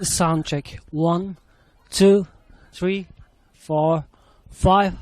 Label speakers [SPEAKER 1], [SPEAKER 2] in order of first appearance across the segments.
[SPEAKER 1] Sound check. 1, 2, 3, 4, 5.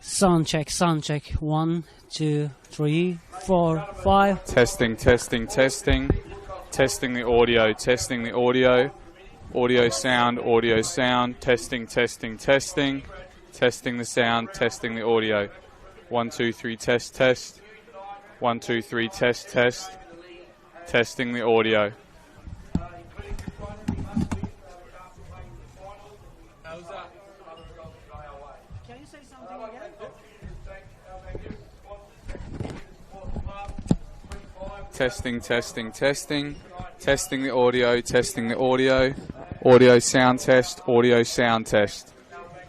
[SPEAKER 1] Sound check, sound check. 1, 2, 3, 4, 5.
[SPEAKER 2] Testing, testing, testing. Testing the audio, testing the audio. Audio sound, audio sound. Testing, testing, testing. Testing the sound, testing the audio. 1, 2, 3, test, test. 1, 2, 3, test, test. Testing the audio.
[SPEAKER 1] Can you say something again?
[SPEAKER 2] Testing, testing, testing. Testing the audio, testing the audio. Audio sound test, audio sound test.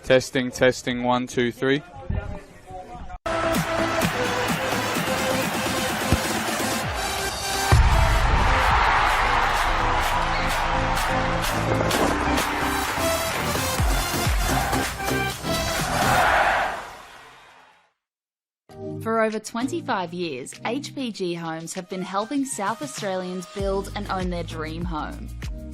[SPEAKER 2] Testing, testing, 1, 2, 3.
[SPEAKER 3] For over 25 years, HPG Homes have been helping South Australians build and own their dream home.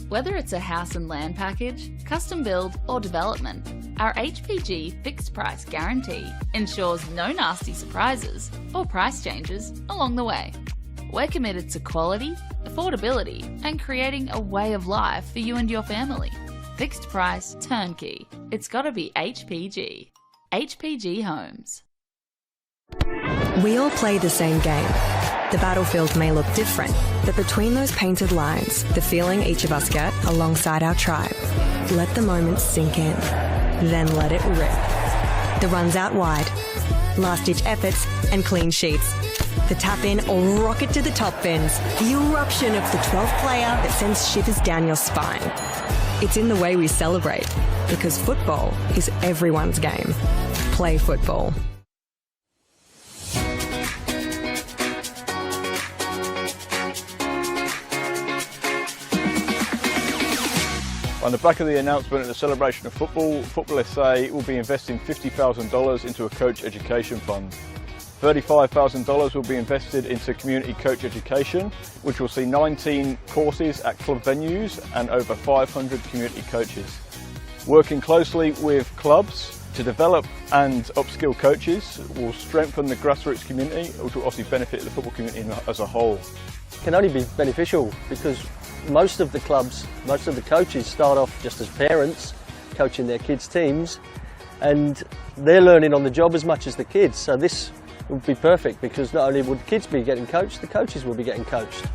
[SPEAKER 3] Whether it's a house and land package, custom build or development, our HPG fixed price guarantee ensures no nasty surprises or price changes along the way. We're committed to quality, affordability and creating a way of life for you and your family. Fixed price, turnkey. It's gotta be HPG. HPG Homes.
[SPEAKER 4] We all play the same game. The battlefield may look different, but between those painted lines, the feeling each of us get alongside our tribe. Let the moment sink in, then let it rip. The runs out wide, last-ditch efforts and clean sheets. The tap-in or rocket to the top bins. The eruption of the 12th player that sends shivers down your spine. It's in the way we celebrate, because football is everyone's game. Play football.
[SPEAKER 5] On the back of the announcement at the celebration of football, NPLSA will be investing $50,000 into a coach education fund. $35,000 will be invested into community coach education, which will see 19 courses at club venues and over 500 community coaches. Working closely with clubs to develop and upskill coaches will strengthen the grassroots community, which will obviously benefit the football community as a whole.
[SPEAKER 6] It can only be beneficial because most of the clubs, most of the coaches start off just as parents coaching their kids' teams, and they're learning on the job as much as the kids. So this would be perfect because not only would the kids be getting coached, the coaches will be getting coached.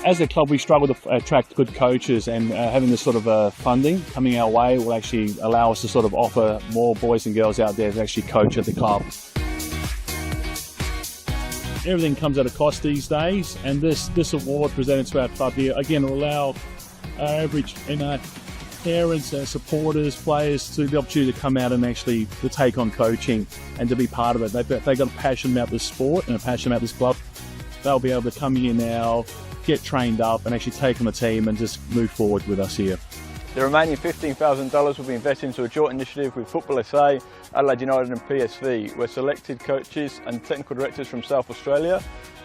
[SPEAKER 7] As a club, we struggle to attract good coaches, and having this sort of funding coming our way will actually allow us to sort of offer more boys and girls out there to actually coach at the club. Everything comes at a cost these days, and this award presented to our club here again will allow our average parents, supporters, players to the opportunity to come out and actually to take on coaching and to be part of it. They've got a passion about this sport and a passion about this club. They'll be able to come here now, get trained up and actually take on a team and just move forward with us here.
[SPEAKER 5] The remaining $15,000 will be invested into a joint initiative with NPLSA, Adelaide United and PSV, where selected coaches and technical directors from South Australia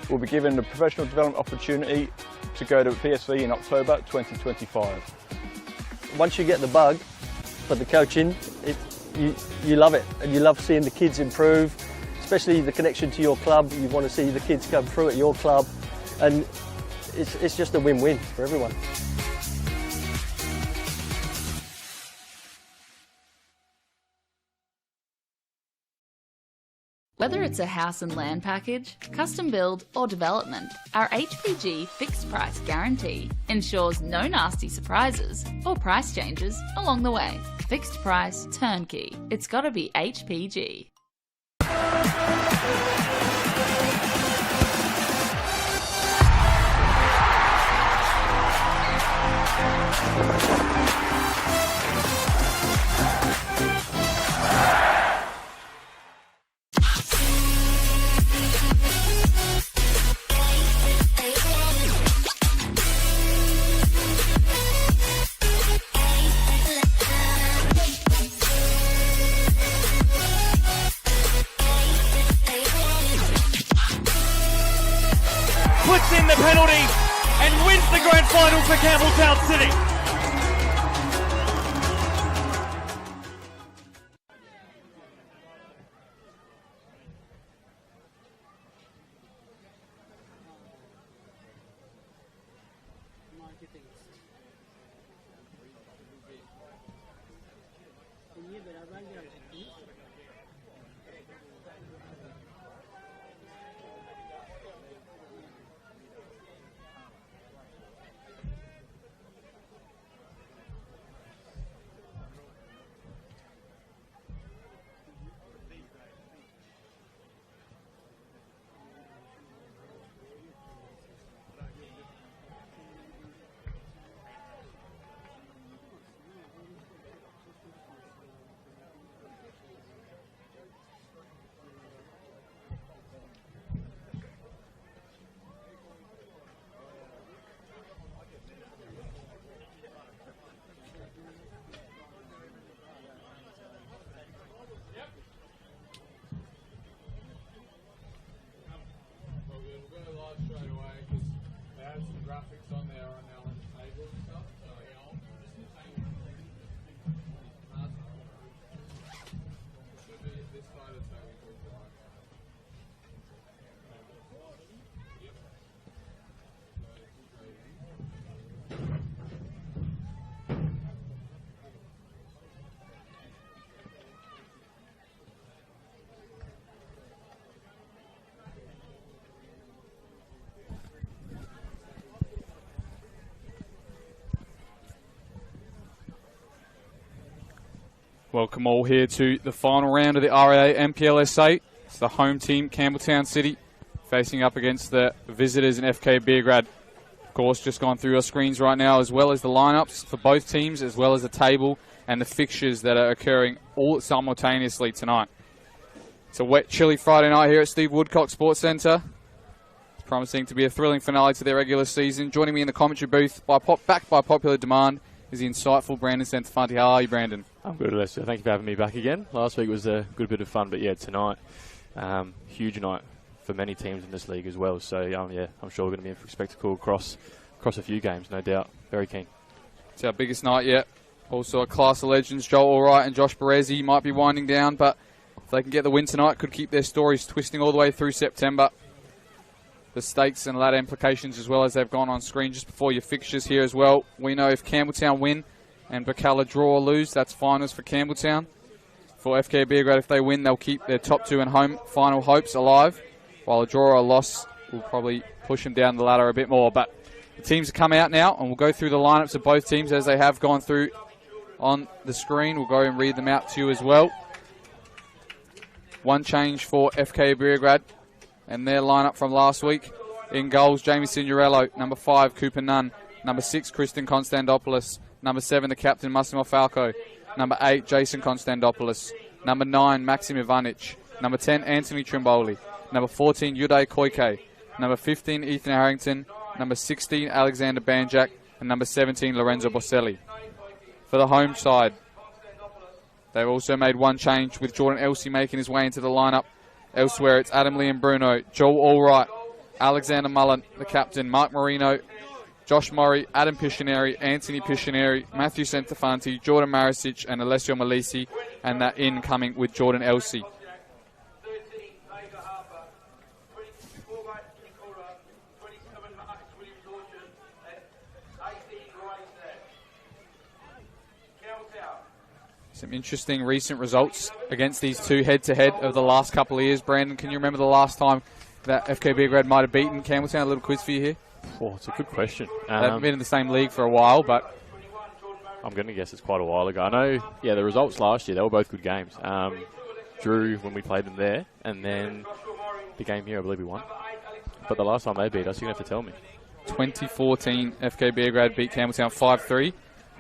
[SPEAKER 5] will be given a professional development opportunity to go to PSV in October 2025.
[SPEAKER 6] Once you get the bug for the coaching, you love it, and you love seeing the kids improve, especially the connection to your club. You want to see the kids come through at your club, and it's just a win-win for everyone.
[SPEAKER 3] Whether it's a house and land package, custom build or development, our HPG fixed price guarantee ensures no nasty surprises or price changes along the way. Fixed price, turnkey. It's gotta be HPG.
[SPEAKER 8] Puts in the penalty and wins the grand final for Campbelltown City.
[SPEAKER 2] Welcome all here to the final round of the RA NPLSA. It's the home team, Campbelltown City, facing up against the visitors in FK Beograd. Of course, just gone through your screens right now, as well as the lineups for both teams, as well as the table and the fixtures that are occurring all simultaneously tonight. It's a wet, chilly Friday night here at Steve Woodcock Sports Centre. It's promising to be a thrilling finale to their regular season. Joining me in the commentary booth, backed by popular demand, is the insightful Brandon Santafanti. How are you, Brandon?
[SPEAKER 9] I'm good, Lester. Thank you for having me back again. Last week was a good bit of fun, but yeah, tonight, huge night for many teams in this league as well. So yeah, I'm sure we're going to be in for a spectacle across a few games, no doubt. Very keen.
[SPEAKER 2] It's our biggest night yet. Also a class of legends, Joel Allwright and Josh Berezi might be winding down, but if they can get the win tonight, could keep their stories twisting all the way through September. The stakes and ladder implications as well as they've gone on screen just before your fixtures here as well. We know if Campbelltown win and Bacala draw or lose, that's finals for Campbelltown. For FK Beograd, if they win, they'll keep their top two and home final hopes alive, while a draw or a loss will probably push them down the ladder a bit more. But the teams have come out now, and we'll go through the lineups of both teams as they have gone through on the screen. We'll go and read them out to you as well. One change for FK Beograd and their lineup from last week. In goals, Jamie Signorello. Number 5, Cooper Nunn. Number 6, Kristen Konstantopoulos. Number 7, the captain, Massimo Falco. Number 8, Jason Konstantopoulos. Number 9, Maxim Ivanic. Number 10, Anthony Trimboli. Number 14, Uday Koike. Number 15, Ethan Harrington. Number 16, Alexander Banjak. And number 17, Lorenzo Boselli. For the home side, they've also made one change, with Jordan Elsey making his way into the lineup. Elsewhere, it's Adam Lee and Bruno, Joel Allwright, Alexander Mullen, the captain, Mark Marino, Josh Murray, Adam Piscineri, Anthony Piscineri, Matthew Santafanti, Jordan Marisic, and Alessio Malisi, and that in coming with Jordan Elsey. Some interesting recent results against these two head-to-head of the last couple of years. Brandon, can you remember the last time that FK Beograd might have beaten Campbelltown? A little quiz for you here.
[SPEAKER 9] Oh, it's a good question.
[SPEAKER 2] They haven't been in the same league for a while, but
[SPEAKER 9] I'm going to guess it's quite a while ago. I know, yeah, the results last year, they were both good games. Drew when we played them there, and then the game here, I believe we won. But the last time they beat us, you're going to have to tell me.
[SPEAKER 2] 2014, FK Beograd beat Campbelltown 5-3.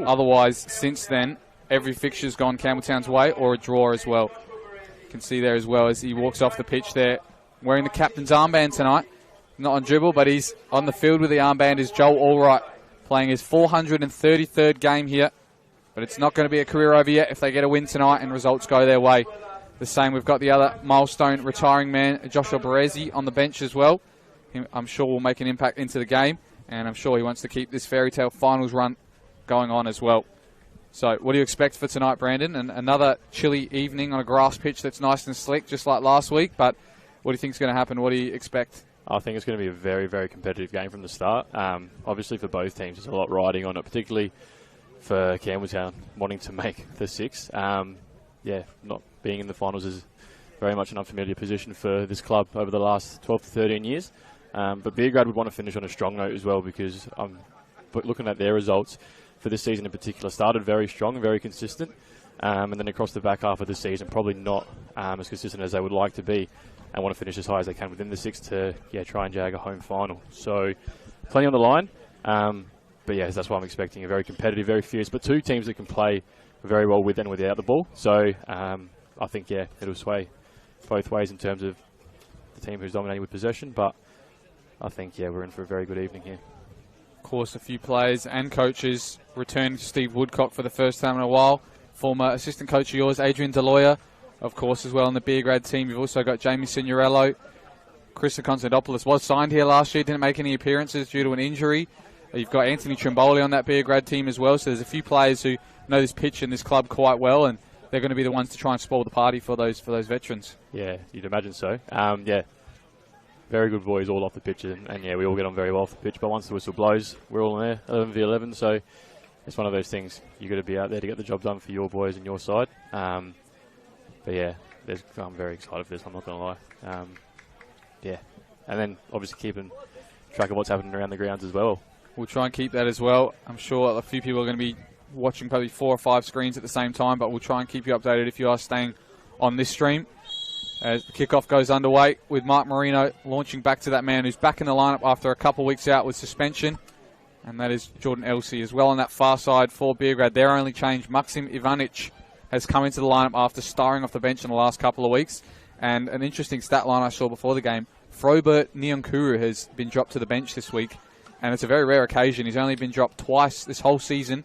[SPEAKER 2] Otherwise, since then, every fixture's gone Campbelltown's way, or a draw as well. You can see there as well as he walks off the pitch there, wearing the captain's armband tonight. Not on dribble, but he's on the field with the armband is Joel Allwright, playing his 433rd game here. But it's not going to be a career over yet if they get a win tonight and results go their way. The same, we've got the other milestone retiring man, Joshua Berezi, on the bench as well. I'm sure will make an impact into the game, and I'm sure he wants to keep this fairy tale finals run going on as well. So what do you expect for tonight, Brandon? And another chilly evening on a grass pitch that's nice and slick, just like last week. But what do you think is going to happen? What do you expect?
[SPEAKER 9] I think it's going to be a very, very competitive game from the start. Obviously, for both teams, there's a lot riding on it, particularly for Campbelltown wanting to make the six. Yeah, not being in the finals is very much an unfamiliar position for this club over the last 12 to 13 years. But Beograd would want to finish on a strong note as well, because looking at their results for this season in particular, started very strong and very consistent, and then across the back half of the season, probably not as consistent as they would like to be, and want to finish as high as they can within the six to try and jag a home final. So plenty on the line, but yeah, that's what I'm expecting. A very competitive, very fierce, but two teams that can play very well with and without the ball. So I think it'll sway both ways in terms of the team who's dominating with possession, but I think we're in for a very good evening here.
[SPEAKER 2] Of course, a few players and coaches returning to Steve Woodcock for the first time in a while. Former assistant coach of yours, Adrian Deloya, of course, as well on the Beograd team. You've also got Jamie Signorello. Krista Konstantopoulos was signed here last year, didn't make any appearances due to an injury. You've got Anthony Trimboli on that Beograd team as well, so there's a few players who know this pitch and this club quite well, and they're going to be the ones to try and spoil the party for those veterans. Yeah,
[SPEAKER 9] you'd imagine so. Very good boys all off the pitch, and we all get on very well off the pitch, but once the whistle blows, we're all in there, 11v11, so it's one of those things. You've got to be out there to get the job done for your boys and your side. But yeah, I'm very excited for this, I'm not going to lie. And then obviously keeping track of what's happening around the grounds as well.
[SPEAKER 2] We'll try and keep that as well. I'm sure a few people are going to be watching probably 4 or 5 screens at the same time, but we'll try and keep you updated if you are staying on this stream. As the kickoff goes underway with Mark Marino launching back to that man who's back in the lineup after a couple of weeks out with suspension, and that is Jordan Elsey as well on that far side for Beograd. Their only change, Maksim Ivanic, has come into the lineup after starring off the bench in the last couple of weeks. And an interesting stat line I saw before the game, Frobert Nyonkuru has been dropped to the bench this week, and it's a very rare occasion. He's only been dropped twice this whole season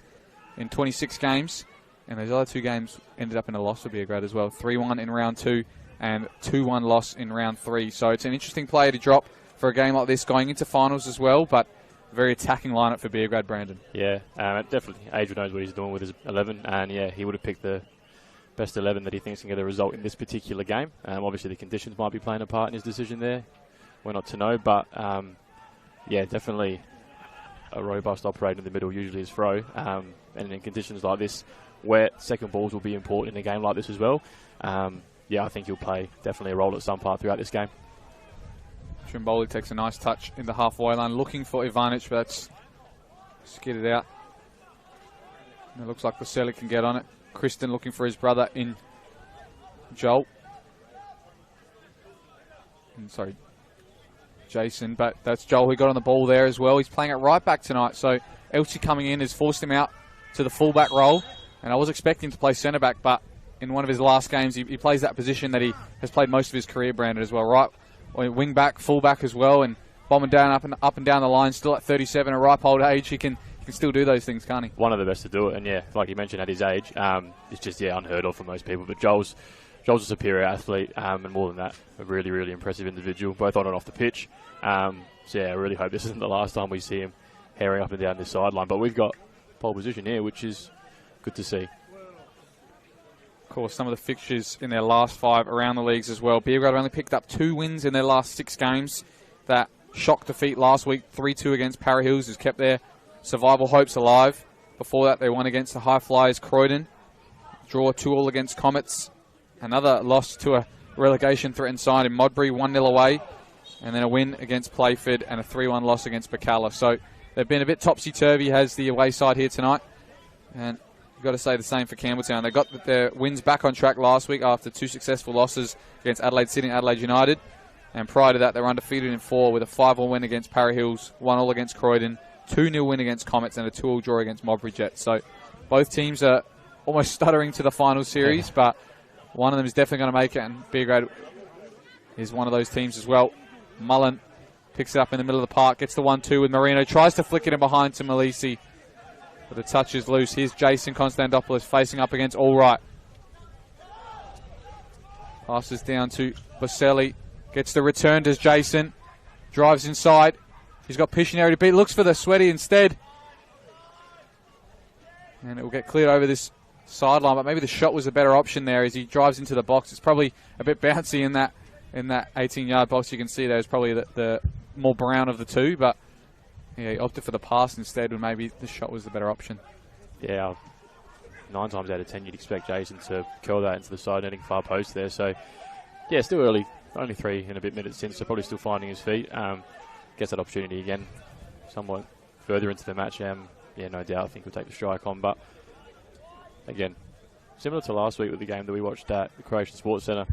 [SPEAKER 2] in 26 games, and those other 2 games ended up in a loss for Beograd as well. 3-1 in round 2 and 2-1 loss in round 3. So it's an interesting player to drop for a game like this going into finals as well, but very attacking lineup for Beograd, Brandon. Yeah, definitely. Adrian knows what he's doing with his 11, and yeah, he would have picked the best 11 that he thinks can get a result in this particular game. Obviously the conditions might be playing a part in his decision there. We're not to know, but yeah, definitely a robust operator in the middle usually is Fro. And in conditions like this, where second balls will be important in a game like this as well. Yeah, I think he'll play definitely a role at some part throughout this game. Trimboli takes a nice touch in the halfway line, looking for Ivanic, but that's skidded out. And it looks like Baselli can get on it. Kristen looking for his brother in Joel. Sorry, Jason, but that's Joel who got on the ball there as well. He's playing at right back tonight, so Elsie coming in has forced him out to the fullback role, and I was expecting to play centre back, but in one of his last games he plays that position that he has played most of his career, Brandon, as well. Right wing back, full back as well, and bombing down up and down the line, still at 37, a ripe old age. He can still do those things, can't he? One of the best to do it, and yeah, like you mentioned, at his age, it's just unheard of for most people. But Joel's a superior athlete, and more than that, a really, really impressive individual, both on and off the pitch. So yeah, I really hope this isn't the last time we see him herring up and down this sideline. But we've got pole position here, which is good to see. Of course, some of the fixtures in their last 5 around the leagues as well. Beograd only picked up 2 wins in their last 6 games. That shock defeat last week, 3-2 against Para Hills, has kept their survival hopes alive. Before that, they won against the High Flyers Croydon. Draw 2-2 against Comets. Another loss to a relegation-threatened side in Modbury, 1-0 away. And then a win against Playford and a 3-1 loss against Bacala. So they've been a bit topsy-turvy, has the away side here tonight. And you've got to say the same for Campbelltown. They got their wins back on track last week after 2 successful losses against Adelaide City and Adelaide United. And prior to that, they were undefeated in 4 with a 5-1 win against Para Hills, 1-1 against Croydon, 2-0 win against Comets, and a 2-2 draw against Modbury Jets. So both teams are almost stuttering to the final series, but one of them is definitely going to make it, and Beograd is one of those teams as well. Mullen picks it up in the middle of the park, gets the 1-2 with Marino, tries to flick it in behind to Malisi, but the touch is loose. Here's Jason Konstantopoulos facing up against Allright. Passes down to Baselli, gets the return, does Jason, drives inside. He's got Piscineri to beat, looks for the Sweaty instead. And it will get cleared over this sideline, but maybe the shot was a better option there as he drives into the box. It's probably a bit bouncy in that 18-yard box. You can see there's probably the more brown of the two, but yeah, he opted for the pass instead when maybe the shot was the better option. Yeah, 9 times out of 10 you'd expect Jason to curl that into the side netting far post there. So yeah, still early, only 3 and a bit minutes in, so probably still finding his feet. Gets that opportunity again somewhat further into the match. Yeah, no doubt I think he'll take the strike on, but again, similar to last week with the game that we watched at the Croatian Sports Centre.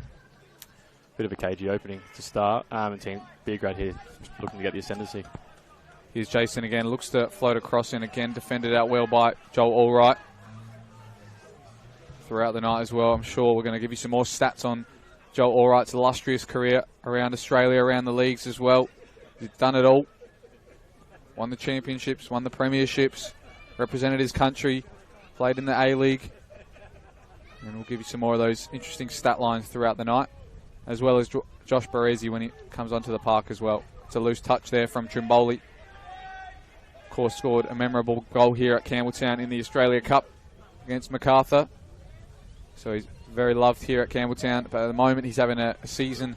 [SPEAKER 2] Bit of a cagey opening to start, and team Beograd here looking to get the ascendancy. Here's Jason again, looks to float across in again, defended out well by Joel Allright. Throughout the night as well, I'm sure we're going to give you some more stats on Joel Allright's illustrious career around Australia, around the leagues as well. He's done it all. Won the championships, won the premierships, represented his country, played in the A-League. And we'll give you some more of those interesting stat lines throughout the night, as well as Josh Baresi when he comes onto the park as well. It's a loose touch there from Trimboli. Of course, scored a memorable goal here at Campbelltown in the Australia Cup against MacArthur. So he's very loved here at Campbelltown, but at the moment he's having a season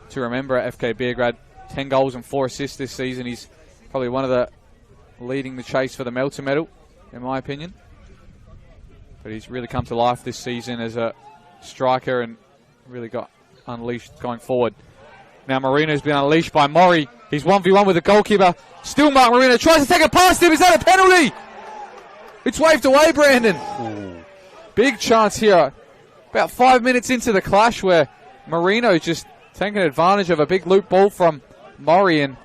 [SPEAKER 2] to remember at FK Beograd. 10 goals and 4 assists this season. He's probably one of the leading the chase for the Melton medal, in my opinion. But he's really come to life this season as a striker and really got unleashed going forward. Now Marino's been unleashed by Mori. He's 1v1 with the goalkeeper. Still Mark Marino tries to take it past him. Is that a penalty? It's waved away, Brandon. Ooh. Big chance here. About 5 minutes into the clash where Marino just taking advantage of a big loop ball from Murray, and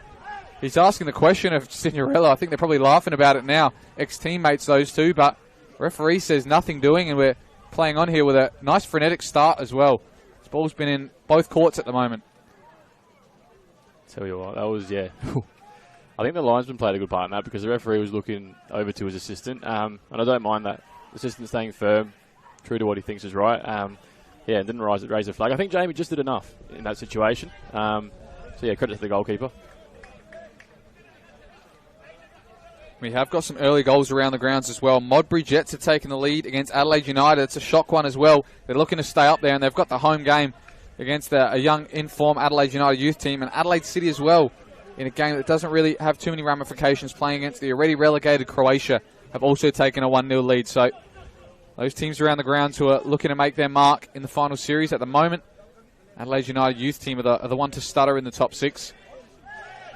[SPEAKER 2] he's asking the question of Signorello. I think they're probably laughing about it now. Ex-teammates, those two, but referee says nothing doing, and we're playing on here with a nice frenetic start as well. This ball's been in both courts at the moment.
[SPEAKER 9] Tell you what, that was, yeah. I think the linesman played a good part in that because the referee was looking over to his assistant, and I don't mind that. The assistant staying firm, true to what he thinks is right. Yeah, didn't raise a flag. I think Jamie just did enough in that situation. So, yeah, credit to the goalkeeper.
[SPEAKER 2] We have got some early goals around the grounds as well. Modbury Jets have taken the lead against Adelaide United. It's a shock one as well. They're looking to stay up there, and they've got the home game against a young, in-form Adelaide United youth team, and Adelaide City as well, in a game that doesn't really have too many ramifications, playing against the already relegated Croatia, have also taken a 1-0 lead. So those teams around the grounds who are looking to make their mark in the final series at the moment. Adelaide United youth team are the one to stutter in the top 6,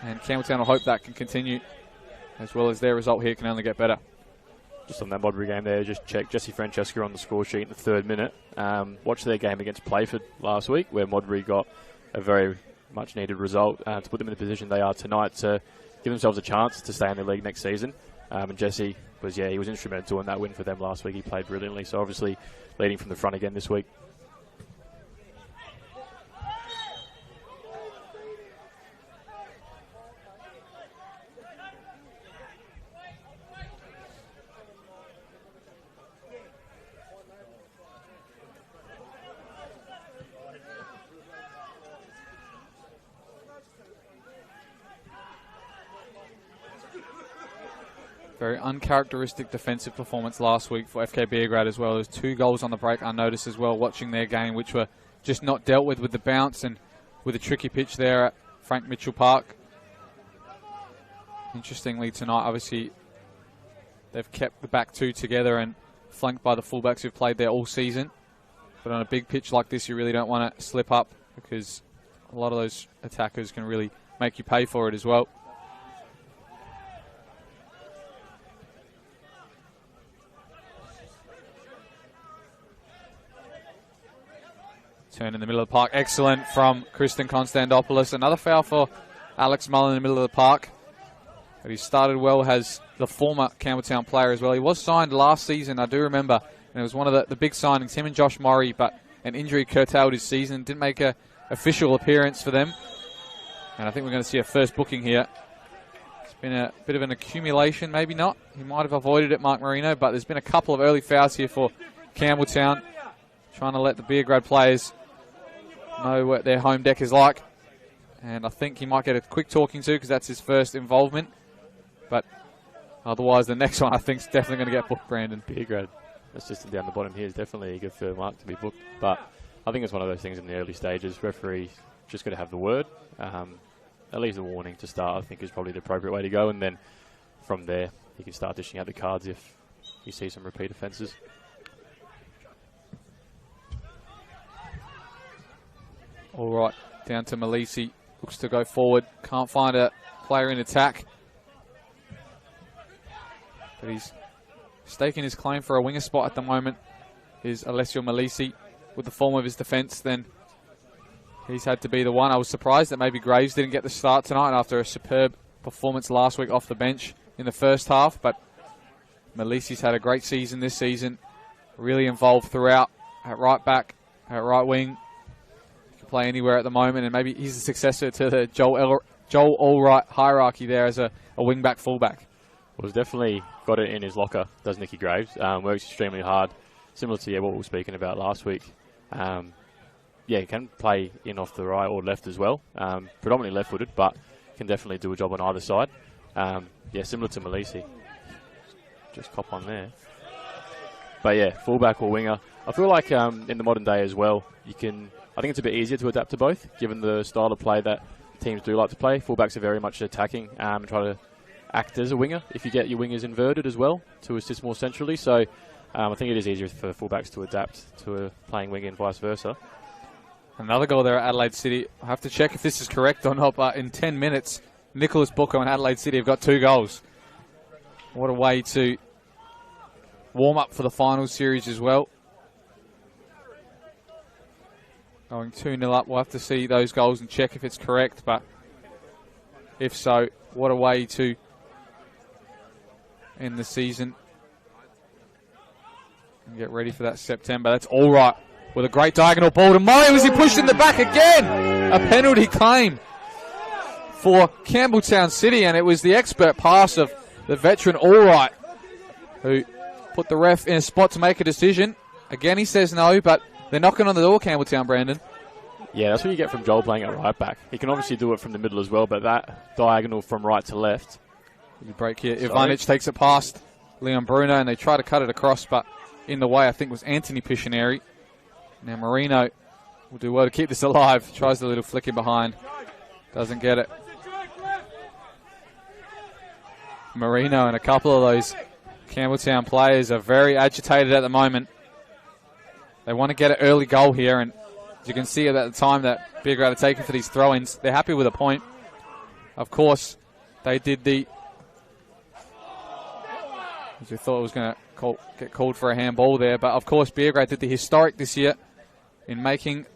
[SPEAKER 2] and Campbelltown will hope that can continue, as well as their result here can only get better.
[SPEAKER 9] Just on that Modbury game there, just check Jesse Francesca on the score sheet in the 3rd minute. Watched their game against Playford last week, where Modbury got a very much needed result to put them in the position they are tonight to give themselves a chance to stay in the league next season. And Jesse was, he was instrumental in that win for them last week. He played brilliantly, so obviously leading from the front again this week.
[SPEAKER 2] Very uncharacteristic defensive performance last week for FK Beograd as well. There's 2 goals on the break unnoticed as well, watching their game, which were just not dealt with the bounce and with a tricky pitch there at Frank Mitchell Park. Interestingly tonight, obviously, they've kept the back 2 together and flanked by the fullbacks who've played there all season. But on a big pitch like this, you really don't want to slip up, because a lot of those attackers can really make you pay for it as well. Turn in the middle of the park. Excellent from Kristen Konstantopoulos. Another foul for Alex Mullen in the middle of the park. But he started well, has the former Campbelltown player as well. He was signed last season, I do remember. And it was one of the big signings, him and Josh Murray. But an injury curtailed his season. Didn't make an official appearance for them. And I think we're going to see a first booking here. It's been a bit of an accumulation, maybe not. He might have avoided it, Mark Marino. But there's been a couple of early fouls here for Campbelltown, trying to let the Beograd players know what their home deck is like. And I think he might get a quick talking to, because that's his first involvement. But otherwise, the next one I think is definitely going to get booked, Brandon.
[SPEAKER 9] Beograd, that's just down the bottom here, is definitely eager for Mark to be booked. But I think it's one of those things in the early stages. Referee just got to have the word. At least a warning to start, I think, is probably the appropriate way to go. And then from there, he can start dishing out the cards if you see some repeat offences.
[SPEAKER 2] All right, down to Malisi. Looks to go forward. Can't find a player in attack. But he's staking his claim for a winger spot at the moment. Is Alessio Malisi. With the form of his defence, then he's had to be the one. I was surprised that maybe Graves didn't get the start tonight after a superb performance last week off the bench in the first half. But Malisi's had a great season this season. Really involved throughout at right back, at right wing. Play anywhere at the moment, and maybe he's the successor to the Joel Allwright hierarchy there as a wing-back, full-back.
[SPEAKER 9] Well, he's definitely got it in his locker, does Nicky Graves. Works extremely hard, similar to what we were speaking about last week. He can play in off the right or left as well. Predominantly left-footed, but can definitely do a job on either side. Similar to Malisi. Just cop on there. But yeah, full-back or winger. I feel like in the modern day as well, I think it's a bit easier to adapt to both, given the style of play that teams do like to play. Fullbacks are very much attacking and try to act as a winger if you get your wingers inverted as well to assist more centrally. So I think it is easier for fullbacks to adapt to playing wing and vice versa.
[SPEAKER 2] Another goal there at Adelaide City. I have to check if this is correct or not, but in 10 minutes, Nicholas Booker and Adelaide City have got 2 goals. What a way to warm-up for the final series as well. Going 2-0 up. We'll have to see those goals and check if it's correct, but if so, what a way to end the season and get ready for that September. That's all right. With a great diagonal ball to Murray. Was he pushed in the back again? A penalty claim for Campbelltown City, and it was the expert pass of the veteran Allright who put the ref in a spot to make a decision. Again, he says no, but they're knocking on the door, Campbelltown, Brandon.
[SPEAKER 9] Yeah, that's what you get from Joel playing at right back. He can obviously do it from the middle as well, but that diagonal from right to left.
[SPEAKER 2] The break here. Ivanic takes it past Leon Bruno, and they try to cut it across, but in the way, I think, was Anthony Piscineri. Now Marino will do well to keep this alive. Tries the little flick in behind. Doesn't get it. Marino and a couple of those Campbelltown players are very agitated at the moment. They want to get an early goal here, and as you can see at the time that Beograd are taking for these throw-ins, they're happy with a point. Of course, they did the... as we thought it was going to get called for a handball there, but of course Beograd did the historic this year in making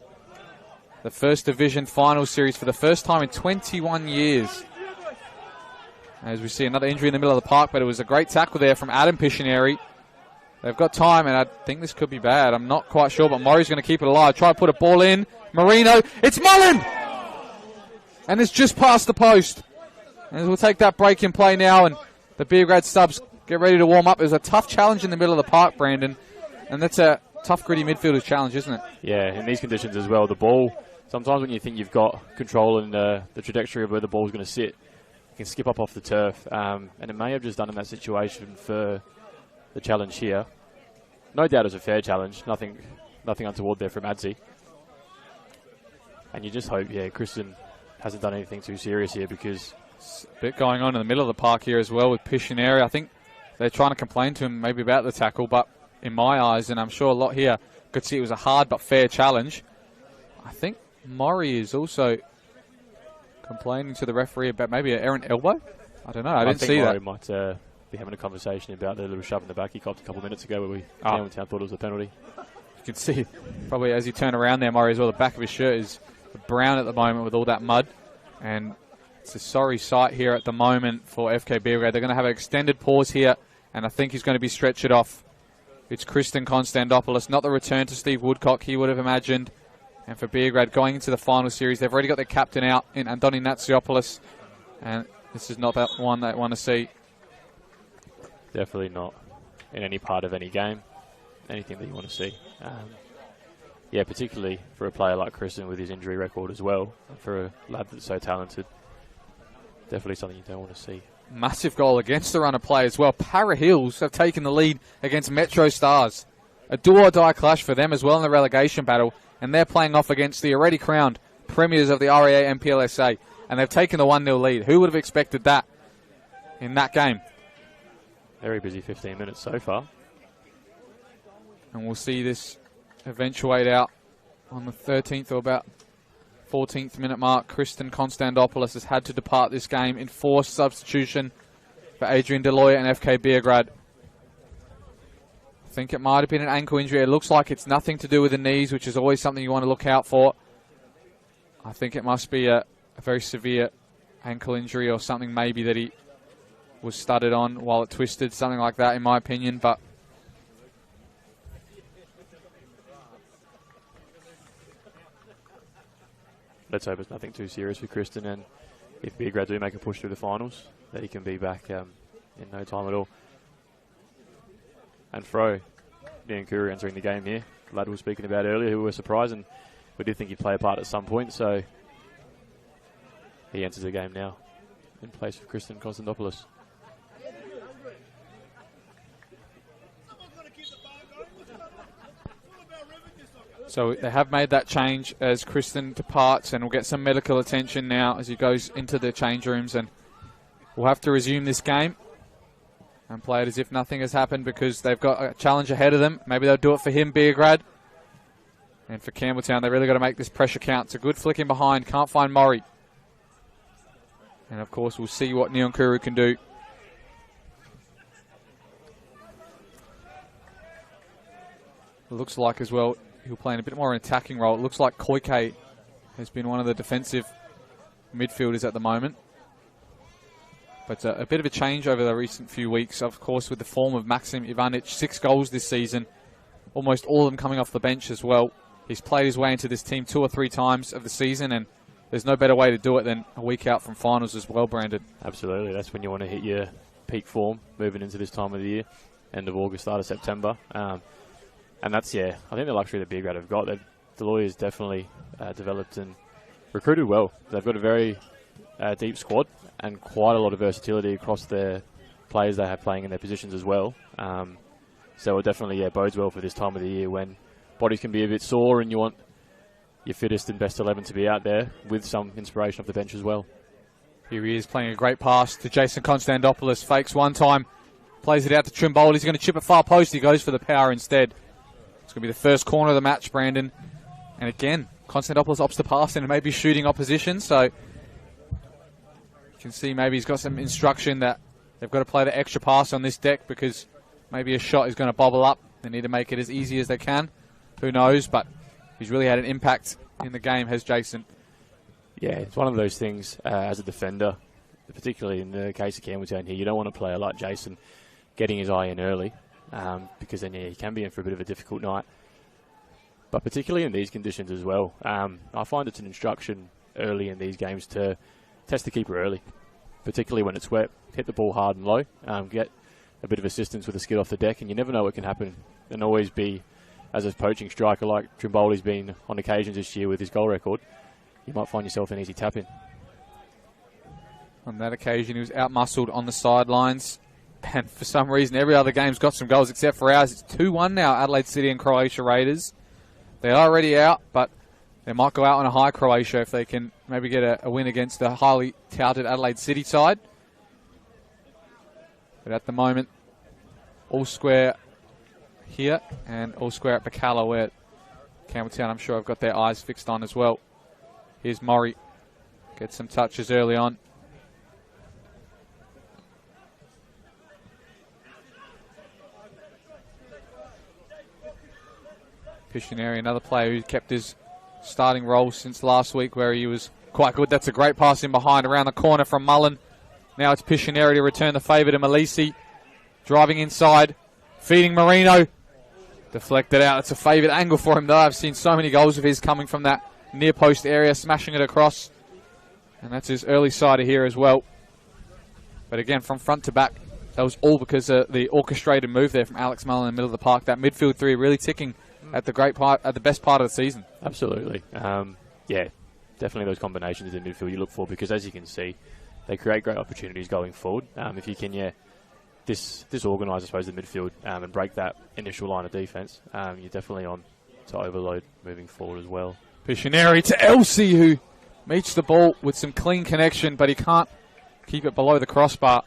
[SPEAKER 2] the First Division final series for the first time in 21 years. As we see another injury in the middle of the park, but it was a great tackle there from Adam Piscineri. They've got time, and I think this could be bad. I'm not quite sure, but Murray's going to keep it alive. Try to put a ball in. Marino. It's Mullen! And it's just past the post. And we'll take that break in play now, and the Beograd subs get ready to warm up. It was a tough challenge in the middle of the park, Brandon. And that's a tough, gritty midfielder's challenge, isn't it?
[SPEAKER 9] Yeah, in these conditions as well. The ball, sometimes when you think you've got control in the trajectory of where the ball's going to sit, you can skip up off the turf. And it may have just done in that situation for the challenge here. No doubt it was a fair challenge. Nothing untoward there from Adzi. And you just hope, Kristen hasn't done anything too serious here, because
[SPEAKER 2] a bit going on in the middle of the park here as well with Piscineri. I think they're trying to complain to him maybe about the tackle, but in my eyes, and I'm sure a lot here could see it was a hard but fair challenge. I think Murray is also complaining to the referee about maybe an errant elbow. I don't know. I didn't see
[SPEAKER 9] Murray
[SPEAKER 2] that.
[SPEAKER 9] Might be having a conversation about the little shove in the back he copped a couple of minutes ago where Campbelltown thought it was a penalty.
[SPEAKER 2] You can see probably as he turned around there, Murray, as well, the back of his shirt is brown at the moment with all that mud. And it's a sorry sight here at the moment for FK Beograd. They're going to have an extended pause here, and I think he's going to be stretched off. It's Kristen Konstantopoulos, not the return to Steve Woodcock he would have imagined. And for Beograd going into the final series, they've already got their captain out in Andoni Natsiopoulos, and this is not that one they want to see.
[SPEAKER 9] Definitely not in any part of any game, anything that you want to see. Particularly for a player like Kristen with his injury record as well, and for a lad that's so talented. Definitely something you don't want to see.
[SPEAKER 2] Massive goal against the run of play as well. Para Hills have taken the lead against Metro Stars. A do-or-die clash for them as well in the relegation battle, and they're playing off against the already crowned premiers of the REA NPLSA, and they've taken the 1-0 lead. Who would have expected that in that game?
[SPEAKER 9] Very busy 15 minutes so far.
[SPEAKER 2] And we'll see this eventuate out on the 13th or about 14th minute mark. Kristen Konstantopoulos has had to depart this game in forced substitution for Adrian Deloya and FK Beograd. I think it might have been an ankle injury. It looks like it's nothing to do with the knees, which is always something you want to look out for. I think it must be a very severe ankle injury or something maybe that he was studded on while it twisted, something like that in my opinion, but
[SPEAKER 9] let's hope it's nothing too serious for Kristen, and if Beograd do make a push through the finals, that he can be back in no time at all. And Fro, Niankuru entering the game here. The lad we were speaking about earlier, who we were surprised, and we did think he'd play a part at some point, so he enters the game now in place of Kristen Konstantopoulos.
[SPEAKER 2] So they have made that change as Kristen departs, and we'll get some medical attention now as he goes into the change rooms, and we'll have to resume this game and play it as if nothing has happened, because they've got a challenge ahead of them. Maybe they'll do it for him, Beograd. And for Campbelltown, they really got to make this pressure count. It's a good flick in behind. Can't find Murray. And of course, we'll see what Niankuru can do. It looks like as well he'll play in a bit more an attacking role. It looks like Koike has been one of the defensive midfielders at the moment. But a bit of a change over the recent few weeks, of course, with the form of Maxim Ivanic. 6 goals this season, almost all of them coming off the bench as well. He's played his way into this team 2 or 3 times of the season, and there's no better way to do it than a week out from finals as well, Brandon.
[SPEAKER 9] Absolutely. That's when you want to hit your peak form moving into this time of the year, end of August, start of September. And that's, I think the luxury that Beograd have got. The Lawyers definitely developed and recruited well. They've got a very deep squad and quite a lot of versatility across their players they have playing in their positions as well. So it definitely bodes well for this time of the year when bodies can be a bit sore and you want your fittest and best 11 to be out there with some inspiration off the bench as well.
[SPEAKER 2] Here he is playing a great pass to Jason Konstantopoulos. Fakes one time, plays it out to Trimboldi. He's going to chip it far post. He goes for the power instead. It's going to be the first corner of the match, Brandon. And again, Konstantopoulos opts to pass and maybe shooting opposition. So you can see maybe he's got some instruction that they've got to play the extra pass on this deck because maybe a shot is going to bobble up. They need to make it as easy as they can. Who knows? But he's really had an impact in the game, has Jason.
[SPEAKER 9] Yeah, it's one of those things as a defender, particularly in the case of Campbelltown here. You don't want a player like Jason getting his eye in early because then he can be in for a bit of a difficult night. But particularly in these conditions as well, I find it's an instruction early in these games to test the keeper early, particularly when it's wet. Hit the ball hard and low, get a bit of assistance with a skid off the deck, and you never know what can happen. And always be, as a poaching striker like Trimboldi's been on occasions this year with his goal record, you might find yourself an easy tap-in.
[SPEAKER 2] On that occasion, he was out-muscled on the sidelines. And for some reason, every other game's got some goals except for ours. It's 2-1 now, Adelaide City and Croatia Raiders. They are already out, but they might go out on a high, Croatia, if they can maybe get a win against the highly touted Adelaide City side. But at the moment, all square here and all square at Bacala, where Campbelltown, I'm sure, have got their eyes fixed on as well. Here's Murray. Gets some touches early on. Piscineri, another player who kept his starting role since last week where he was quite good. That's a great pass in behind around the corner from Mullen. Now it's Piscineri to return the favour to Malisi. Driving inside. Feeding Marino. Deflected out. It's a favourite angle for him though. I've seen so many goals of his coming from that near post area, smashing it across. And that's his early sider here as well. But again, from front to back, that was all because of the orchestrated move there from Alex Mullen in the middle of the park. That midfield three really ticking at the best part of the season. Absolutely.
[SPEAKER 9] Yeah, definitely those combinations in midfield you look for because as you can see, they create great opportunities going forward. If you can, disorganise, I suppose, the midfield and break that initial line of defence, you're definitely on to overload moving forward as well.
[SPEAKER 2] Piscineri to Elsie, who meets the ball with some clean connection, but he can't keep it below the crossbar.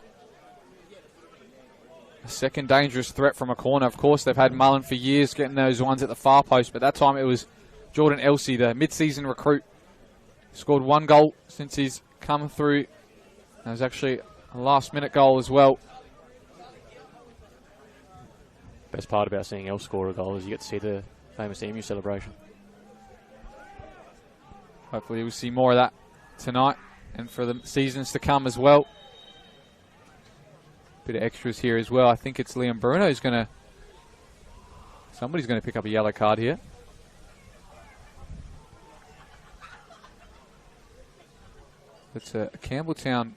[SPEAKER 2] A second dangerous threat from a corner. Of course, they've had Mullen for years getting those ones at the far post, but that time it was Jordan Elsie, the mid-season recruit. Scored 1 goal since he's come through. That was actually a last-minute goal as well.
[SPEAKER 9] Best part about seeing El score a goal is you get to see the famous emu celebration.
[SPEAKER 2] Hopefully we'll see more of that tonight and for the seasons to come as well. Bit of extras here as well. I think it's Liam Bruno who's going to... Somebody's going to pick up a yellow card here. It's a Campbelltown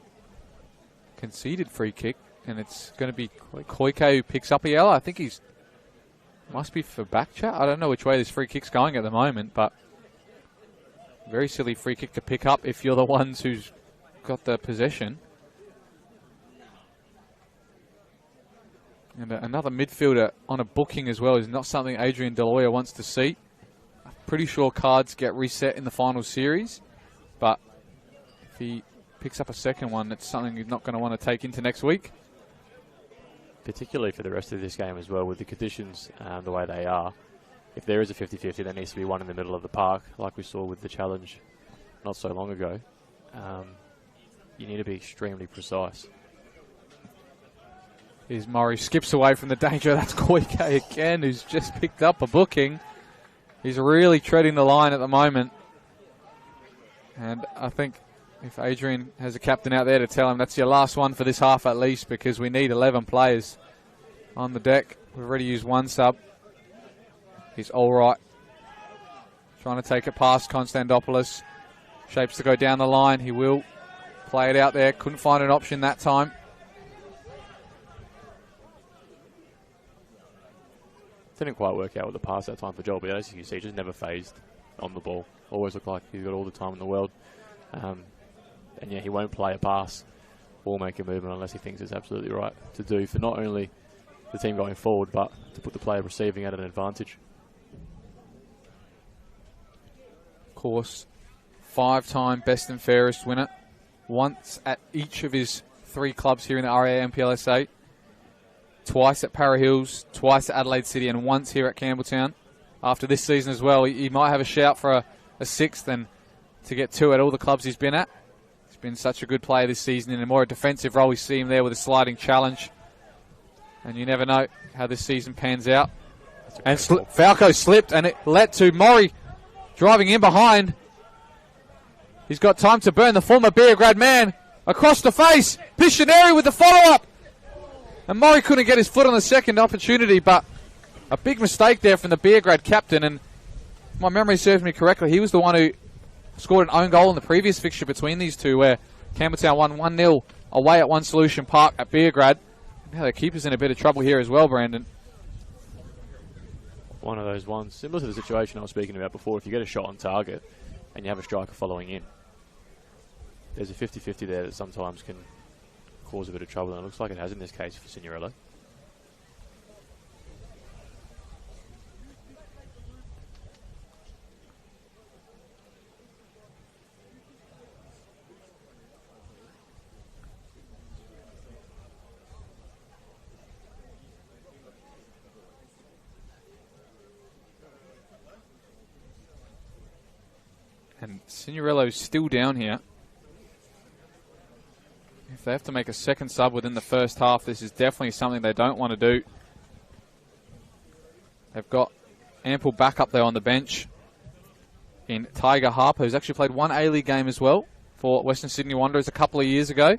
[SPEAKER 2] conceded free kick, and it's going to be Koike who picks up a yellow. I think he's... Must be for back chat. I don't know which way this free kick's going at the moment, but... Very silly free kick to pick up if you're the ones who's got the possession. And another midfielder on a booking as well is not something Adrian Deloya wants to see. I'm pretty sure cards get reset in the final series, but if he picks up a second one, that's something he's not going to want to take into next week.
[SPEAKER 9] Particularly for the rest of this game as well, with the conditions the way they are. If there is a 50-50, there needs to be one in the middle of the park, like we saw with the challenge not so long ago. You need to be extremely precise.
[SPEAKER 2] Here's Murray, skips away from the danger. That's Koike again, who's just picked up a booking. He's really treading the line at the moment. And I think if Adrian has a captain out there to tell him that's your last one for this half at least, because we need 11 players on the deck. We've already used one sub. He's all right. Trying to take it past Konstantopoulos. Shapes to go down the line. He will play it out there. Couldn't find an option that time.
[SPEAKER 9] Didn't quite work out with the pass that time for Joel, but as you see, just never phased on the ball. Always looked like he's got all the time in the world. And yeah, he won't play a pass or make a movement unless he thinks it's absolutely right to do for not only the team going forward, but to put the player receiving at an advantage.
[SPEAKER 2] Of course, 5-time best and fairest winner. Once at each of his 3 clubs here in the RA NPLSA. Twice at Para Hills, twice at Adelaide City, and once here at Campbelltown. After this season as well, he might have a shout for a 6th, and to get 2 at all the clubs he's been at. He's been such a good player this season. In a more defensive role, we see him there with a sliding challenge. And you never know how this season pans out. And Falco slipped, and it led to Maury driving in behind. He's got time to burn, the former Beograd man. Across the face, Piscineri with the follow-up. And Maury couldn't get his foot on the second opportunity, but a big mistake there from the Beograd captain. And if my memory serves me correctly, he was the one who scored an own goal in the previous fixture between these two, where Campbelltown won 1-0 away at One Solution Park at Beograd. Now the keeper's in a bit of trouble here as well, Brandon.
[SPEAKER 9] One of those ones, similar to the situation I was speaking about before. If you get a shot on target and you have a striker following in, there's a 50-50 there that sometimes can cause a bit of trouble, and it looks like it has in this case for Signorello.
[SPEAKER 2] And Signorello's still down here. If they have to make a second sub within the first half, this is definitely something they don't want to do. They've got ample backup there on the bench in Tiger Harper, who's actually played 1 A-League game as well for Western Sydney Wanderers a couple of years ago.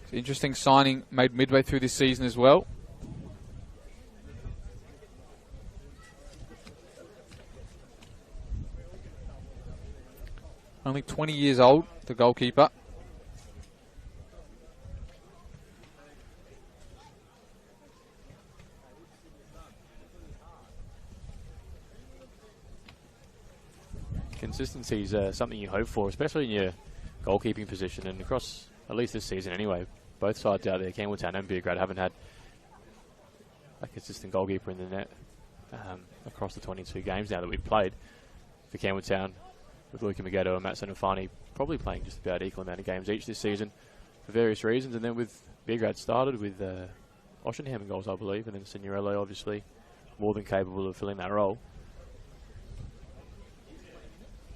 [SPEAKER 2] It's an interesting signing made midway through this season as well. Only 20 years old, the goalkeeper.
[SPEAKER 9] Consistency is something you hope for, especially in your goalkeeping position, and across at least this season anyway. Both sides out there, Campbelltown and Beograd, haven't had a consistent goalkeeper in the net across the 22 games now that we've played. For Campbelltown, with Luca Magetto and Matt Senofani probably playing just about equal amount of games each this season for various reasons. And then with Beograd started with Oshenham in goals, I believe, and then Signorello obviously more than capable of filling that role.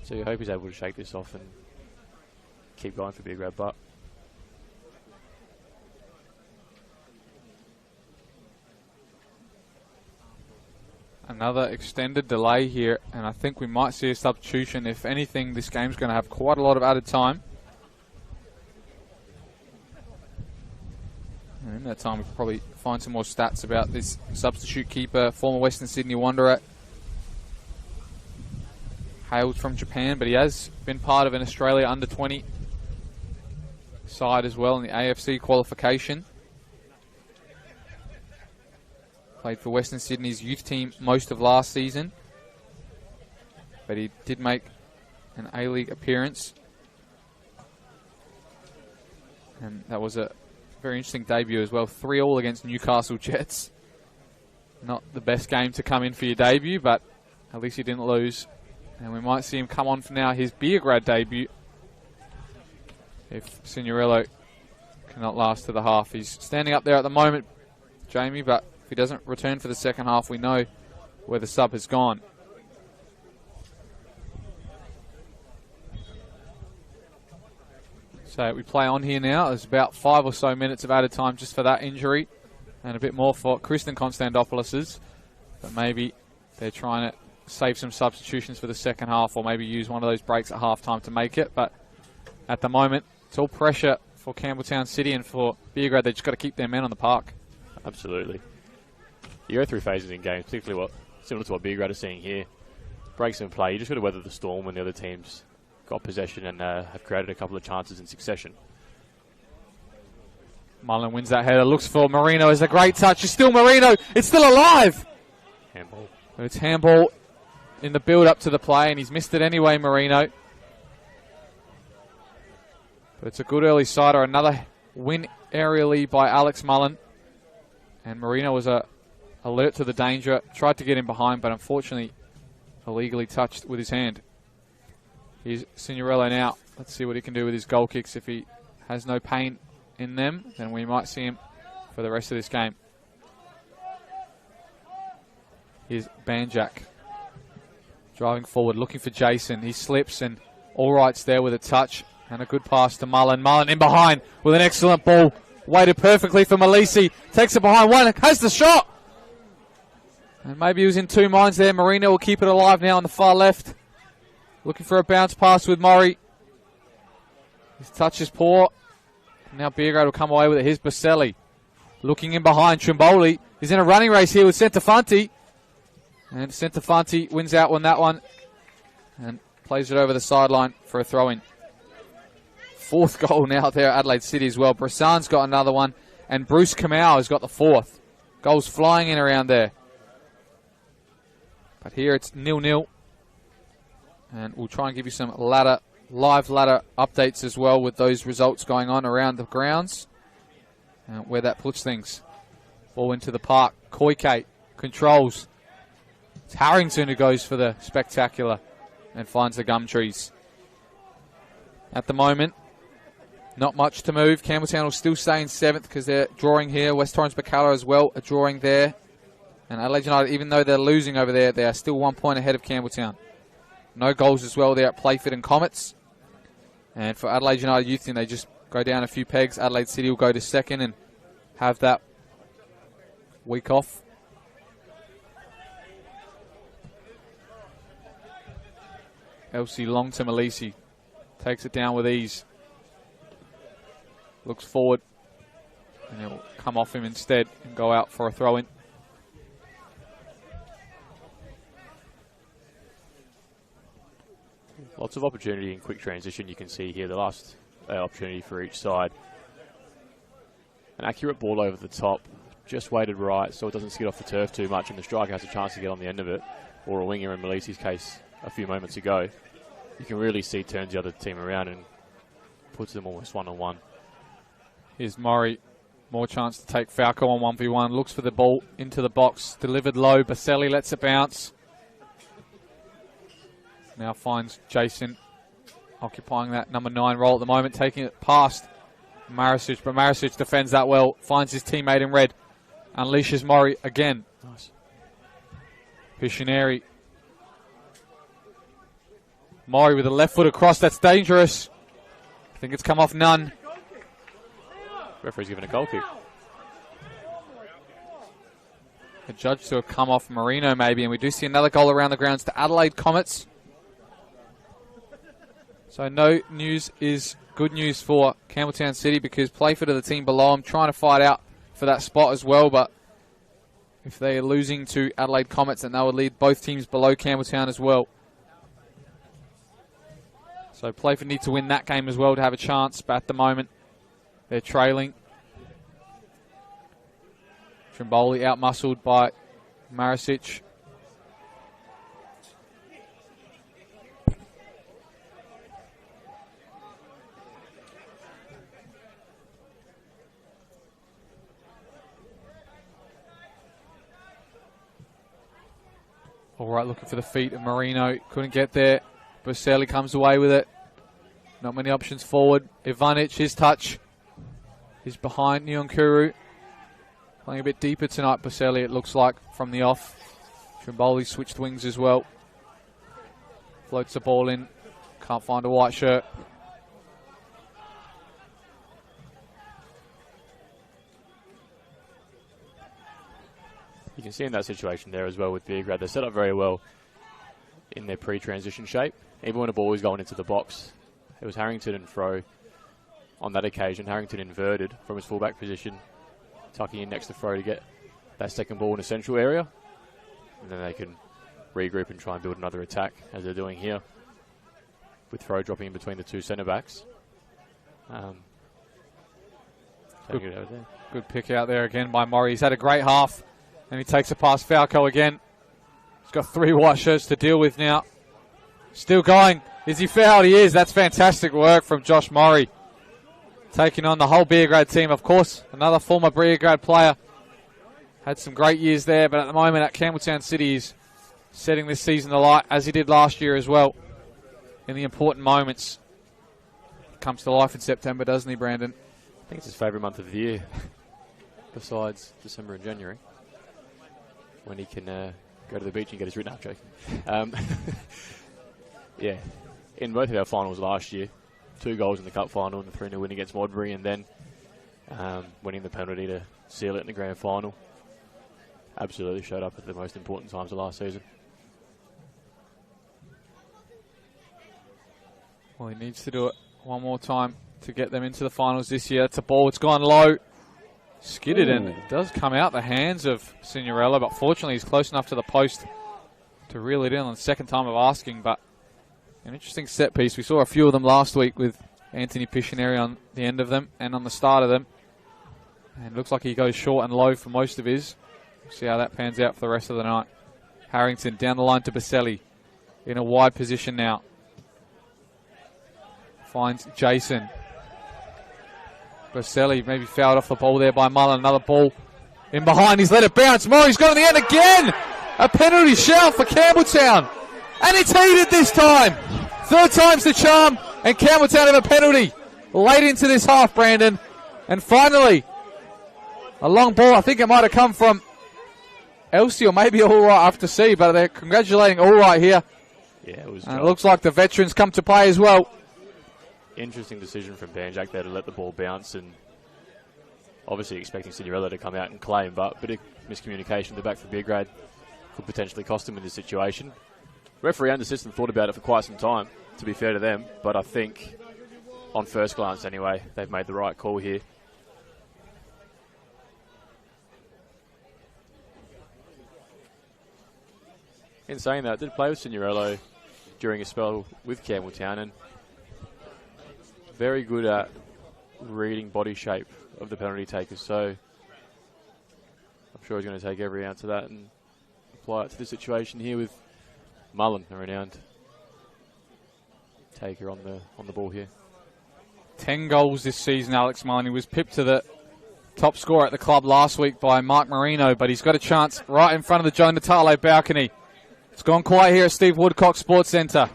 [SPEAKER 9] So you hope he's able to shake this off and keep going for Beograd. But
[SPEAKER 2] another extended delay here, and I think we might see a substitution. If anything, this game's going to have quite a lot of added time. And in that time, we could probably find some more stats about this substitute keeper, former Western Sydney Wanderer, hailed from Japan, but he has been part of an Australia under-20 side as well in the AFC qualification. Played for Western Sydney's youth team most of last season, but he did make an A-League appearance, and that was a very interesting debut as well. 3-3 against Newcastle Jets. Not the best game to come in for your debut, but at least he didn't lose. And we might see him come on for now his Beograd debut if Signorello cannot last to the half. He's standing up there at the moment, Jamie, but if he doesn't return for the second half, we know where the sub has gone. So we play on here now. There's about 5 or so minutes of added time just for that injury, and a bit more for Kristen Konstantopoulos's. But maybe they're trying to save some substitutions for the second half, or maybe use one of those breaks at half-time to make it. But at the moment, it's all pressure for Campbelltown City, and for Beograd, they've just got to keep their men on the park. Absolutely.
[SPEAKER 9] You go through phases in games, particularly similar to what Beograd is seeing here. Breaks in play, you just got to weather the storm when the other teams got possession and have created a couple of chances in succession.
[SPEAKER 2] Mullen wins that header, looks for Marino. It's a great touch. It's still Marino. It's still alive.
[SPEAKER 9] Handball.
[SPEAKER 2] But it's handball in the build-up to the play, and he's missed it anyway, Marino. But it's a good early sider. Another win aerially by Alex Mullen. And Marino was alert to the danger. Tried to get in behind, but unfortunately illegally touched with his hand. Here's Signorello now. Let's see what he can do with his goal kicks. If he has no pain in them, then we might see him for the rest of this game. Here's Banjak. Driving forward, looking for Jason. He slips, and all right's there with a touch. And a good pass to Mullen. Mullen in behind with an excellent ball. Waited perfectly for Malisi. Takes it behind one, has the shot. And maybe he was in two minds there. Marino will keep it alive now on the far left. Looking for a bounce pass with Murray. His touch is poor. Now Beograd will come away with it. Here's Baselli. Looking in behind. Trimboli is in a running race here with Centofanti. And Centofanti wins out on that one. And plays it over the sideline for a throw-in. Fourth goal now there at Adelaide City as well. Brissan's got another one. And Bruce Kamau has got the fourth. Goals flying in around there. But here it's 0-0. And we'll try and give you some live ladder updates as well with those results going on around the grounds. And where that puts things. Ball into the park. Koike controls. It's Harrington who goes for the spectacular and finds the gum trees. At the moment, not much to move. Campbelltown will still stay in 7th because they're drawing here. West Torrens Bacala as well are drawing there. And Adelaide United, even though they're losing over there, they are still 1 point ahead of Campbelltown. No goals as well there at Playford and Comets. And for Adelaide United Youth Team, they just go down a few pegs. Adelaide City will go to 2nd and have that week off. Elsie long to Malisi. Takes it down with ease. Looks forward. And it will come off him instead and go out for a throw-in.
[SPEAKER 9] Lots of opportunity in quick transition you can see here. The last opportunity for each side. An accurate ball over the top. Just weighted right so it doesn't skid off the turf too much and the striker has a chance to get on the end of it. Or a winger in Malisi's case a few moments ago. You can really see turns the other team around and puts them almost one-on-one.
[SPEAKER 2] Here's Murray. More chance to take Falco on 1v1. Looks for the ball into the box. Delivered low. Baselli lets it bounce. Now finds Jason occupying that number 9 role at the moment, taking it past Marisic, but Marisic defends that well, finds his teammate in red, unleashes Murray again.
[SPEAKER 9] Nice.
[SPEAKER 2] Pictionary. Murray with a left foot across, that's dangerous. I think it's come off none.
[SPEAKER 9] Referee's given a goal kick.
[SPEAKER 2] A judge to have come off Marino maybe, and we do see another goal around the grounds to Adelaide Comets. So no news is good news for Campbelltown City because Playford are the team below them, trying to fight out for that spot as well. But if they are losing to Adelaide Comets, then they would lead both teams below Campbelltown as well. So Playford need to win that game as well to have a chance. But at the moment, they're trailing. Trimboli out-muscled by Marisic. All right, looking for the feet of Marino. Couldn't get there. Baselli comes away with it. Not many options forward. Ivanic, his touch. He's behind Nyonkuru. Playing a bit deeper tonight, Baselli, it looks like, from the off. Trimboli switched wings as well. Floats the ball in. Can't find a white shirt.
[SPEAKER 9] can see in that situation there as well with Beograd, they're set up very well in their pre-transition shape. Even when the ball was going into the box, it was Harrington and Fro. On that occasion, Harrington inverted from his fullback position, tucking in next to Fro to get that second ball in a central area. And then they can regroup and try and build another attack, as they're doing here, with Fro dropping in between the two centre-backs.
[SPEAKER 2] Good pick out there again by Murray. He's had a great half, and he takes it past Falco again. He's got 3 white shirts to deal with now. Still going. Is he fouled? He is. That's fantastic work from Josh Murray. Taking on the whole Beograd team, of course. Another former Beograd player. Had some great years there, but at the moment at Campbelltown City, he's setting this season alight, as he did last year as well, in the important moments. Comes to life in September, doesn't he, Brandon?
[SPEAKER 9] I think it's his favourite month of the year, besides December and January, when he can go to the beach and get his written up. Joking. Yeah, in both of our finals last year, 2 goals in the cup final and the 3-0 win against Modbury, and then winning the penalty to seal it in the grand final. Absolutely showed up at the most important times of last season.
[SPEAKER 2] Well, he needs to do it one more time to get them into the finals this year. It's a ball, it's gone low. Skidded, and it does come out the hands of Signorella, but fortunately he's close enough to the post to reel it in on the second time of asking. But an interesting set piece. We saw a few of them last week with Anthony Piscineri on the end of them and on the start of them. And it looks like he goes short and low for most of his. We'll see how that pans out for the rest of the night. Harrington down the line to Baselli in a wide position now. Finds Jason. Baselli maybe fouled off the ball there by Mullen. Another ball in behind. He's let it bounce. Murray's got in the end again. A penalty shout for Campbelltown. And it's heated this time. 3rd time's the charm. And Campbelltown have a penalty late into this half, Brandon. And finally, a long ball. I think it might have come from Elsie or maybe All Right. I have to see. But they're congratulating All Right here.
[SPEAKER 9] Yeah, it was.
[SPEAKER 2] And it looks like the veterans come to play as well.
[SPEAKER 9] Interesting decision from Banjak there to let the ball bounce, and obviously expecting Signorella to come out and claim, but a bit of miscommunication at the back for Beograd could potentially cost him in this situation. Referee and assistant thought about it for quite some time, to be fair to them, but I think on first glance anyway, they've made the right call here. In saying that, I did play with Signorello during a spell with Campbelltown, and very good at reading body shape of the penalty takers, so I'm sure he's going to take every ounce of that and apply it to the situation here with Mullen, a renowned taker on the ball here.
[SPEAKER 2] 10 goals this season, Alex Mullen. He was pipped to the top scorer at the club last week by Mark Marino, but he's got a chance right in front of the Joe Natale balcony. It's gone quiet here at Steve Woodcock Sports Centre.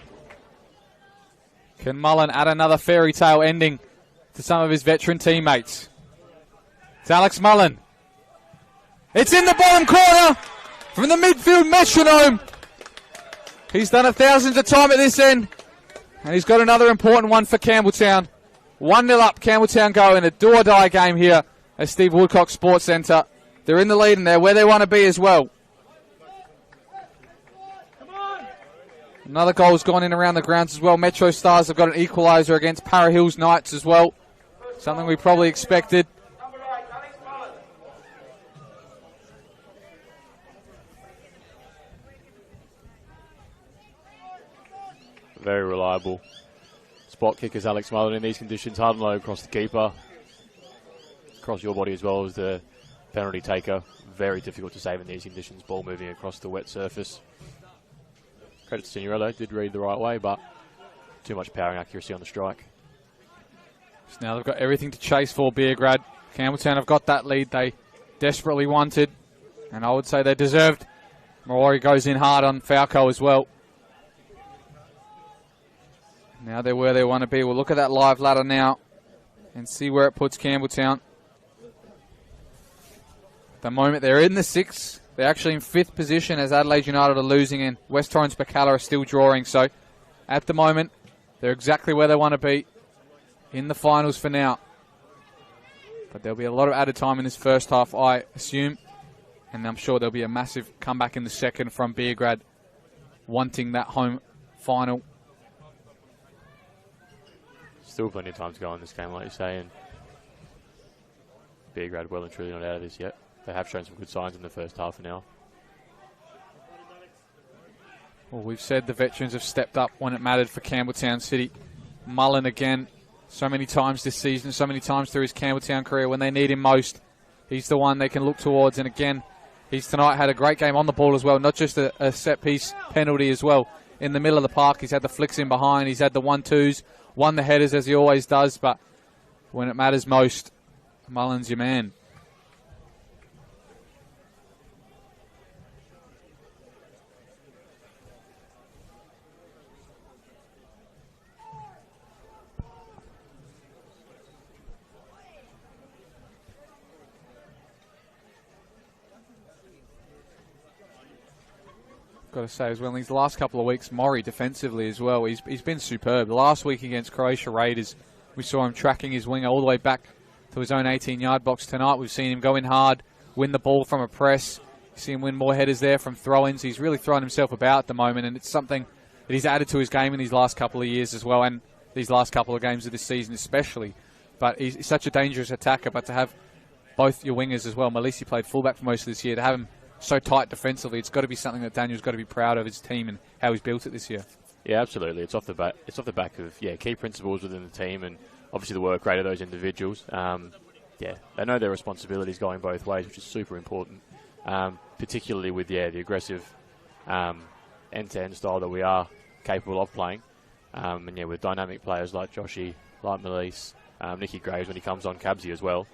[SPEAKER 2] Can Mullen add another fairy tale ending to some of his veteran teammates? It's Alex Mullen. It's in the bottom corner from the midfield metronome. He's done it thousands of times at this end. And he's got another important one for Campbelltown. 1-0 up, Campbelltown go in a do-or-die game here at Steve Woodcock Sports Centre. They're in the lead and they're where they want to be as well. Another goal's gone in around the grounds as well. Metro Stars have got an equaliser against Para Hills Knights as well. Something we probably expected.
[SPEAKER 9] Very reliable spot kickers, Alex Mullen, in these conditions. Hard and low across the keeper. Across your body as well as the penalty taker. Very difficult to save in these conditions. Ball moving across the wet surface. Credit to Signorello, did read the right way, but too much power and accuracy on the strike.
[SPEAKER 2] So now they've got everything to chase for, Beograd. Campbelltown have got that lead they desperately wanted, and I would say they deserved. Maori goes in hard on Falco as well. Now they're where they want to be. We'll look at that live ladder now and see where it puts Campbelltown. At the moment they're in the 6th. They're actually in 5th position as Adelaide United are losing and West Torrens Bacala are still drawing. So at the moment, they're exactly where they want to be in the finals for now. But there'll be a lot of added time in this first half, I assume. And I'm sure there'll be a massive comeback in the second from Beograd wanting that home final.
[SPEAKER 9] Still plenty of time to go in this game, like you say, and Beograd well and truly not out of this yet. They have shown some good signs in the first half an hour.
[SPEAKER 2] Well, we've said the veterans have stepped up when it mattered for Campbelltown City. Mullen again, so many times this season, so many times through his Campbelltown career, when they need him most, he's the one they can look towards. And again, he's tonight had a great game on the ball as well, not just a set-piece penalty as well. In the middle of the park, he's had the flicks in behind, he's had the 1-2s, won the headers as he always does, but when it matters most, Mullen's your man. Got to say as well, in these last couple of weeks, Maury defensively as well, he's been superb. Last week against Croatia Raiders, we saw him tracking his winger all the way back to his own 18-yard box. Tonight we've seen him go in hard, win the ball from a press. You see him win more headers there from throw-ins. He's really throwing himself about at the moment, and it's something that he's added to his game in these last couple of years as well, and these last couple of games of this season especially. But he's such a dangerous attacker, but to have both your wingers as well, Malisi played fullback for most of this year, to have him so tight defensively, it's got to be something that Daniel's got to be proud of his team and how he's built it this year.
[SPEAKER 9] Yeah, absolutely. It's off the back. It's off the back of key principles within the team, and obviously the work rate of those individuals. They know their responsibilities going both ways, which is super important. Particularly with the aggressive end-to-end style that we are capable of playing, and with dynamic players like Joshy, like Malise, Nicky Graves when he comes on, Cabsy as well.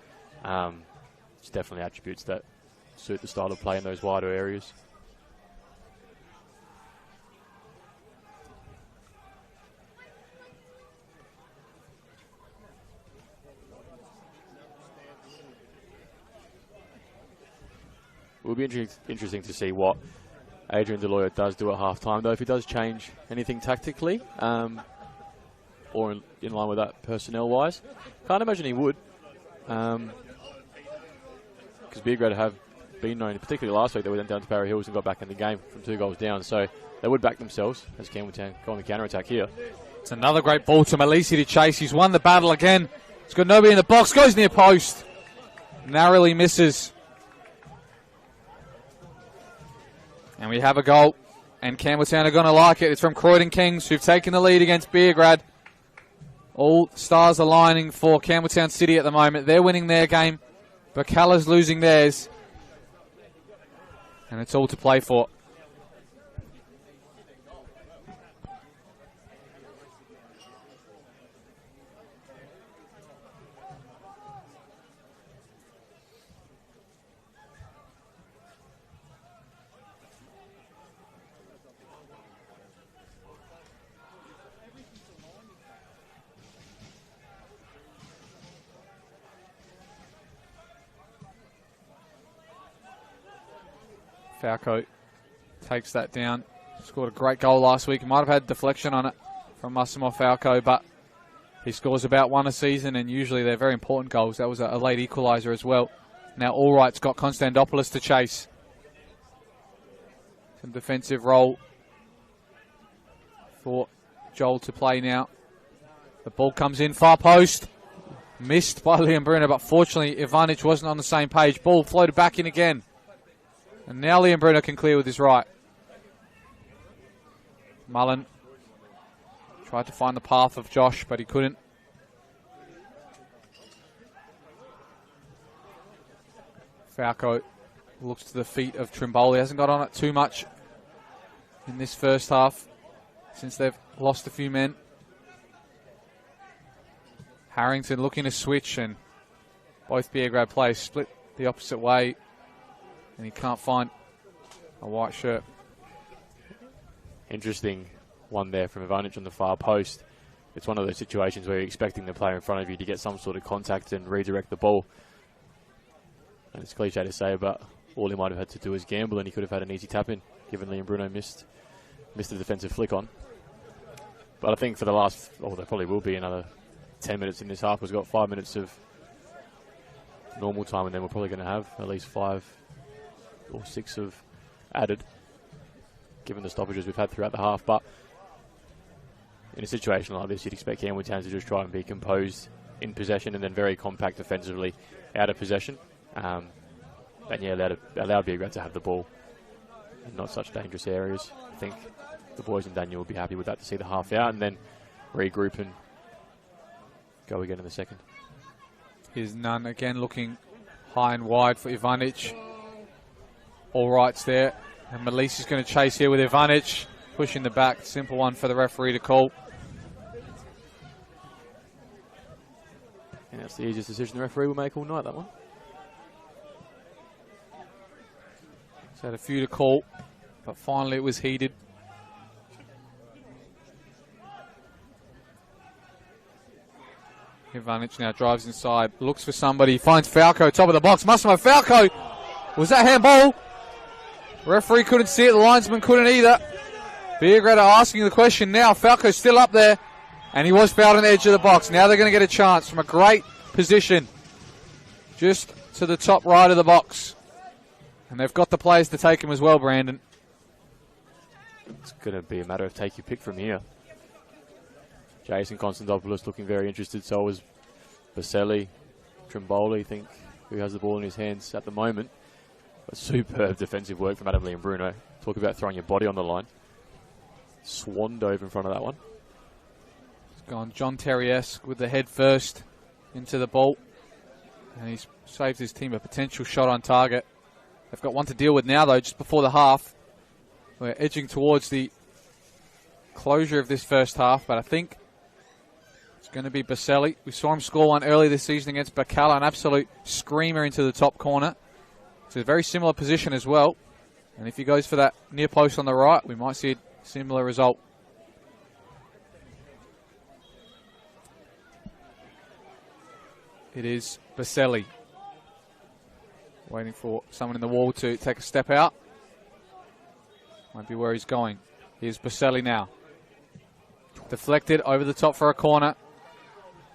[SPEAKER 9] It's definitely attributes that suit the style of play in those wider areas. It will be interesting to see what Adrian Deloyer does do at half-time, though, if he does change anything tactically, or in line with that personnel-wise. Can't imagine he would, because Beograd have been known, particularly last week, they went down to Barry Hills and got back in the game from 2 goals down. So they would back themselves as Campbelltown go on the counter-attack here.
[SPEAKER 2] It's another great ball to Malisi to chase. He's won the battle again. He's got nobody in the box. Goes near post. Narrowly misses. And we have a goal. And Campbelltown are going to like it. It's from Croydon Kings, who've taken the lead against Beograd. All stars aligning for Campbelltown City at the moment. They're winning their game. Bacala's losing theirs. And it's all to play for. Falco takes that down. Scored a great goal last week. He might have had deflection on it from Massimo Falco, but he scores about one a season, and usually they're very important goals. That was a late equaliser as well. Now Allright's got Konstantopoulos to chase. Some defensive role for Joel to play now. The ball comes in, far post. Missed by Liam Bruno, but fortunately Ivanic wasn't on the same page. Ball floated back in again. And now Liam Bruno can clear with his right. Mullen tried to find the path of Josh, but he couldn't. Falco looks to the feet of Trimboli. Hasn't got on it too much in this first half since they've lost a few men. Harrington looking to switch, and both Beograd players split the opposite way. And he can't find a white shirt.
[SPEAKER 9] Interesting one there from Ivanic on the far post. It's one of those situations where you're expecting the player in front of you to get some sort of contact and redirect the ball. And it's cliche to say, but all he might have had to do is gamble, and he could have had an easy tap in, given Liam Bruno missed the defensive flick on. But I think for the last, there probably will be another 10 minutes in this half. We've got 5 minutes of normal time, and then we're probably going to have at least 5 or 6 have added, given the stoppages we've had throughout the half. But in a situation like this, you'd expect Campbelltown to just try and be composed in possession and then very compact defensively out of possession. And yeah, allow Beograd to have the ball in not such dangerous areas. I think the boys and Daniel will be happy with that, to see the half out and then regroup and go again in the second.
[SPEAKER 2] Here's Nunn again looking high and wide for Ivanic. All rights there. And Malise is going to chase here with Ivanic. Pushing the back. Simple one for the referee to call.
[SPEAKER 9] And that's the easiest decision the referee will make all night, that one.
[SPEAKER 2] He's had a few to call, but finally it was heated. Ivanic now drives inside, looks for somebody, finds Falco, top of the box. Massimo Falco! Was that handball? Referee couldn't see it, the linesman couldn't either. Beograd are asking the question now. Falco's still up there, and he was fouled on the edge of the box. Now they're going to get a chance from a great position just to the top right of the box. And they've got the players to take him as well, Brandon.
[SPEAKER 9] It's going to be a matter of take your pick from here. Jason Konstantopoulos looking very interested, so was Baselli. Trimboli, I think, who has the ball in his hands at the moment. But superb defensive work from Adam Lee and Bruno. Talk about throwing your body on the line. Swan dove in front of that one.
[SPEAKER 2] He's gone John Terry-esque with the head first into the ball. And he's saved his team a potential shot on target. They've got one to deal with now, though, just before the half. We're edging towards the closure of this first half, but I think it's going to be Baselli. We saw him score one early this season against Bacala, an absolute screamer into the top corner. It's a very similar position as well. And if he goes for that near post on the right, we might see a similar result. It is Baselli. Waiting for someone in the wall to take a step out. Might be where he's going. Here's Baselli now. Deflected over the top for a corner.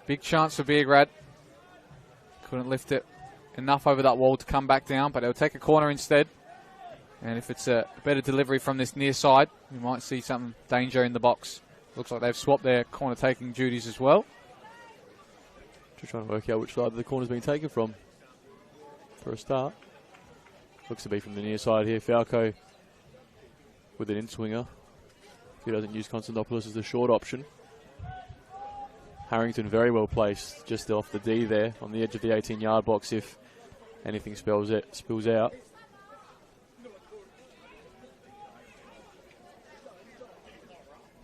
[SPEAKER 2] Big chance for Beograd. Couldn't lift it enough over that wall to come back down, but they'll take a corner instead. And if it's a better delivery from this near side, we might see some danger in the box. Looks like they've swapped their corner taking duties as well.
[SPEAKER 9] Just trying to work out which side the corner's being taken from for a start. Looks to be from the near side here. Falco with an in-swinger. If he doesn't use Konstantopoulos as the short option. Harrington very well placed just off the D there on the edge of the 18-yard box if anything spills out.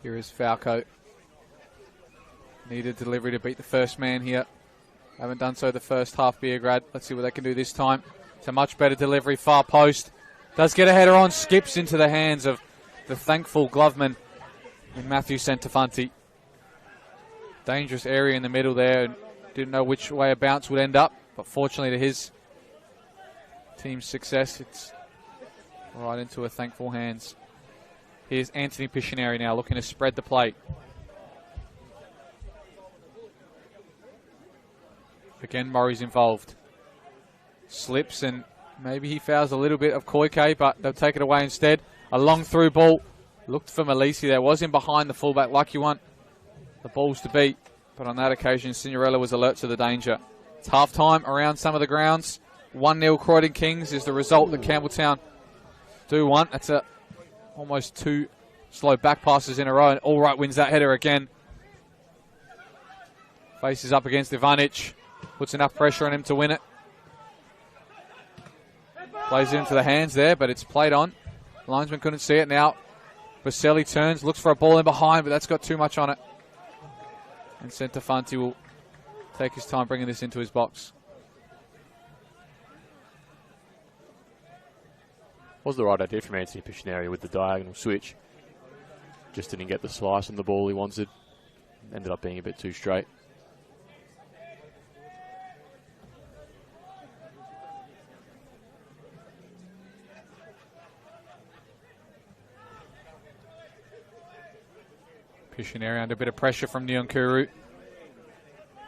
[SPEAKER 2] Here is Falco. Needed delivery to beat the first man here. Haven't done so the first half, Beograd. Let's see what they can do this time. It's a much better delivery, far post. Does get a header on, skips into the hands of the thankful gloveman in Matthew Centofanti. Dangerous area in the middle there, and didn't know which way a bounce would end up, but fortunately to his team's success, it's right into a thankful hands. Here's Anthony Pictionary now looking to spread the plate. Again, Murray's involved. Slips and maybe he fouls a little bit of Koike, but they'll take it away instead. A long through ball. Looked for Malisi there. Was in behind the fullback like you want the balls to beat. But on that occasion, Signorella was alert to the danger. It's half-time around some of the grounds. 1-0 Croydon Kings is the result that Campbelltown do want. That's almost 2 slow back passes in a row. And All Right wins that header again. Faces up against Ivanic. Puts enough pressure on him to win it. Plays it into the hands there, but it's played on. Linesman couldn't see it now. Baselli turns, looks for a ball in behind, but that's got too much on it. And Centofanti will take his time bringing this into his box.
[SPEAKER 9] Was the right idea from Anthony Pictionary with the diagonal switch. Just didn't get the slice on the ball he wanted. Ended up being a bit too straight.
[SPEAKER 2] Pictionary under a bit of pressure from Nyonkuru.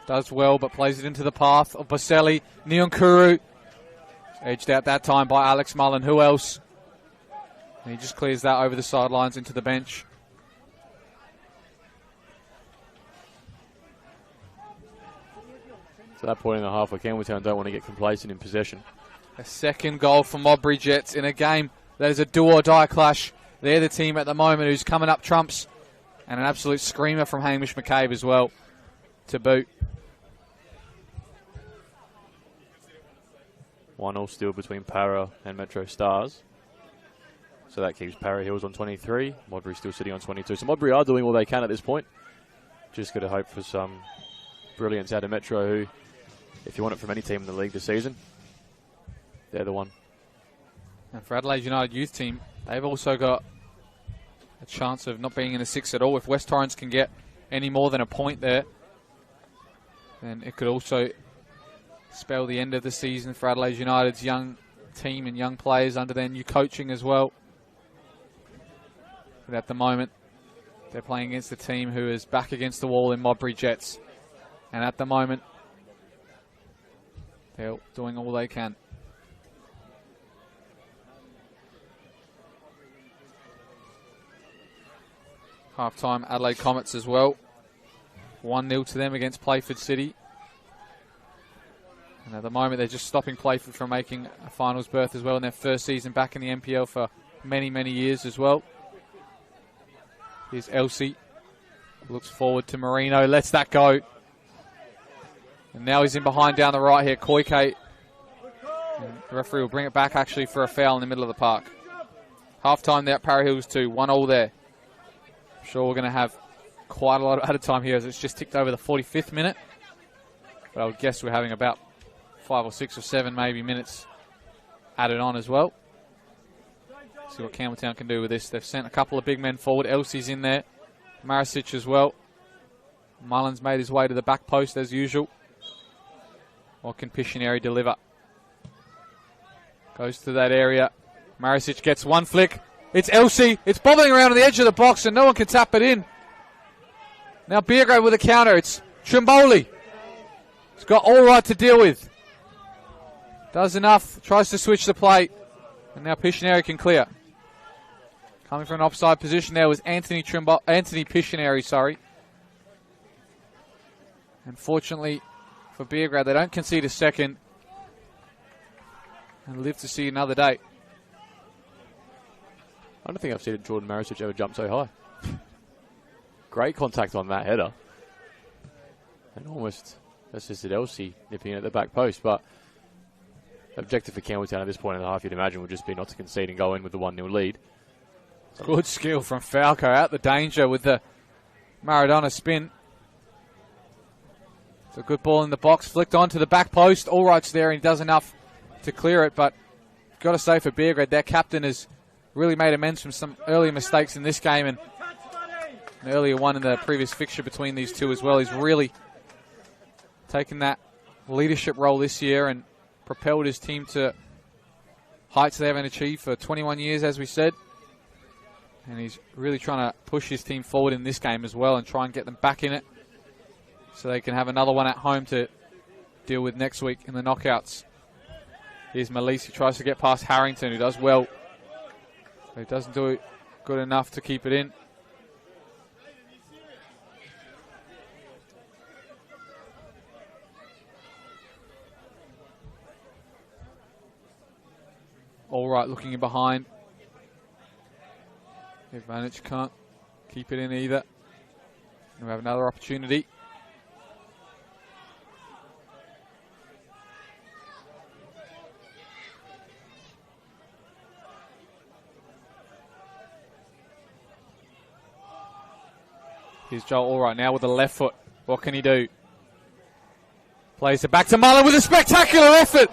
[SPEAKER 2] Does well, but plays it into the path of Baselli. Nyonkuru Edged out that time by Alex Mullen. Who else? And he just clears that over the sidelines into the bench.
[SPEAKER 9] To that point in the half where Campbelltown don't want to get complacent in possession.
[SPEAKER 2] A second goal for Modbury Jets in a game that is a do-or-die clash. They're the team at the moment who's coming up trumps. And an absolute screamer from Hamish McCabe as well to boot.
[SPEAKER 9] 1-1 still between Para and Metro Stars. So that keeps Para Hills on 23. Modbury still sitting on 22. So Modbury are doing all they can at this point. Just got to hope for some brilliance out of Metro, who, if you want it from any team in the league this season, they're the one.
[SPEAKER 2] And for Adelaide United youth team, they've also got a chance of not being in the 6 at all. If West Torrens can get any more than a point there, then it could also spell the end of the season for Adelaide United's young team and young players under their new coaching as well. But at the moment, they're playing against a team who is back against the wall in Modbury Jets. And at the moment, they're doing all they can. Half-time Adelaide Comets as well. 1-0 to them against Playford City. And at the moment, they're just stopping Playford from making a finals berth as well in their first season back in the NPL for many, many years as well. Here's Elsie. Looks forward to Marino. Lets that go. And now he's in behind down the right here. Koike. And the referee will bring it back actually for a foul in the middle of the park. Half-time there at Para Hills 2. 1-1 there. I'm sure we're going to have quite a lot of added time here as it's just ticked over the 45th minute. But I would guess we're having about 5 or 6 or 7 maybe minutes added on as well. See what Campbelltown can do with this. They've sent a couple of big men forward. Elsie's in there. Marisic as well. Mullins made his way to the back post as usual. What can Piscineri deliver? Goes to that area. Marisic gets one flick. It's Elsie. It's bobbling around on the edge of the box and no one can tap it in. Now Beograd with a counter. It's Trimboli. He's got all right to deal with. Does enough. Tries to switch the play. And now Piscineri can clear. Coming from an offside position there was Anthony Piscineri, sorry. Unfortunately for Beograd, they don't concede a second and live to see another day.
[SPEAKER 9] I don't think I've seen Jordan Marisic ever jump so high. Great contact on that header. And almost assisted Elsie nipping at the back post. But the objective for Campbelltown at this point in the half, you'd imagine, would just be not to concede and go in with the 1-0 lead.
[SPEAKER 2] Good skill from Falco. Out the danger with the Maradona spin. It's a good ball in the box. Flicked onto the back post. All right's there and he does enough to clear it. But got to say for Beograd, their captain has really made amends from some earlier mistakes in this game. And an earlier one in the previous fixture between these two as well. He's really taken that leadership role this year and propelled his team to heights they haven't achieved for 21 years, as we said. And he's really trying to push his team forward in this game as well and try and get them back in it so they can have another one at home to deal with next week in the knockouts. Here's Malise, who tries to get past Harrington, who does well. But he doesn't do it good enough to keep it in. All right, looking in behind. Ivanic can't keep it in either. We have another opportunity. Here's Joel All right now with the left foot. What can he do? Plays it back to Mullen with a spectacular effort.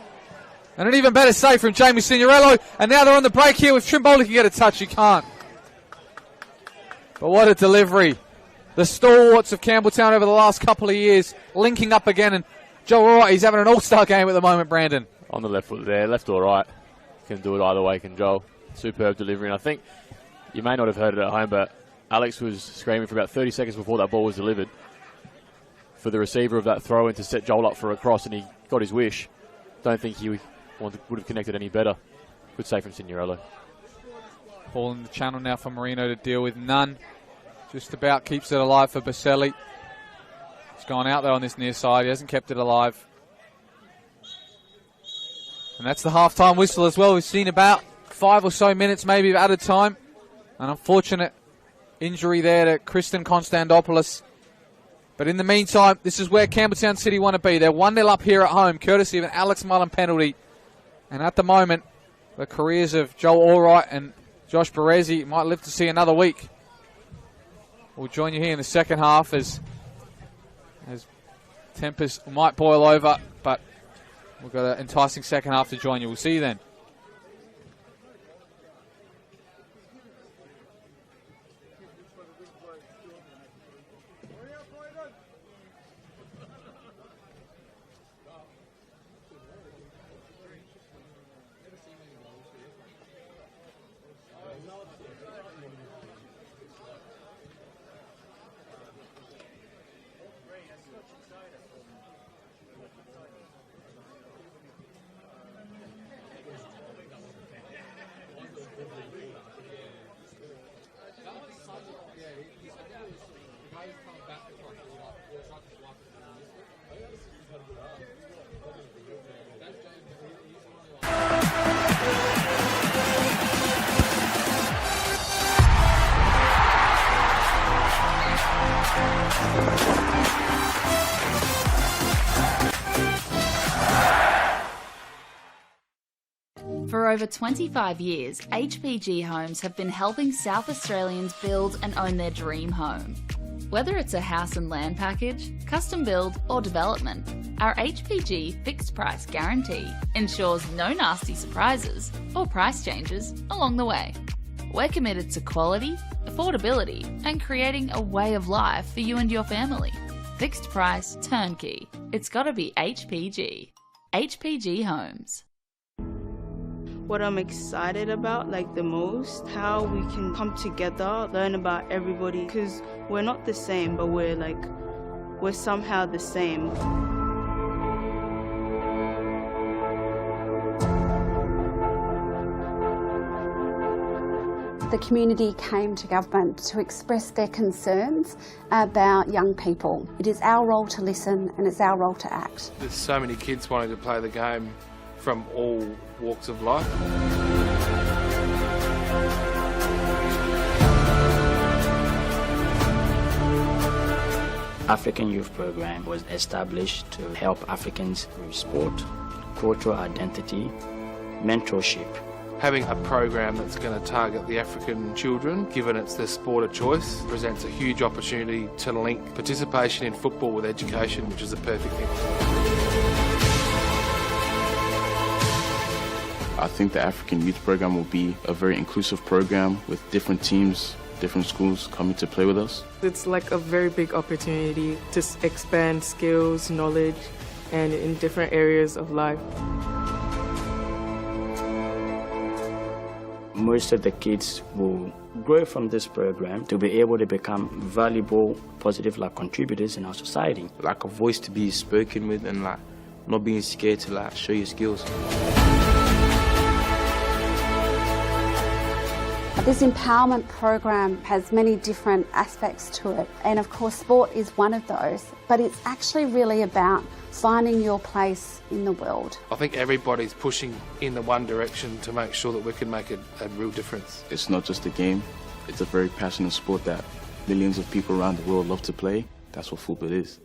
[SPEAKER 2] And an even better save from Jamie Signorello. And now they're on the break here with Trimboli can get a touch. He can't. But what a delivery. The stalwarts of Campbelltown over the last couple of years linking up again. And Joe Wright, he's having an all-star game at the moment, Brandon.
[SPEAKER 9] On the left foot there, left or right. Can do it either way, can Joel. Superb delivery. And I think you may not have heard it at home, but Alex was screaming for about 30 seconds before that ball was delivered for the receiver of that throw-in to set Joel up for a cross, and he got his wish. Don't think he would have connected any better. Good save from Signorello.
[SPEAKER 2] Ball in the channel now for Marino to deal with. Nunn just about keeps it alive for Baselli. He's gone out there on this near side. He hasn't kept it alive. And that's the half-time whistle as well. We've seen about 5 or so minutes maybe of added time. An unfortunate injury there to Kristen Konstantopoulos. But in the meantime, this is where Campbelltown City want to be. They're 1-0 up here at home, courtesy of an Alex Mullen penalty. And at the moment, the careers of Joel Allwright and Josh Berezi might live to see another week. We'll join you here in the second half as tempers might boil over, but we've got an enticing second half to join you. We'll see you then.
[SPEAKER 3] For over 25 years, HPG Homes have been helping South Australians build and own their dream home. Whether it's a house and land package, custom build or development, our HPG fixed price guarantee ensures no nasty surprises or price changes along the way. We're committed to quality, affordability and creating a way of life for you and your family. Fixed price turnkey. It's gotta be HPG. HPG Homes.
[SPEAKER 10] What I'm excited about the most, how we can come together, learn about everybody, because we're not the same, but we're somehow the same.
[SPEAKER 11] The community came to government to express their concerns about young people. It is our role to listen and it's our role to act.
[SPEAKER 12] There's so many kids wanting to play the game from all walks of life.
[SPEAKER 13] African Youth Program was established to help Africans with sport, cultural identity, mentorship.
[SPEAKER 12] Having a program that's going to target the African children, given it's their sport of choice, presents a huge opportunity to link participation in football with education, which is a perfect thing.
[SPEAKER 14] I think the African Youth Program will be a very inclusive program with different teams, different schools coming to play with us.
[SPEAKER 15] It's like a very big opportunity to expand skills, knowledge, and in different areas of life.
[SPEAKER 13] Most of the kids will grow from this program to be able to become valuable, positive contributors in our society.
[SPEAKER 16] Like a voice to be spoken with and not being scared to show your skills.
[SPEAKER 11] This empowerment program has many different aspects to it, and of course sport is one of those, but it's actually really about finding your place in the world.
[SPEAKER 12] I think everybody's pushing in the one direction to make sure that we can make a real difference.
[SPEAKER 14] It's not just a game, it's a very passionate sport that millions of people around the world love to play. That's what football is.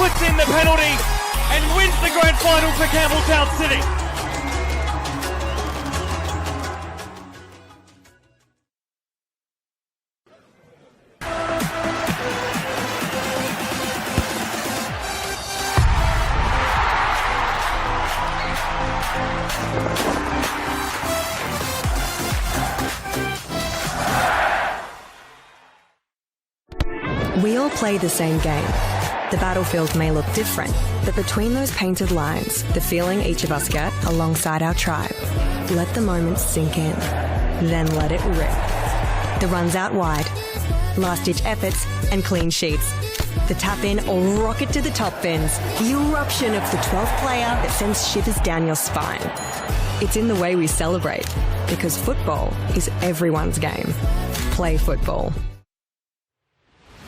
[SPEAKER 8] puts in the penalty and wins the grand final for Campbelltown City.
[SPEAKER 4] We all play the same game. The battlefield may look different, but between those painted lines, the feeling each of us get alongside our tribe. Let the moment sink in, then let it rip. The runs out wide, last-ditch efforts and clean sheets. The tap-in or rocket to the top bins. The eruption of the 12th player that sends shivers down your spine. It's in the way we celebrate, because football is everyone's game. Play football.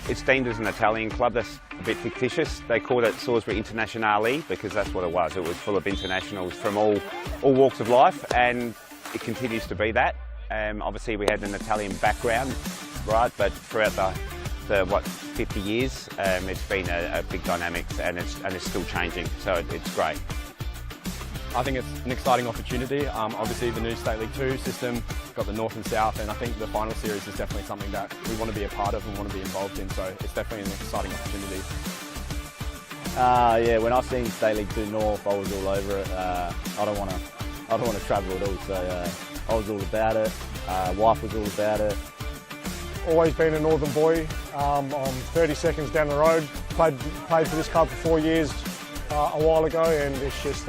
[SPEAKER 17] It's deemed as an Italian club. That's a bit fictitious. They called it Salisbury Internationale because that's what it was. It was full of internationals from all walks of life, and it continues to be that. Obviously we had an Italian background, right, but throughout the 50 years, it's been a big dynamic, and it's still changing, so it's great.
[SPEAKER 18] I think it's an exciting opportunity. Obviously the new State League 2 system, got the North and South, and I think the final series is definitely something that we want to be a part of and want to be involved in, so it's definitely an exciting opportunity.
[SPEAKER 19] Yeah, when I seen State League 2 North, I was all over it. I don't want to travel at all, so I was all about it. Wife was all about it.
[SPEAKER 20] Always been a northern boy. I'm 30 seconds down the road. Played for this club for 4 years a while ago, and it's just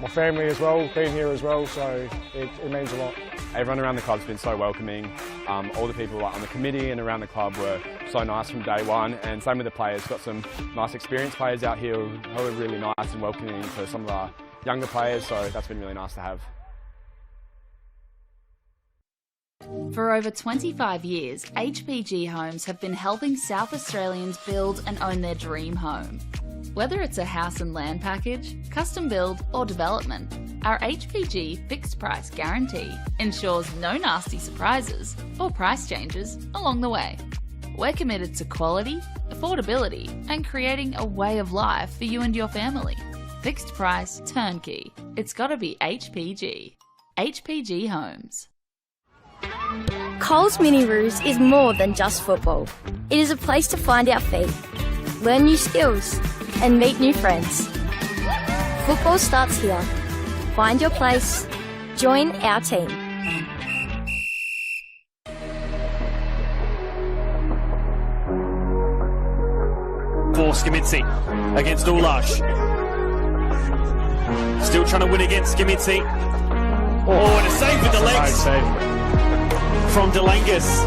[SPEAKER 20] my family as well, been here as well, so it means a lot.
[SPEAKER 18] Everyone around the club's been so welcoming. All the people on the committee and around the club were so nice from day one, and same with the players. Got some nice experienced players out here who are really nice and welcoming for some of our younger players, so that's been really nice to have.
[SPEAKER 3] For over 25 years, HPG Homes have been helping South Australians build and own their dream home. Whether it's a house and land package, custom build or development, our HPG fixed price guarantee ensures no nasty surprises or price changes along the way. We're committed to quality, affordability and creating a way of life for you and your family. Fixed price turnkey. It's gotta be HPG. HPG Homes.
[SPEAKER 21] Coles Mini Roos is more than just football. It is a place to find our feet, learn new skills and meet new friends. Football starts here. Find your place. Join our team.
[SPEAKER 8] For Skimitsi against Ulash. Still trying to win against Skimitsi. Oh, and a save with the legs from Delangus.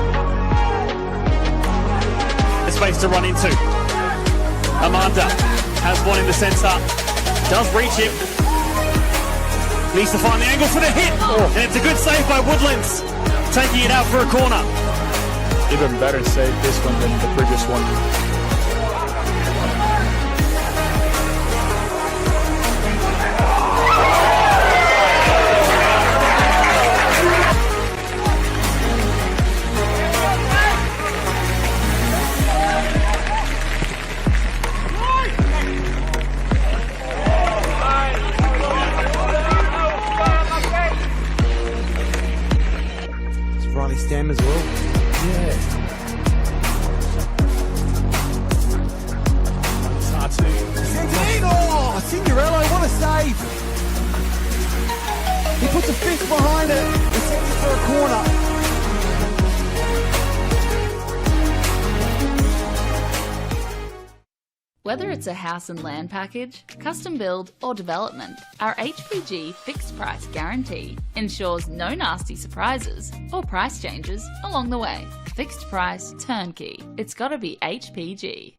[SPEAKER 8] A space to run into. Amanda has one in the centre. Does reach him. Needs to find the angle for the hit. And it's a good save by Woodlands. Taking it out for a corner.
[SPEAKER 5] Even better save this one than the previous one.
[SPEAKER 22] Stem as well. Yeah. Oh, Cinderello, what a save! He puts a fist behind it and sends it for a corner.
[SPEAKER 3] Whether it's a house and land package, custom build or development, our HPG fixed price guarantee ensures no nasty surprises or price changes along the way. Fixed price turnkey. It's gotta be HPG.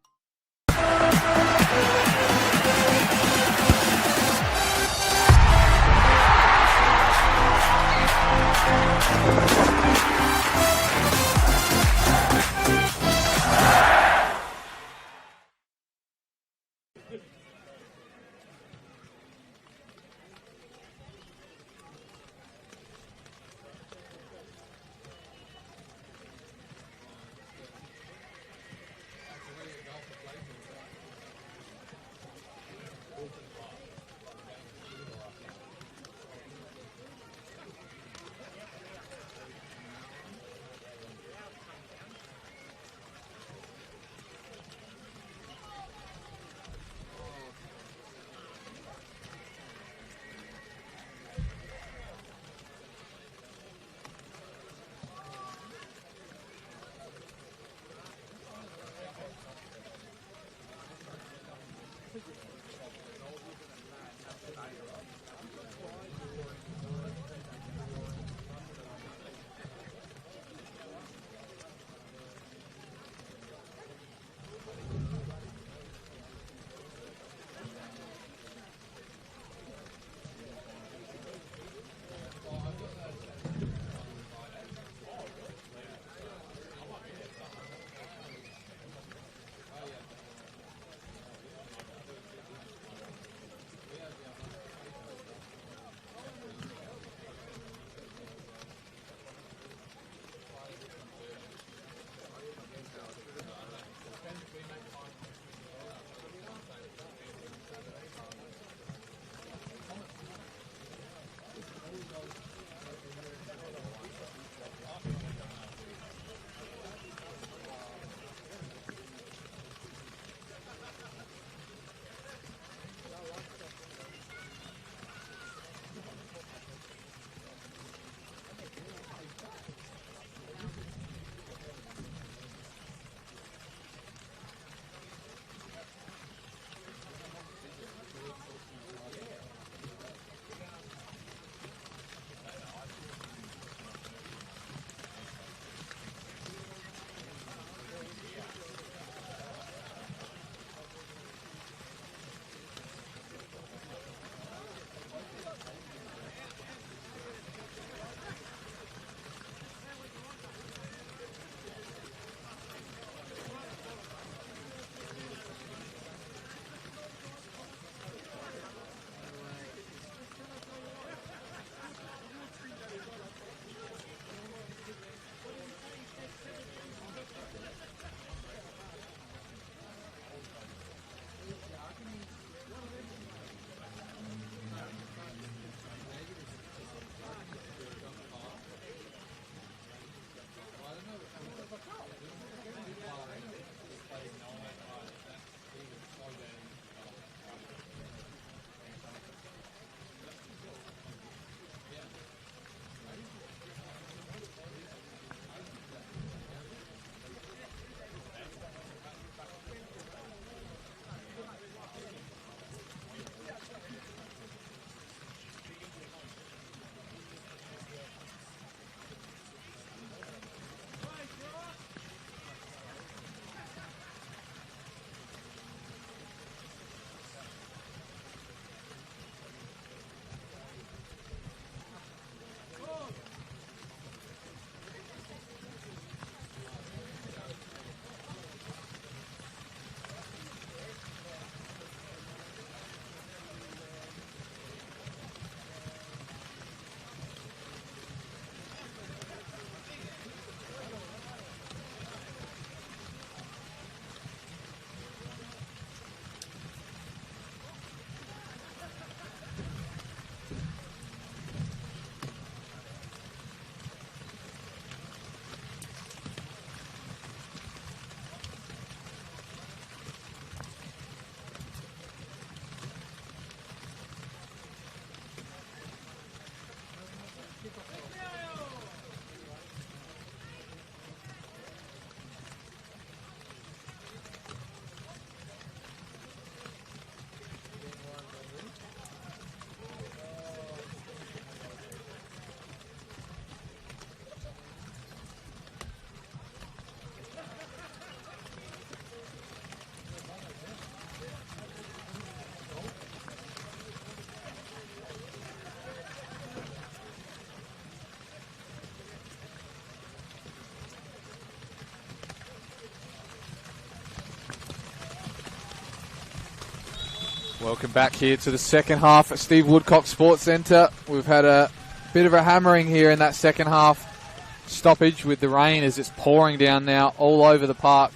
[SPEAKER 2] Welcome back here to the second half at Steve Woodcock Sports Centre. We've had a bit of a hammering here in that second half stoppage with the rain as it's pouring down now all over the park.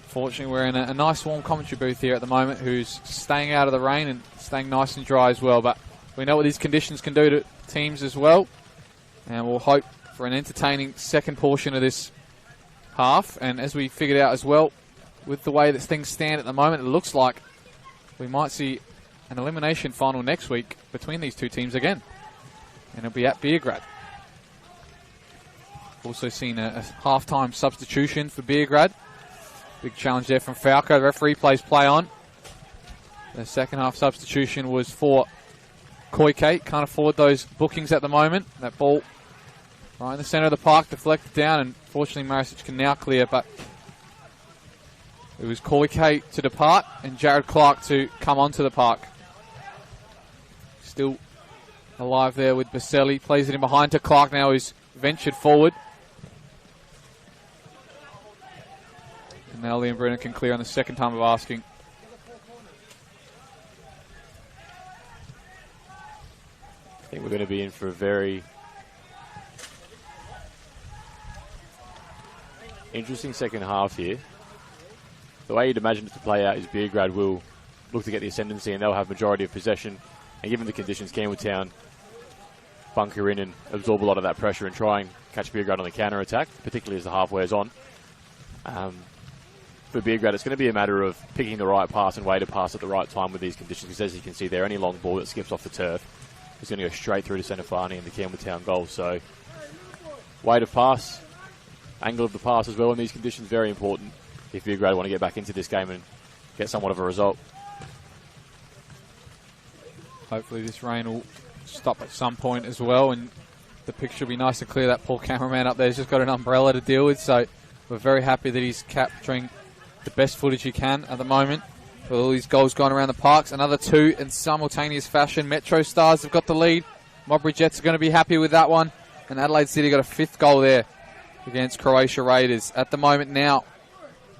[SPEAKER 2] Fortunately, we're in a nice warm commentary booth here at the moment who's staying out of the rain and staying nice and dry as well. But we know what these conditions can do to teams as well. And we'll hope for an entertaining second portion of this half. And as we figured out as well, with the way that things stand at the moment, it looks like we might see an elimination final next week between these two teams again. And it'll be at Beograd. Also seen a half-time substitution for Beograd. Big challenge there from Falco. The referee plays play on. The second half substitution was for Koike. Can't afford those bookings at the moment. That ball right in the centre of the park, deflected down, and fortunately Marisic can now clear, but it was Koike to depart and Jared Clark to come onto the park. Still alive there with Baselli. Plays it in behind to Clark now, who's ventured forward. And now Liam Brennan can clear on the second time of asking.
[SPEAKER 9] I think we're going to be in for a very interesting second half here. The way you'd imagine it to play out is Beograd will look to get the ascendancy and they'll have majority of possession. And given the conditions, Campbelltown bunker in and absorb a lot of that pressure and try and catch Beograd on the counter-attack, particularly as the half wears on. For Beograd, it's going to be a matter of picking the right pass and way to pass at the right time with these conditions, because as you can see there, any long ball that skips off the turf is going to go straight through to Senefani and the Campbelltown goal. So, way of pass, angle of the pass as well in these conditions, very important if Beograd want to get back into this game and get somewhat of a result.
[SPEAKER 2] Hopefully this rain will stop at some point as well, and the picture will be nice and clear. That poor cameraman up there has just got an umbrella to deal with, so we're very happy that he's capturing the best footage he can at the moment. With all these goals going around the parks, another two in simultaneous fashion. Metro Stars have got the lead. Modbury Jets are going to be happy with that one, and Adelaide City got a fifth goal there against Croatia Raiders. At the moment now,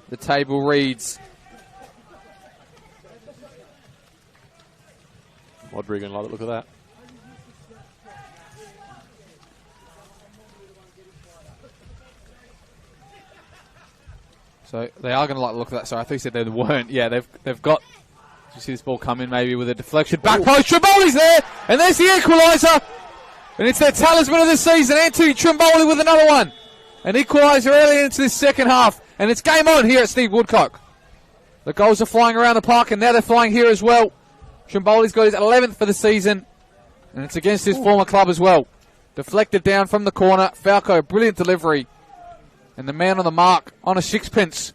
[SPEAKER 2] the table reads
[SPEAKER 9] Modbury going to like the look of that.
[SPEAKER 2] So they are going to like the look of that. Sorry, I thought you said they weren't. Yeah, they've got. Did you see this ball come in maybe with a deflection? Back post, Trimboli's there! And there's the equaliser! And it's their talisman of the season, Anthony Trimboli with another one. An equaliser early into this second half. And it's game on here at Steve Woodcock. The goals are flying around the park, and now they're flying here as well. Trimboli's got his 11th for the season. And it's against his former club as well. Deflected down from the corner. Falco, brilliant delivery. And the man on the mark on a sixpence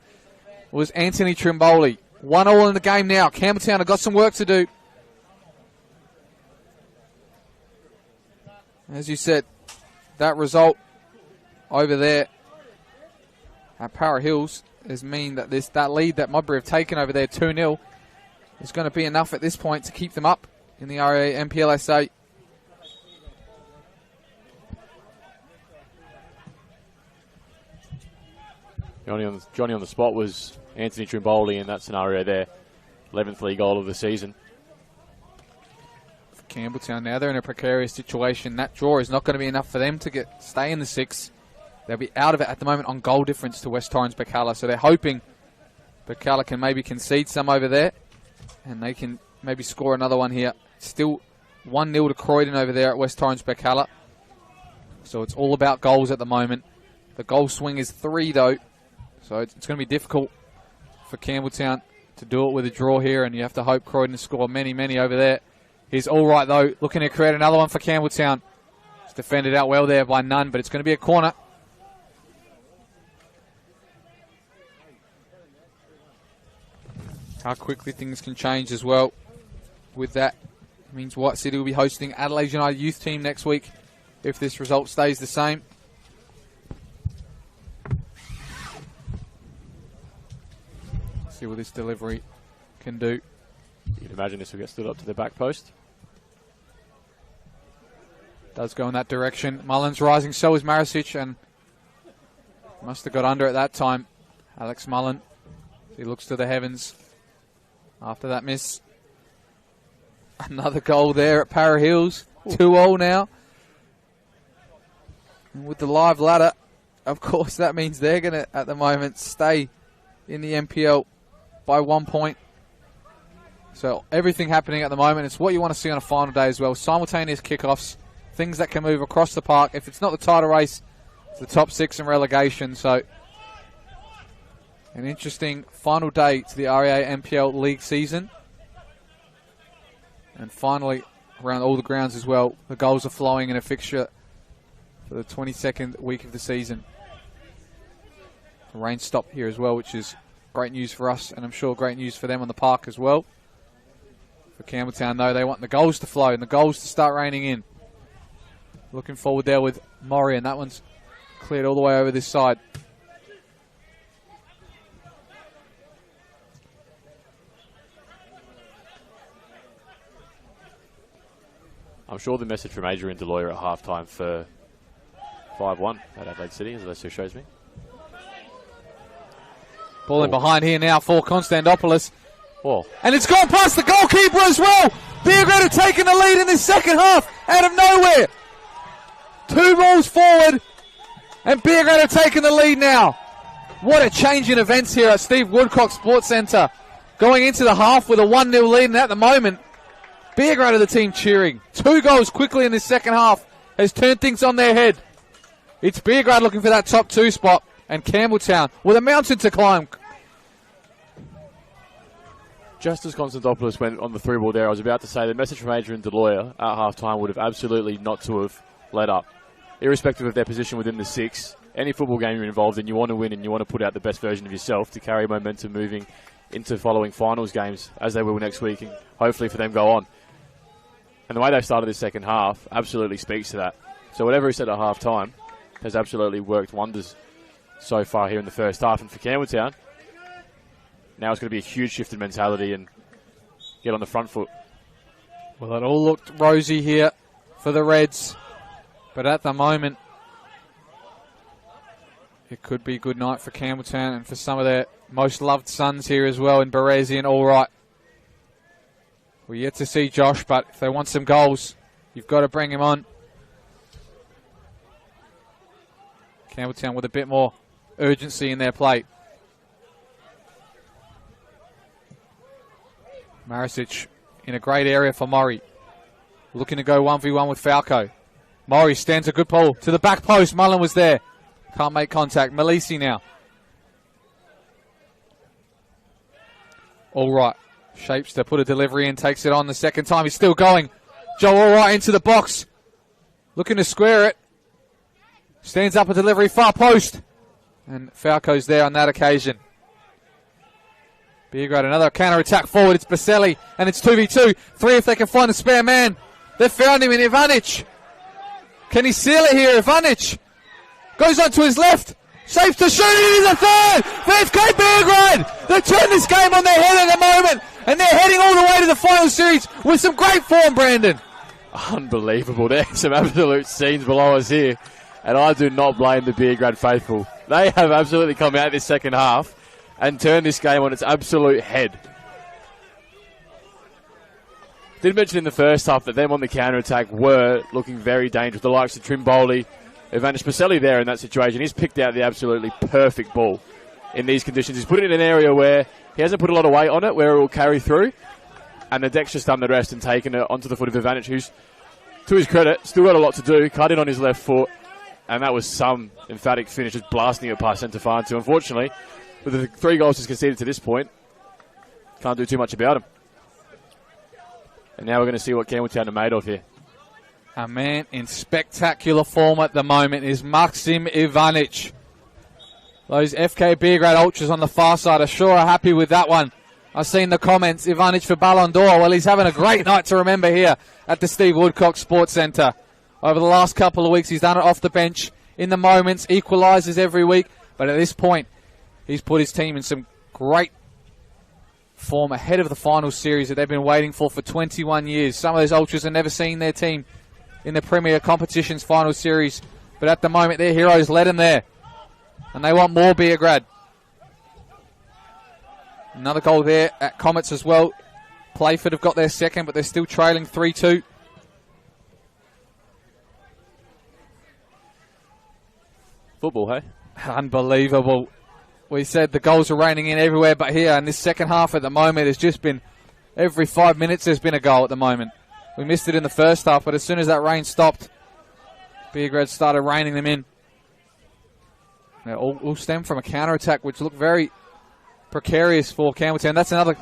[SPEAKER 2] was Anthony Trimboli. 1-1 in the game now. Campbelltown have got some work to do. As you said, that result over there at Para Hills is mean that that lead that Modbury have taken over there, 2-0, is going to be enough at this point to keep them up in the NPLSA.
[SPEAKER 9] Johnny on the spot was Anthony Trimboli in that scenario there. 11th league goal of the season.
[SPEAKER 2] For Campbelltown now, they're in a precarious situation. That draw is not going to be enough for them to stay in the six. They'll be out of it at the moment on goal difference to West Torrens Bacala. So they're hoping Bacala can maybe concede some over there, and they can maybe score another one here. Still 1-0 to Croydon over there at West Torrens Bacala. So it's all about goals at the moment. The goal swing is 3 though. So it's going to be difficult for Campbelltown to do it with a draw here, and you have to hope Croydon score many, many over there. He's all right, though, looking to create another one for Campbelltown. It's defended out well there by Nunn, but it's going to be a corner. How quickly things can change as well. With that, it means White City will be hosting Adelaide United youth team next week if this result stays the same. See what this delivery can do.
[SPEAKER 9] You can imagine this will get stood up to the back post.
[SPEAKER 2] Does go in that direction. Mullen's rising, so is Marisic, and must have got under at that time. Alex Mullen, he looks to the heavens.
[SPEAKER 1] After that miss, another goal there at Para Hills. 2-2 now. And with the live ladder, of course, that means they're going to, at the moment, stay in the NPL by 1 point. So everything happening at the moment, it's what you want to see on a final day as well. Simultaneous kickoffs, things that can move across the park. If it's not the title race, it's the top 6 and relegation. So an interesting final day to the REA NPL League season. And finally, around all the grounds as well, the goals are flowing in a fixture for the 22nd week of the season. The rain stopped here as well, which is great news for us, and I'm sure great news for them on the park as well. For Campbelltown, though, they want the goals to flow and the goals to start raining in. Looking forward there with Maury, and that one's cleared all the way over this side.
[SPEAKER 9] I'm sure the message from Adrian Deloyer at halftime for 5-1 at Adelaide City, as Alessio shows me.
[SPEAKER 1] Ball in behind here now for Konstantopoulos.
[SPEAKER 9] Oh.
[SPEAKER 1] And it's gone past the goalkeeper as well. Beograd have taken the lead in this second half out of nowhere. 2 balls forward, and Beograd have taken the lead now. What a change in events here at Steve Woodcock Sports Centre. Going into the half with a 1-0 lead, and at the moment, Beograd are the team cheering. 2 goals quickly in this second half has turned things on their head. It's Beograd looking for that top 2 spot, and Campbelltown with a mountain to climb.
[SPEAKER 9] Just as Konstantopoulos went on the through ball there, I was about to say the message from Adrian Deloyer at half-time would have absolutely not to have let up. Irrespective of their position within the 6, any football game you're involved in, you want to win and you want to put out the best version of yourself to carry momentum moving into following finals games, as they will next week, and hopefully for them go on. And the way they've started this second half absolutely speaks to that. So whatever he said at half-time has absolutely worked wonders so far here in the first half. And for Campbelltown, now it's going to be a huge shift in mentality and get on the front foot.
[SPEAKER 1] Well, it all looked rosy here for the Reds, but at the moment, it could be a good night for Campbelltown and for some of their most loved sons here as well in Berezi and Allright. We're yet to see Josh, but if they want some goals, you've got to bring him on. Campbelltown with a bit more urgency in their play. Marisic in a great area for Murray. Looking to go 1v1 with Falco. Murray stands a good pull to the back post. Mullen was there. Can't make contact. Malisi now. All right. Shapes to put a delivery in. Takes it on the second time. He's still going. Joe all right into the box. Looking to square it. Stands up a delivery. Far post. And Falco's there on that occasion. Beograd, another counter-attack forward. It's Baselli, and it's 2v2. 3 if they can find a spare man. They've found him in Ivanic. Can he seal it here? Ivanic goes on to his left. Safe to shoot. It is a third for FK Beograd. They've turned this game on their head at the moment, and they're heading all the way to the final series with some great form, Brandon.
[SPEAKER 9] Unbelievable. There's some absolute scenes below us here, and I do not blame the Beograd faithful. They have absolutely come out this second half and turn this game on its absolute head. Did mention in the first half that them on the counter-attack were looking very dangerous. The likes of Trimboli, Ivanic Baselli there in that situation. He's picked out the absolutely perfect ball in these conditions. He's put it in an area where he hasn't put a lot of weight on it, where it will carry through. And the deck's just done the rest and taken it onto the foot of Ivanic, who's, to his credit, still got a lot to do. Cut in on his left foot. And that was some emphatic finish, just blasting it past centre far. Unfortunately, with the 3 goals he's conceded to this point, can't do too much about him. And now we're going to see what Campbelltown are made of here.
[SPEAKER 1] A man in spectacular form at the moment is Maxim Ivanic. Those FK Beograd ultras on the far side are sure happy with that one. I've seen the comments, Ivanic for Ballon d'Or. Well, he's having a great night to remember here at the Steve Woodcock Sports Centre. Over the last couple of weeks, he's done it off the bench in the moments, equalises every week. But at this point, he's put his team in some great form ahead of the final series that they've been waiting for 21 years. Some of those ultras have never seen their team in the Premier Competitions final series. But at the moment, their heroes led them there. And they want more Beograd. Another goal there at Comets as well. Playford have got their second, but they're still trailing 3-2.
[SPEAKER 9] Football, hey?
[SPEAKER 1] Unbelievable. We said the goals are raining in everywhere, but here in this second half at the moment, it's just been every 5 minutes there's been a goal at the moment. We missed it in the first half, but as soon as that rain stopped, Beograd started raining them in. Now, all stemmed from a counter-attack, which looked very precarious for Campbelltown. That's another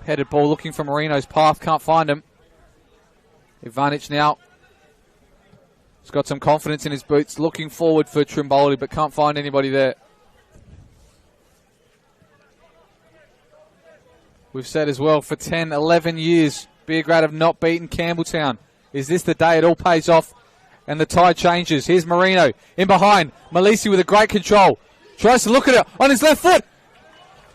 [SPEAKER 1] headed ball looking for Marino's path. Can't find him. Ivanic now. He's got some confidence in his boots. Looking forward for Trimboli, but can't find anybody there. We've said as well, for 10, 11 years, Beograd have not beaten Campbelltown. Is this the day it all pays off and the tide changes? Here's Marino in behind. Malisi with a great control. Tries to look at it on his left foot.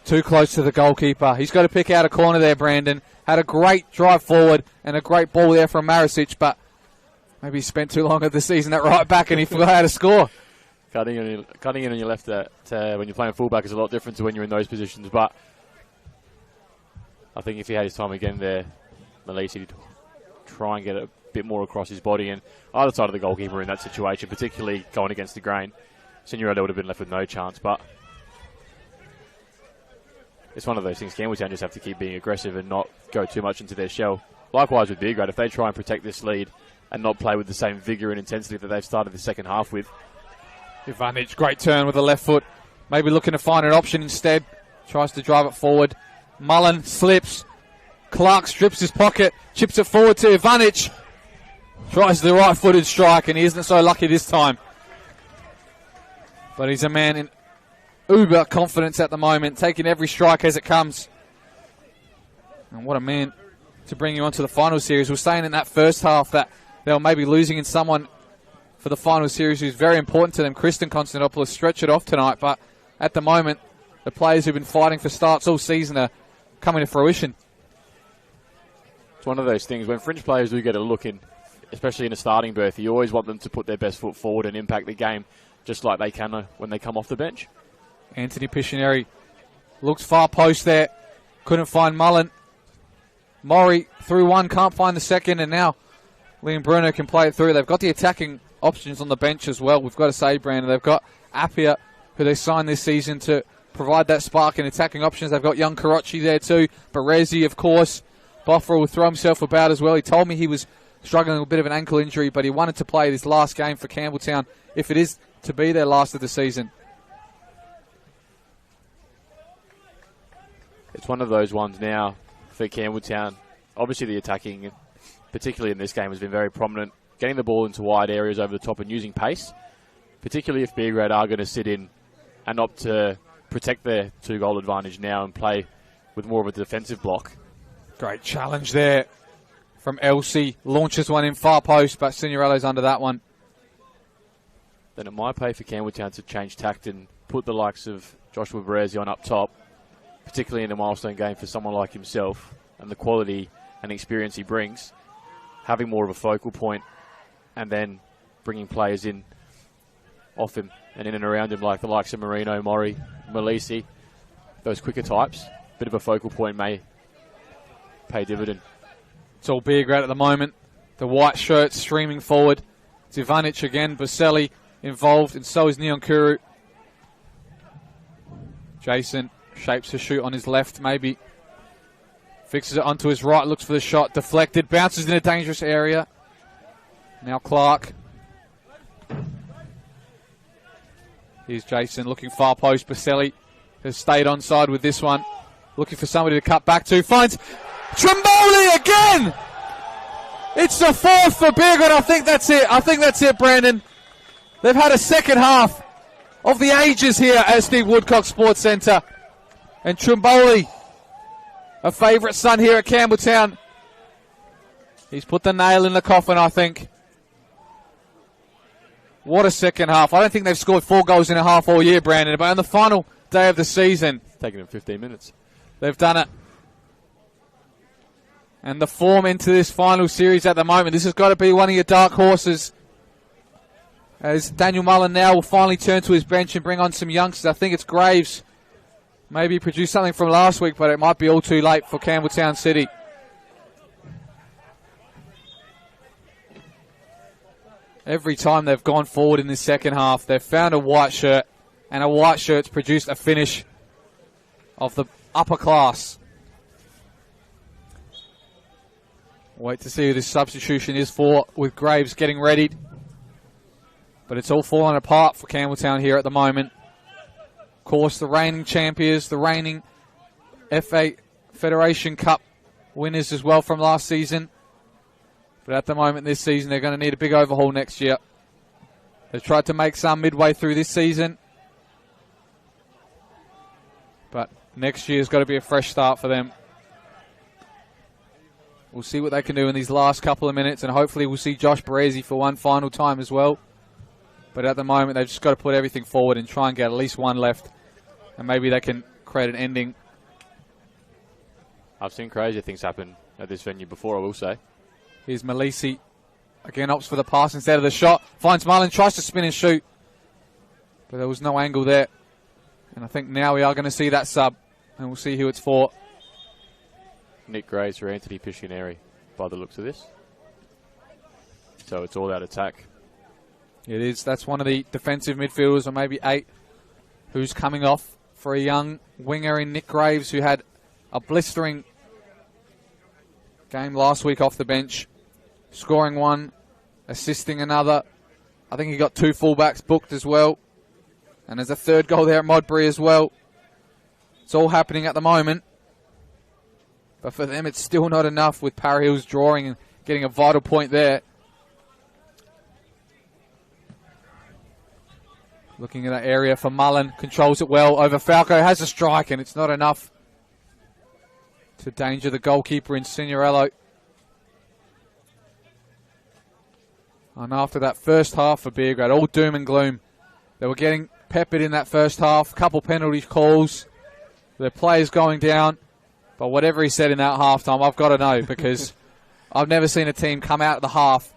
[SPEAKER 1] Too close to the goalkeeper. He's got to pick out a corner there, Brandon. Had a great drive forward and a great ball there from Marisic, but maybe he spent too long of the season at right back and he forgot how to score.
[SPEAKER 9] Cutting in on your left when you're playing fullback is a lot different to when you're in those positions, but I think if he had his time again there, Malisi would try and get a bit more across his body, and either side of the goalkeeper in that situation, particularly going against the grain, Signorelli would have been left with no chance. But it's one of those things. Campbelltown just have to keep being aggressive and not go too much into their shell. Likewise with Beograd, if they try and protect this lead and not play with the same vigour and intensity that they've started the second half with.
[SPEAKER 1] Ivanic, great turn with the left foot. Maybe looking to find an option instead. Tries to drive it forward. Mullen slips. Clark strips his pocket. Chips it forward to Ivanic. Tries the right-footed strike, and he isn't so lucky this time. But he's a man in uber confidence at the moment, taking every strike as it comes. And what a man to bring you onto the final series. We're saying in that first half that they were maybe losing in someone for the final series who's very important to them. Kristen Constantopoulos stretched it off tonight, but at the moment, the players who've been fighting for starts all season are coming to fruition.
[SPEAKER 9] It's one of those things, when fringe players do get a look in, especially in a starting berth, you always want them to put their best foot forward and impact the game, just like they can when they come off the bench.
[SPEAKER 1] Anthony Piscineri looks far post there. Couldn't find Mullen. Maury through one, can't find the second, and now Liam Bruno can play it through. They've got the attacking options on the bench as well. We've got to say, Brandon, they've got Appia, who they signed this season to provide that spark in attacking options. They've got young Karachi there too. Berezi, of course. Boffer will throw himself about as well. He told me he was struggling with a bit of an ankle injury, but he wanted to play this last game for Campbelltown, if it is to be their last of the season.
[SPEAKER 9] It's one of those ones now for Campbelltown. Obviously the attacking, particularly in this game, has been very prominent. Getting the ball into wide areas over the top and using pace, particularly if Beograd are going to sit in and opt to protect their 2-goal advantage now and play with more of a defensive block.
[SPEAKER 1] Great challenge there from Elsie. Launches one in far post, but Signorello's under that one.
[SPEAKER 9] Then it might pay for Campbelltown to change tact and put the likes of Joshua Berezi on up top, particularly in a milestone game for someone like himself and the quality and experience he brings, having more of a focal point and then bringing players in off him and in and around him, like the likes of Marino, Mori, Malisi, those quicker types. Bit of a focal point may pay dividend.
[SPEAKER 1] It's all Beograd at the moment. The white shirt streaming forward. It's Ivanic again. Baselli involved, and so is Nyonkuru. Jason shapes a shoot on his left, maybe. Fixes it onto his right, looks for the shot. Deflected, bounces in a dangerous area. Now Clark. Here's Jason looking far post. Baselli has stayed onside with this one. Looking for somebody to cut back to. Finds Trimboli again! It's the fourth for Beograd. I think that's it, Brandon. They've had a second half of the ages here at Steve Woodcock Sports Centre. And Trimboli, a favourite son here at Campbelltown, he's put the nail in the coffin, I think. What a second half. I don't think they've scored 4 goals in a half all year, Brandon, but on the final day of the season,
[SPEAKER 9] taking them 15 minutes.
[SPEAKER 1] They've done it. And the form into this final series at the moment, this has got to be one of your dark horses. As Daniel Mullen now will finally turn to his bench and bring on some youngsters. I think it's Graves maybe produce something from last week, but it might be all too late for Campbelltown City. Every time they've gone forward in the second half, they've found a white shirt, and a white shirt's produced a finish of the upper class. Wait to see who this substitution is for, with Graves getting readied. But it's all falling apart for Campbelltown here at the moment. Of course, the reigning champions, the reigning FA Federation Cup winners as well from last season. But at the moment this season, they're going to need a big overhaul next year. They've tried to make some midway through this season. But next year's got to be a fresh start for them. We'll see what they can do in these last couple of minutes, and hopefully we'll see Josh Baresi for one final time as well. But at the moment, they've just got to put everything forward and try and get at least one left, and maybe they can create an ending.
[SPEAKER 9] I've seen crazier things happen at this venue before, I will say.
[SPEAKER 1] Here's Malisi. Again, opts for the pass instead of the shot. Finds Mullen, tries to spin and shoot. But there was no angle there. And I think now we are going to see that sub, and we'll see who it's for.
[SPEAKER 9] Nick Graves for Anthony Piscineri, by the looks of this. So it's all out attack.
[SPEAKER 1] It is. That's one of the defensive midfielders, or maybe 8, who's coming off for a young winger in Nick Graves, who had a blistering game last week off the bench, scoring 1, assisting another. I think he got 2 fullbacks booked as well. And there's a 3rd goal there at Modbury as well. It's all happening at the moment. But for them, it's still not enough, with Para Hills drawing and getting a vital point there. Looking at that area for Mullen. Controls it well over Falco. Has a strike, and it's not enough to danger the goalkeeper in Signorello. And after that first half for Beograd, all doom and gloom. They were getting peppered in that first half. A couple penalty calls. Their players going down. But whatever he said in that halftime, I've got to know, because I've never seen a team come out of the half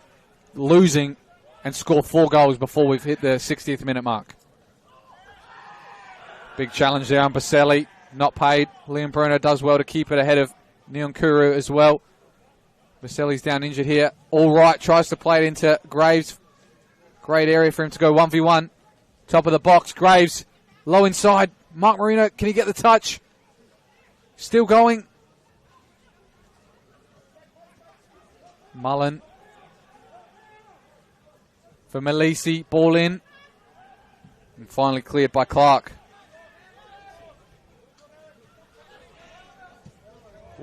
[SPEAKER 1] losing and score 4 goals before we've hit the 60th minute mark. Big challenge there on Baselli. Not paid. Liam Bruno does well to keep it ahead of Nyonkuru as well. Baselli's down injured here. All right, tries to play it into Graves. Great area for him to go 1v1. Top of the box, Graves. Low inside. Mark Marino, can he get the touch? Still going. Mullen. For Malisi, ball in. And finally cleared by Clark.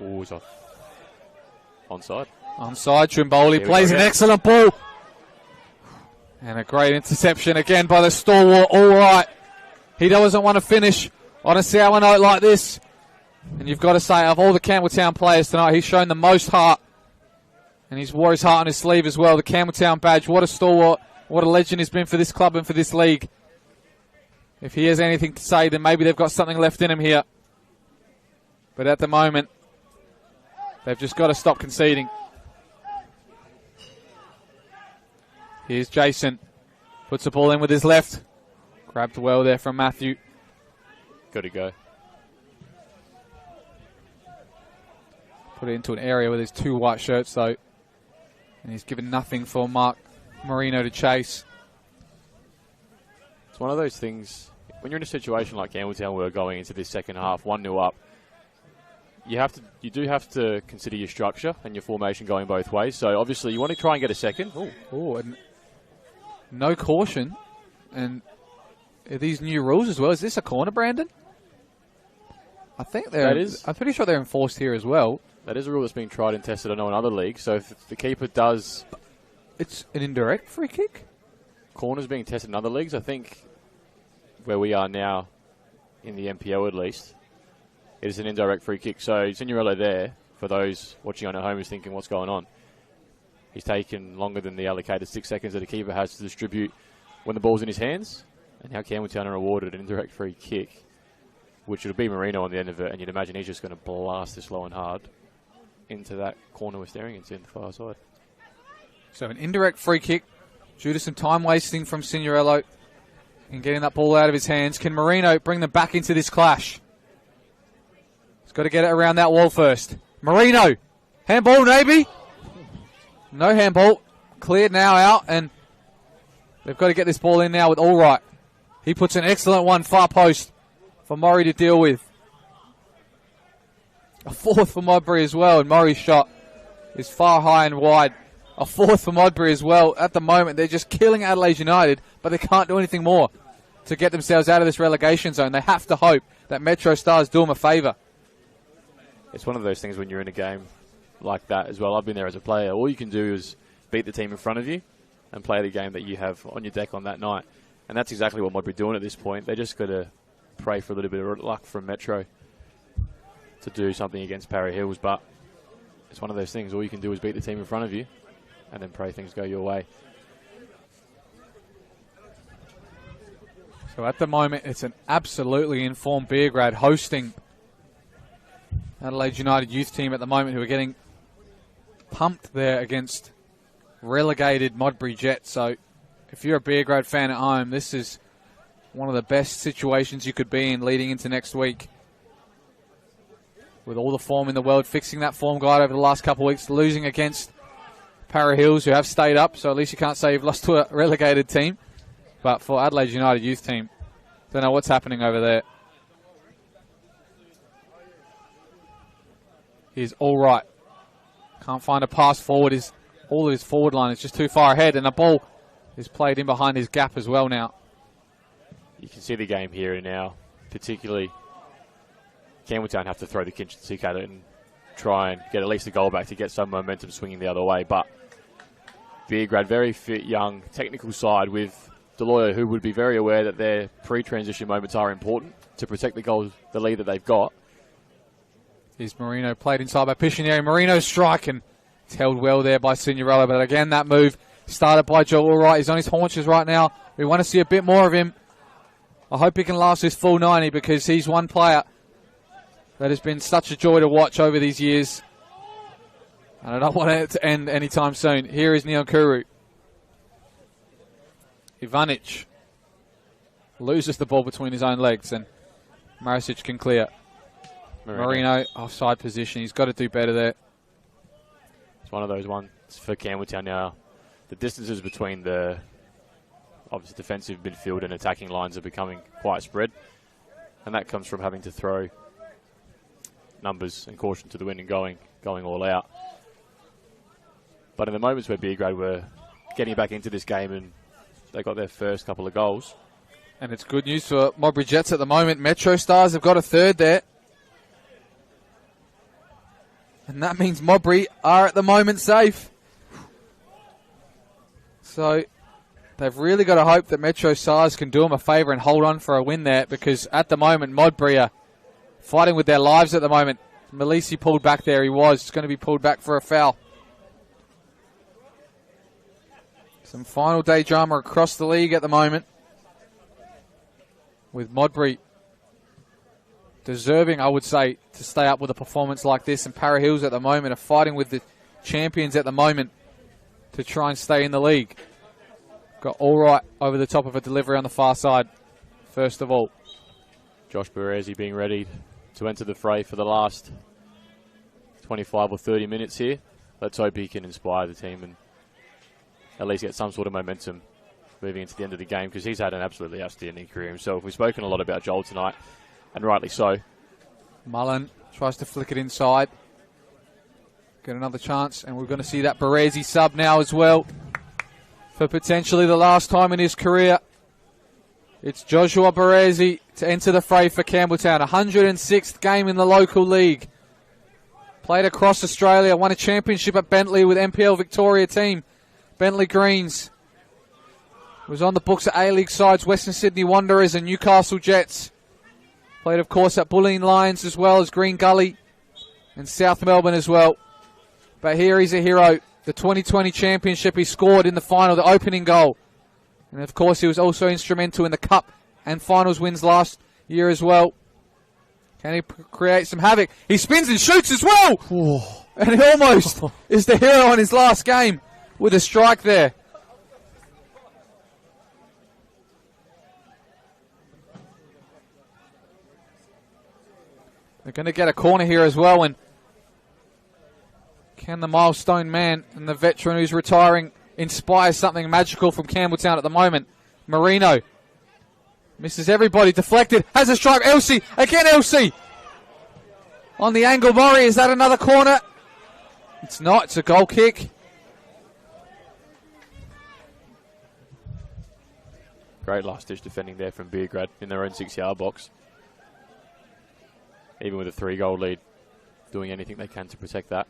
[SPEAKER 9] Oh, he's off. Onside.
[SPEAKER 1] Onside, Trimboli plays an excellent ball. And a great interception again by the stalwart. All right. He doesn't want to finish on a sour note like this. And you've got to say, of all the Campbelltown players tonight, he's shown the most heart. And he's wore his heart on his sleeve as well. The Campbelltown badge. What a stalwart. What a legend he's been for this club and for this league. If he has anything to say, then maybe they've got something left in him here. But at the moment, they've just got to stop conceding. Here's Jason. Puts the ball in with his left. Grabbed well there from Matthew.
[SPEAKER 9] Got to go.
[SPEAKER 1] Put it into an area with his 2 white shirts, though. And he's given nothing for Mark Marino to chase.
[SPEAKER 9] It's one of those things, when you're in a situation like Campbelltown, where we're going into this second half, 1-0 up, you do have to consider your structure and your formation going both ways. So obviously you want to try and get a second.
[SPEAKER 1] Oh, and no caution. And are these new rules as well? Is this a corner, Brandon? I think I'm pretty sure they're enforced here as well.
[SPEAKER 9] That is a rule that's been tried and tested, I know, in other leagues. So if the keeper does...
[SPEAKER 1] It's an indirect free kick?
[SPEAKER 9] Corners being tested in other leagues. I think where we are now, in the NPL at least, it is an indirect free kick. So Signorello there, for those watching on at home who's thinking what's going on, he's taken longer than the allocated 6 seconds that a keeper has to distribute when the ball's in his hands. And now Campbelltown are awarded an indirect free kick, which will be Marino on the end of it, and you'd imagine he's just going to blast this low and hard into that corner we're staring into in the far side.
[SPEAKER 1] So an indirect free kick due to some time wasting from Signorello in getting that ball out of his hands. Can Marino bring them back into this clash? He's got to get it around that wall first. Marino. Handball, maybe. No handball. Cleared now out, and they've got to get this ball in now with Allright. He puts an excellent one far post for Murray to deal with. A fourth for Modbury as well, and Murray's shot is far high and wide. A fourth for Modbury as well. At the moment, they're just killing Adelaide United, but they can't do anything more to get themselves out of this relegation zone. They have to hope that Metro Stars do them a favour.
[SPEAKER 9] It's one of those things when you're in a game like that as well. I've been there as a player. All you can do is beat the team in front of you and play the game that you have on your deck on that night. And that's exactly what Modbury doing at this point. They just got to pray for a little bit of luck from Metro to do something against Parry Hills. But it's one of those things. All you can do is beat the team in front of you and then pray things go your way.
[SPEAKER 1] So at the moment, it's an absolutely informed Beograd hosting Adelaide United youth team at the moment, who are getting pumped there against relegated Modbury Jets. So if you're a Beograd fan at home, this is one of the best situations you could be in leading into next week. With all the form in the world, fixing that form guide over the last couple of weeks, losing against Parra Hills, who have stayed up, so at least you can't say you've lost to a relegated team. But for Adelaide United youth team, don't know what's happening over there. He's all right. Can't find a pass forward. All of his forward line is just too far ahead, and the ball is played in behind his gap as well now.
[SPEAKER 9] You can see the game here and now, particularly Campbelltown have to throw the kitchen sink at it and try and get at least a goal back to get some momentum swinging the other way. But Beograd, very fit, young, technical side with Deloya, who would be very aware that their pre-transition moments are important to protect the lead that they've got.
[SPEAKER 1] Here's Marino, played inside by Piscianieri. Marino's strike, and it's held well there by Signorello. But again, that move started by Joe Allright. He's on his haunches right now. We want to see a bit more of him. I hope he can last this full 90, because he's one player that has been such a joy to watch over these years. And I don't want it to end anytime soon. Here is Nyonkuru. Ivanic loses the ball between his own legs, and Marisic can clear. Marino offside position. He's got to do better there.
[SPEAKER 9] It's one of those ones for Campbelltown now. The distances between the obviously defensive midfield and attacking lines are becoming quite spread, and that comes from having to throw numbers and caution to the wind and going all out. But in the moments where Beograd were getting back into this game and they got their first couple of goals.
[SPEAKER 1] And it's good news for Modbury Jets at the moment. Metro Stars have got a third there. And that means Modbury are at the moment safe. So they've really got to hope that Metro Stars can do them a favour and hold on for a win there, because at the moment Modbury are fighting with their lives at the moment. Malisi pulled back there. He was going to be pulled back for a foul. Some final day drama across the league at the moment, with Modbury deserving, I would say, to stay up with a performance like this. And Parra Hills at the moment are fighting with the champions at the moment to try and stay in the league. Got Allright over the top of a delivery on the far side, first of all.
[SPEAKER 9] Josh Baresi being ready to enter the fray for the last 25 or 30 minutes here. Let's hope he can inspire the team and at least get some sort of momentum moving into the end of the game, because he's had an absolutely outstanding career himself. We've spoken a lot about Joel tonight, and rightly so.
[SPEAKER 1] Mullen tries to flick it inside. Get another chance, and we're going to see that Baresi sub now as well for potentially the last time in his career. It's Joshua Baresi to enter the fray for Campbelltown. 106th game in the local league. Played across Australia, won a championship at Bentley with NPL Victoria team. Bentley Greens. Was on the books at A-League sides, Western Sydney Wanderers and Newcastle Jets. Played, of course, at Bulleen Lions as well as Green Gully and South Melbourne as well. But here he's a hero. The 2020 championship he scored in the final, the opening goal. And, of course, he was also instrumental in the Cup and finals wins last year as well. Can he create some havoc? He spins and shoots as well! And he almost is the hero in his last game with a strike there. They're going to get a corner here as well, and can the milestone man and the veteran who's retiring inspire something magical from Campbelltown at the moment? Marino misses everybody, deflected, has a strike, Elsie, again Elsie! On the angle, Murray, is that another corner? It's not, it's a goal kick.
[SPEAKER 9] Great last-ditch defending there from Beograd in their own 6-yard box. Even with a 3-goal lead, doing anything they can to protect that,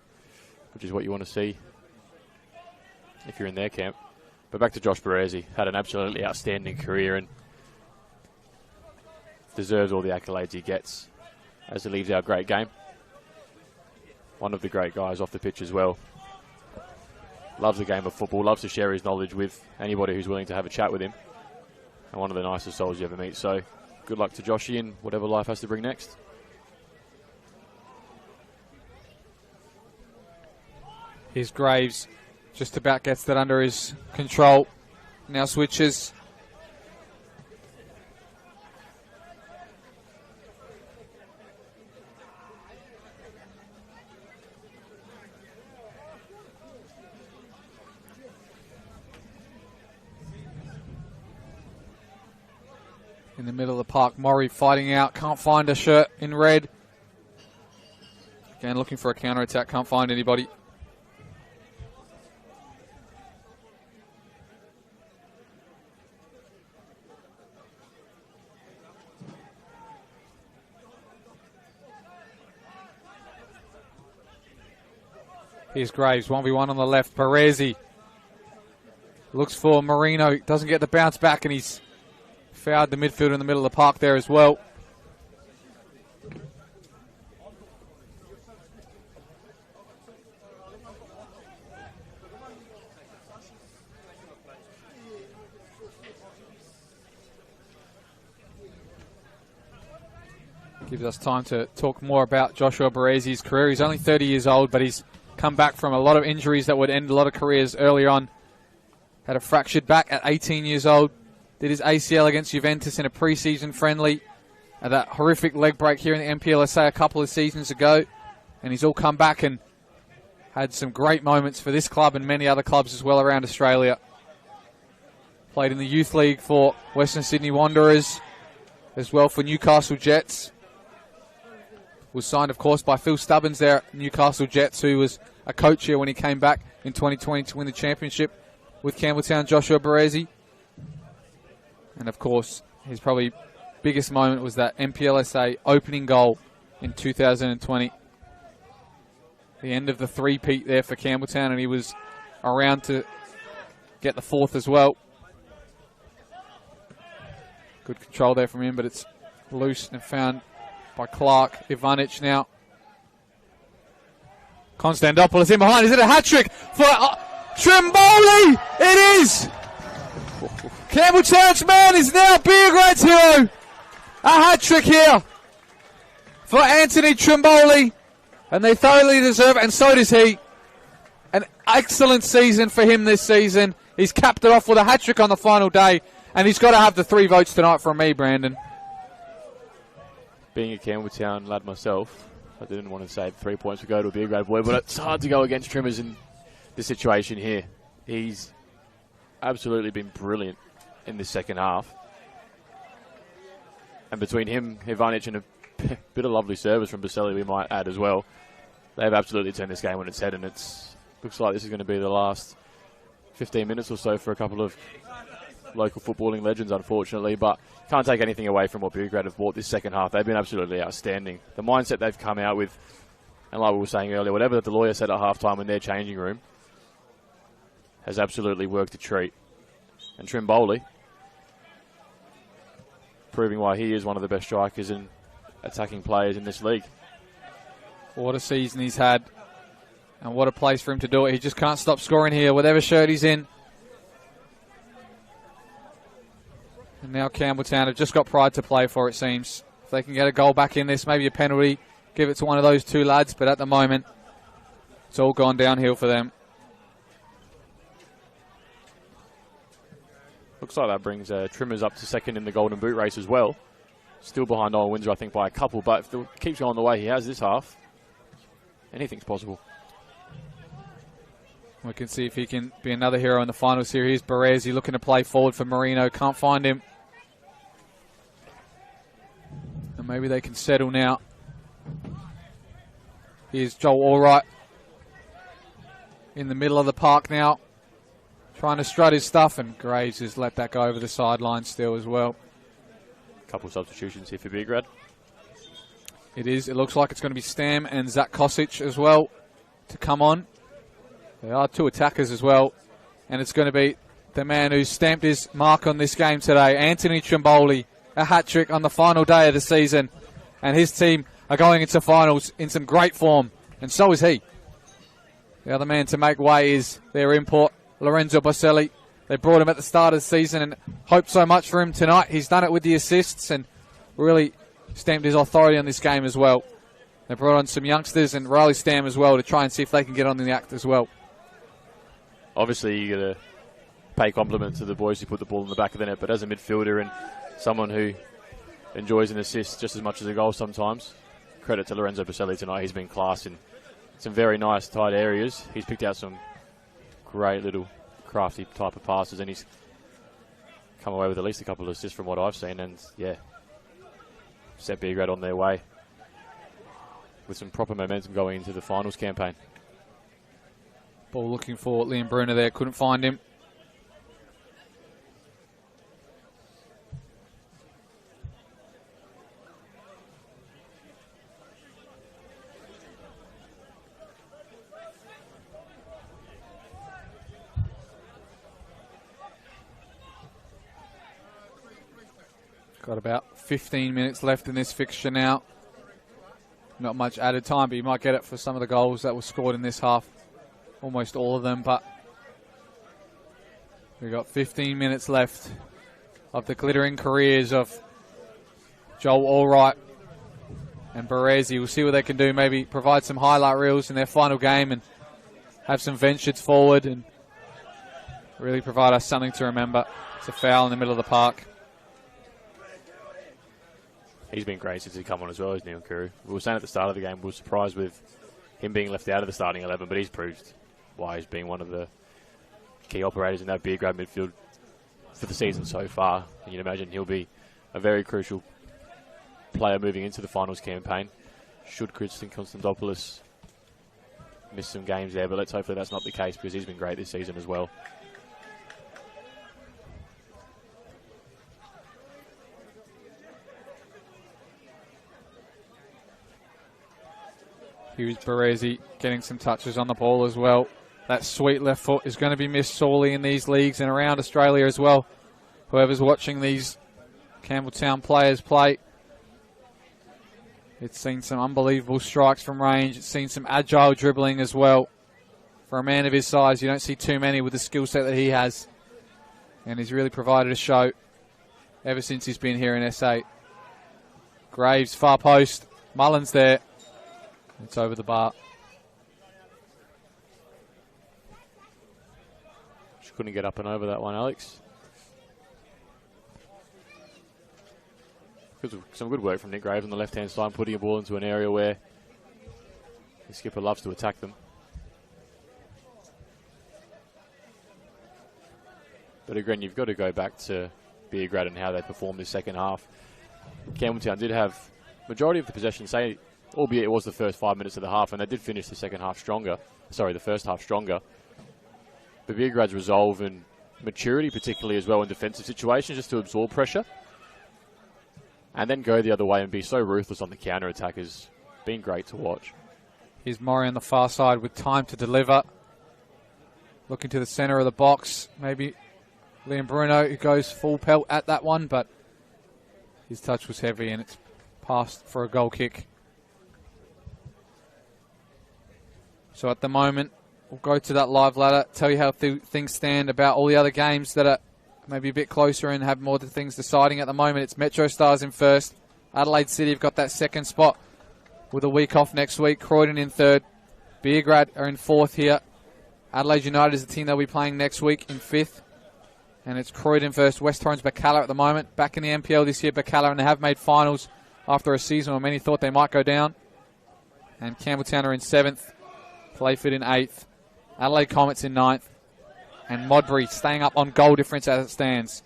[SPEAKER 9] which is what you want to see if you're in their camp. But back to Josh Baresi, had an absolutely outstanding career and deserves all the accolades he gets as he leaves our great game. One of the great guys off the pitch as well. Loves the game of football, loves to share his knowledge with anybody who's willing to have a chat with him. And one of the nicest souls you ever meet. So good luck to Joshy and whatever life has to bring next.
[SPEAKER 1] Here's Graves, just about gets that under his control. Now switches. In the middle of the park, Murray fighting out, can't find a shirt in red. Again, looking for a counter-attack, can't find anybody. Here's Graves, 1v1 on the left. Baresi looks for Marino, doesn't get the bounce back, and he's fouled the midfielder in the middle of the park there as well. Gives us time to talk more about Joshua Baresi's career. He's only 30 years old, but he's come back from a lot of injuries that would end a lot of careers early on. Had a fractured back at 18 years old. Did his ACL against Juventus in a pre-season friendly. Had that horrific leg break here in the NPLSA a couple of seasons ago. And he's all come back and had some great moments for this club and many other clubs as well around Australia. Played in the youth league for Western Sydney Wanderers, as well for Newcastle Jets. Was signed, of course, by Phil Stubbins there at Newcastle Jets, who was a coach here when he came back in 2020 to win the championship with Campbelltown, Joshua Baresi. And, of course, his probably biggest moment was that NPLSA opening goal in 2020. The end of the three-peat there for Campbelltown, and he was around to get the fourth as well. Good control there from him, but it's loose and found by Clark. Ivanic now. Konstantopoulos in behind. Is it a hat-trick for Trimboli? It is! Campbelltown's man is now Beograd's hero. A hat-trick here for Anthony Trimboli. And they thoroughly deserve it, and so does he. An excellent season for him this season. He's capped it off with a hat-trick on the final day, and he's got to have the 3 votes tonight from me, Brandon.
[SPEAKER 9] Being a Campbelltown lad myself, I didn't want to say 3 points would go to a Beograd boy, but it's hard to go against Trimmers in this situation here. He's absolutely been brilliant in the second half. And between him, Ivanic, and a bit of lovely service from Baselli, we might add as well, they've absolutely turned this game on its head, and it looks like this is going to be the last 15 minutes or so for a couple of local footballing legends, unfortunately, but can't take anything away from what Beograd have brought this second half. They've been absolutely outstanding. The mindset they've come out with, and like we were saying earlier, whatever the lawyer said at halftime in their changing room has absolutely worked a treat. And Trimboli, proving why he is one of the best strikers and attacking players in this league.
[SPEAKER 1] What a season he's had, and what a place for him to do it. He just can't stop scoring here, whatever shirt he's in. And now Campbelltown have just got pride to play for, it seems. If they can get a goal back in this, maybe a penalty, give it to one of those 2 lads, but at the moment, it's all gone downhill for them.
[SPEAKER 9] Looks like that brings Trimmers up to second in the Golden Boot race as well. Still behind Owen Windsor, I think, by a couple. But if it keeps going the way he has this half, anything's possible.
[SPEAKER 1] We can see if he can be another hero in the finals here. Here's Baresi looking to play forward for Marino. Can't find him. And maybe they can settle now. Here's Joel Allwright in the middle of the park now, trying to strut his stuff, and Graves has let that go over the sideline still as well.
[SPEAKER 9] Couple of substitutions here for Beograd.
[SPEAKER 1] It is. It looks like it's going to be Stam and Zach Kosic as well to come on. There are 2 attackers as well, and it's going to be the man who's stamped his mark on this game today, Anthony Trimboli, a hat-trick on the final day of the season, and his team are going into finals in some great form, and so is he. The other man to make way is their import, Lorenzo Boselli. They brought him at the start of the season and hoped so much for him tonight. He's done it with the assists and really stamped his authority on this game as well. They brought on some youngsters and Riley Stam as well to try and see if they can get on the act as well.
[SPEAKER 9] Obviously, you got to pay compliment to the boys who put the ball in the back of the net, but as a midfielder and someone who enjoys an assist just as much as a goal sometimes, credit to Lorenzo Boselli tonight. He's been class in some very nice tight areas. He's picked out some great little crafty type of passes, and he's come away with at least a couple of assists from what I've seen, and yeah, set Beograd on their way with some proper momentum going into the finals campaign.
[SPEAKER 1] Ball looking for Liam Brunner there, couldn't find him. Got about 15 minutes left in this fixture now. Not much added time, but you might get it for some of the goals that were scored in this half. Almost all of them, but we've got 15 minutes left of the glittering careers of Joel Allwright and Baresi. We'll see what they can do, maybe provide some highlight reels in their final game and have some ventures forward and really provide us something to remember. It's a foul in the middle of the park.
[SPEAKER 9] He's been great since he come on as well as Neil Kuru. We were saying at the start of the game we were surprised with him being left out of the starting 11, but he's proved why he's been one of the key operators in that Beograd midfield for the season so far. And you'd imagine he'll be a very crucial player moving into the finals campaign. Should Christian Konstantopoulos miss some games there, but let's hopefully that's not the case because he's been great this season as well.
[SPEAKER 1] Here's Baresi getting some touches on the ball as well. That sweet left foot is going to be missed sorely in these leagues and around Australia as well. Whoever's watching these Campbelltown players play, it's seen some unbelievable strikes from range. It's seen some agile dribbling as well. For a man of his size, you don't see too many with the skill set that he has. And he's really provided a show ever since he's been here in SA. Graves, far post. Mullins there. It's over the bar.
[SPEAKER 9] Just couldn't get up and over that one, Alex. Some good work from Nick Graves on the left-hand side, putting a ball into an area where the skipper loves to attack them. But again, you've got to go back to Beograd and how they performed this second half. Campbelltown did have majority of the possession, albeit it was the first 5 minutes of the half, and they did finish the second half stronger. Sorry, the first half stronger. But Beograd's resolve and maturity, particularly as well in defensive situations, just to absorb pressure and then go the other way and be so ruthless on the counter-attack has been great to watch.
[SPEAKER 1] Here's Murray on the far side with time to deliver. Looking to the centre of the box. Maybe Liam Bruno, who goes full pelt at that one, but his touch was heavy and it's passed for a goal kick. So at the moment, we'll go to that live ladder, tell you how things stand about all the other games that are maybe a bit closer and have more things deciding. At the moment, it's Metro Stars in first. Adelaide City have got that second spot with a week off next week. Croydon in third. Beograd are in fourth here. Adelaide United is the team they'll be playing next week in fifth. And it's Croydon versus West Torrens Bacala at the moment. Back in the NPL this year, Bacala, and they have made finals after a season where many thought they might go down. And Campbelltown are in 7th, Playford in 8th, Adelaide Comets in 9th, and Modbury staying up on goal difference as it stands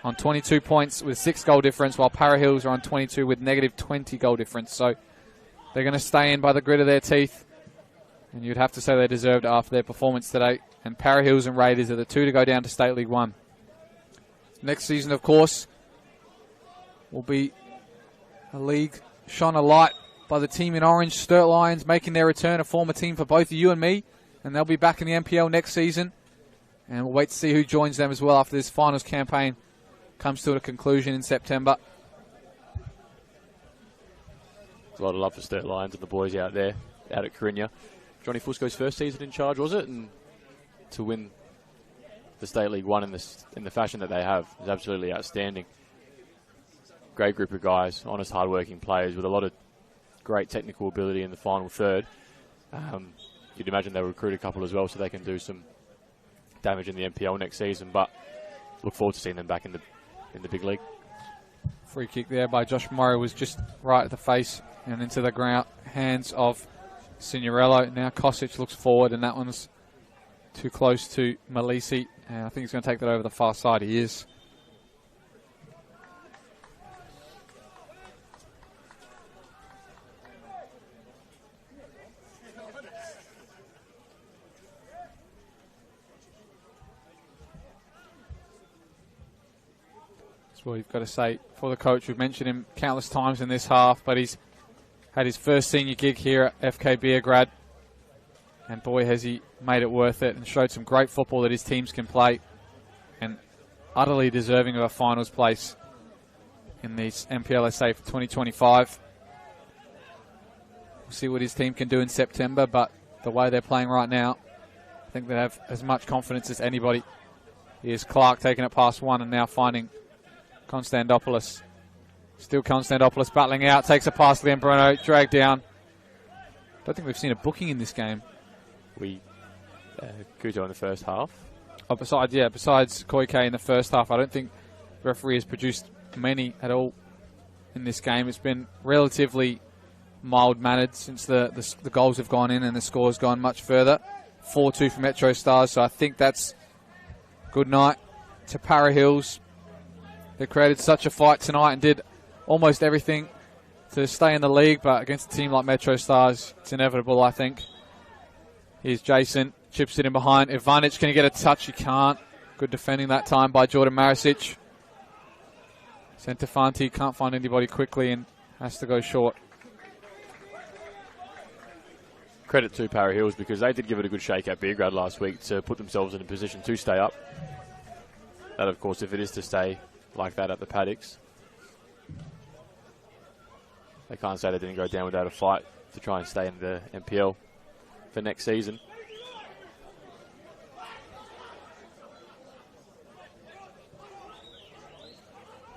[SPEAKER 1] on 22 points with 6 goal difference, while Para Hills are on 22 with negative 20 goal difference. So they're going to stay in by the grit of their teeth, and you'd have to say they deserved it after their performance today. And Para Hills and Raiders are the 2 to go down to State League 1. Next season, of course, will be a league shone a light by the team in orange, Sturt Lions, making their return, a former team for both you and me, and they'll be back in the NPL next season. And we'll wait to see who joins them as well after this finals campaign comes to a conclusion in September.
[SPEAKER 9] There's a lot of love for Sturt Lions and the boys out there, out at Corinna. Johnny Fusco's first season in charge, was it? And to win the State League 1 in the fashion that they have is absolutely outstanding. Great group of guys, honest, hard-working players with a lot of great technical ability in the final third. You'd imagine they'll recruit a couple as well so they can do some damage in the NPL next season, but look forward to seeing them back in the big league.
[SPEAKER 1] Free kick there by Josh Murray was just right at the face and into the ground, hands of Signorello. Now Kosic looks forward, and that one's too close to Malisi, and I think he's going to take that over the far side. He is. Well, you've got to say for the coach, we've mentioned him countless times in this half, but he's had his first senior gig here at FK Beograd, and boy has he made it worth it and showed some great football that his teams can play, and utterly deserving of a finals place in the NPLSA for 2025. We'll see what his team can do in September, but the way they're playing right now, I think they have as much confidence as anybody. Here's Clark taking it past one and now finding Konstantopoulos. Still Konstantopoulos battling out, takes a pass to Bruno, dragged down. Don't think we've seen a booking in this game.
[SPEAKER 9] Kuto in the first half.
[SPEAKER 1] Oh, besides Koike in the first half, I don't think the referee has produced many at all in this game. It's been relatively mild-mannered since the goals have gone in and the score's gone much further. 4-2 for Metro Stars, so I think that's good night to Para Hills. They created such a fight tonight and did almost everything to stay in the league, but against a team like Metro Stars, it's inevitable, I think. Here's Jason, chips it in behind. Ivanic, can he get a touch? He can't. Good defending that time by Jordan Marisic. Centofanti can't find anybody quickly and has to go short.
[SPEAKER 9] Credit to Para Hills because they did give it a good shake at Beograd last week to put themselves in a position to stay up. That, of course, if it is to stay like that at the paddocks, they can't say they didn't go down without a fight to try and stay in the NPL for next season.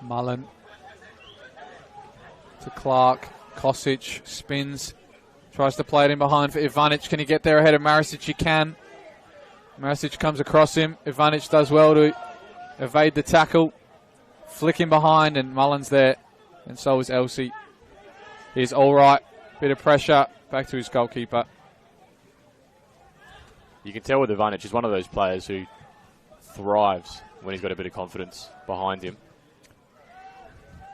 [SPEAKER 1] Mullen to Clark. Kosic spins, tries to play it in behind for Ivanic. Can he get there ahead of Marisic? He can. Marisic comes across him. Ivanic does well to evade the tackle. Flick him behind, and Mullen's there, and so is Elsie. He's all right. Bit of pressure. Back to his goalkeeper.
[SPEAKER 9] You can tell with Ivanic, he's one of those players who thrives when he's got a bit of confidence behind him.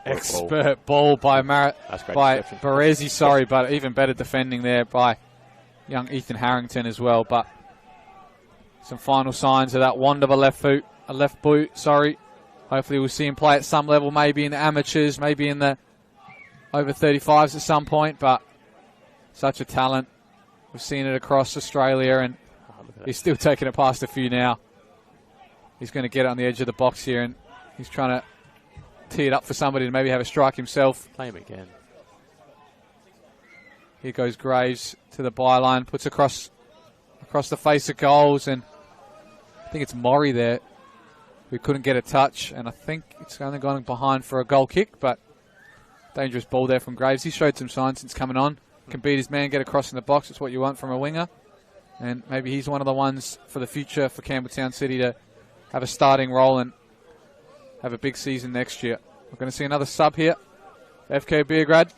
[SPEAKER 1] Expert ball by Baresi, but even better defending there by young Ethan Harrington as well. But some final signs of that wand of a left boot. Hopefully we'll see him play at some level, maybe in the amateurs, maybe in the over 35s at some point, but such a talent. We've seen it across Australia, and he's still taking it past a few now. He's going to get it on the edge of the box here, and he's trying to tee it up for somebody to maybe have a strike himself.
[SPEAKER 9] Play him again.
[SPEAKER 1] Here goes Graves to the byline, puts across the face of goals, and I think it's Maury there who couldn't get a touch, and I think it's only gone behind for a goal kick, but dangerous ball there from Graves. He showed some signs since coming on. Can beat his man, get across in the box. It's what you want from a winger. And maybe he's one of the ones for the future for Campbelltown City to have a starting role and have a big season next year. We're going to see another sub here. FK Beograd.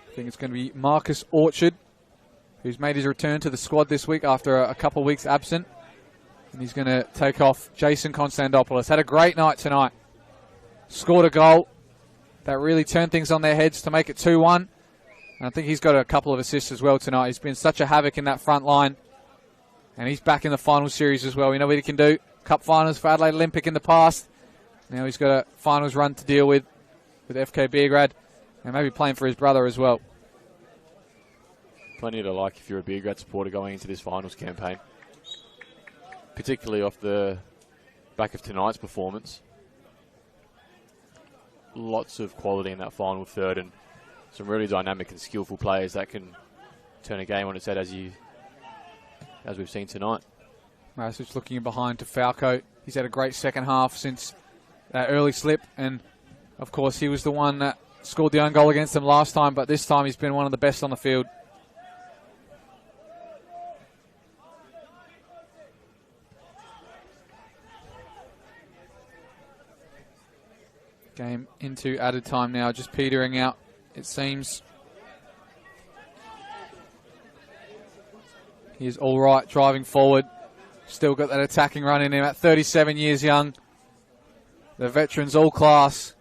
[SPEAKER 1] I think it's going to be Marcus Orchard, who's made his return to the squad this week after a couple of weeks absent. And he's going to take off Jason Konstantopoulos. Had a great night tonight. Scored a goal that really turned things on their heads to make it 2-1. And I think he's got a couple of assists as well tonight. He's been such a havoc in that front line. And he's back in the final series as well. We know what he can do. Cup finals for Adelaide Olympic in the past. Now he's got a finals run to deal with FK Beograd. And maybe playing for his brother as well.
[SPEAKER 9] Plenty to like if you're a Beograd supporter going into this finals campaign. Particularly off the back of tonight's performance. Lots of quality in that final third and some really dynamic and skillful players that can turn a game on its head as we've seen tonight.
[SPEAKER 1] Marasic looking in behind to Falco. He's had a great second half since that early slip, and of course he was the one that scored the own goal against them last time, but this time he's been one of the best on the field. Game into added time now, just petering out, it seems. He is all right, driving forward. Still got that attacking run in him at 37 years young. The veteran's all class.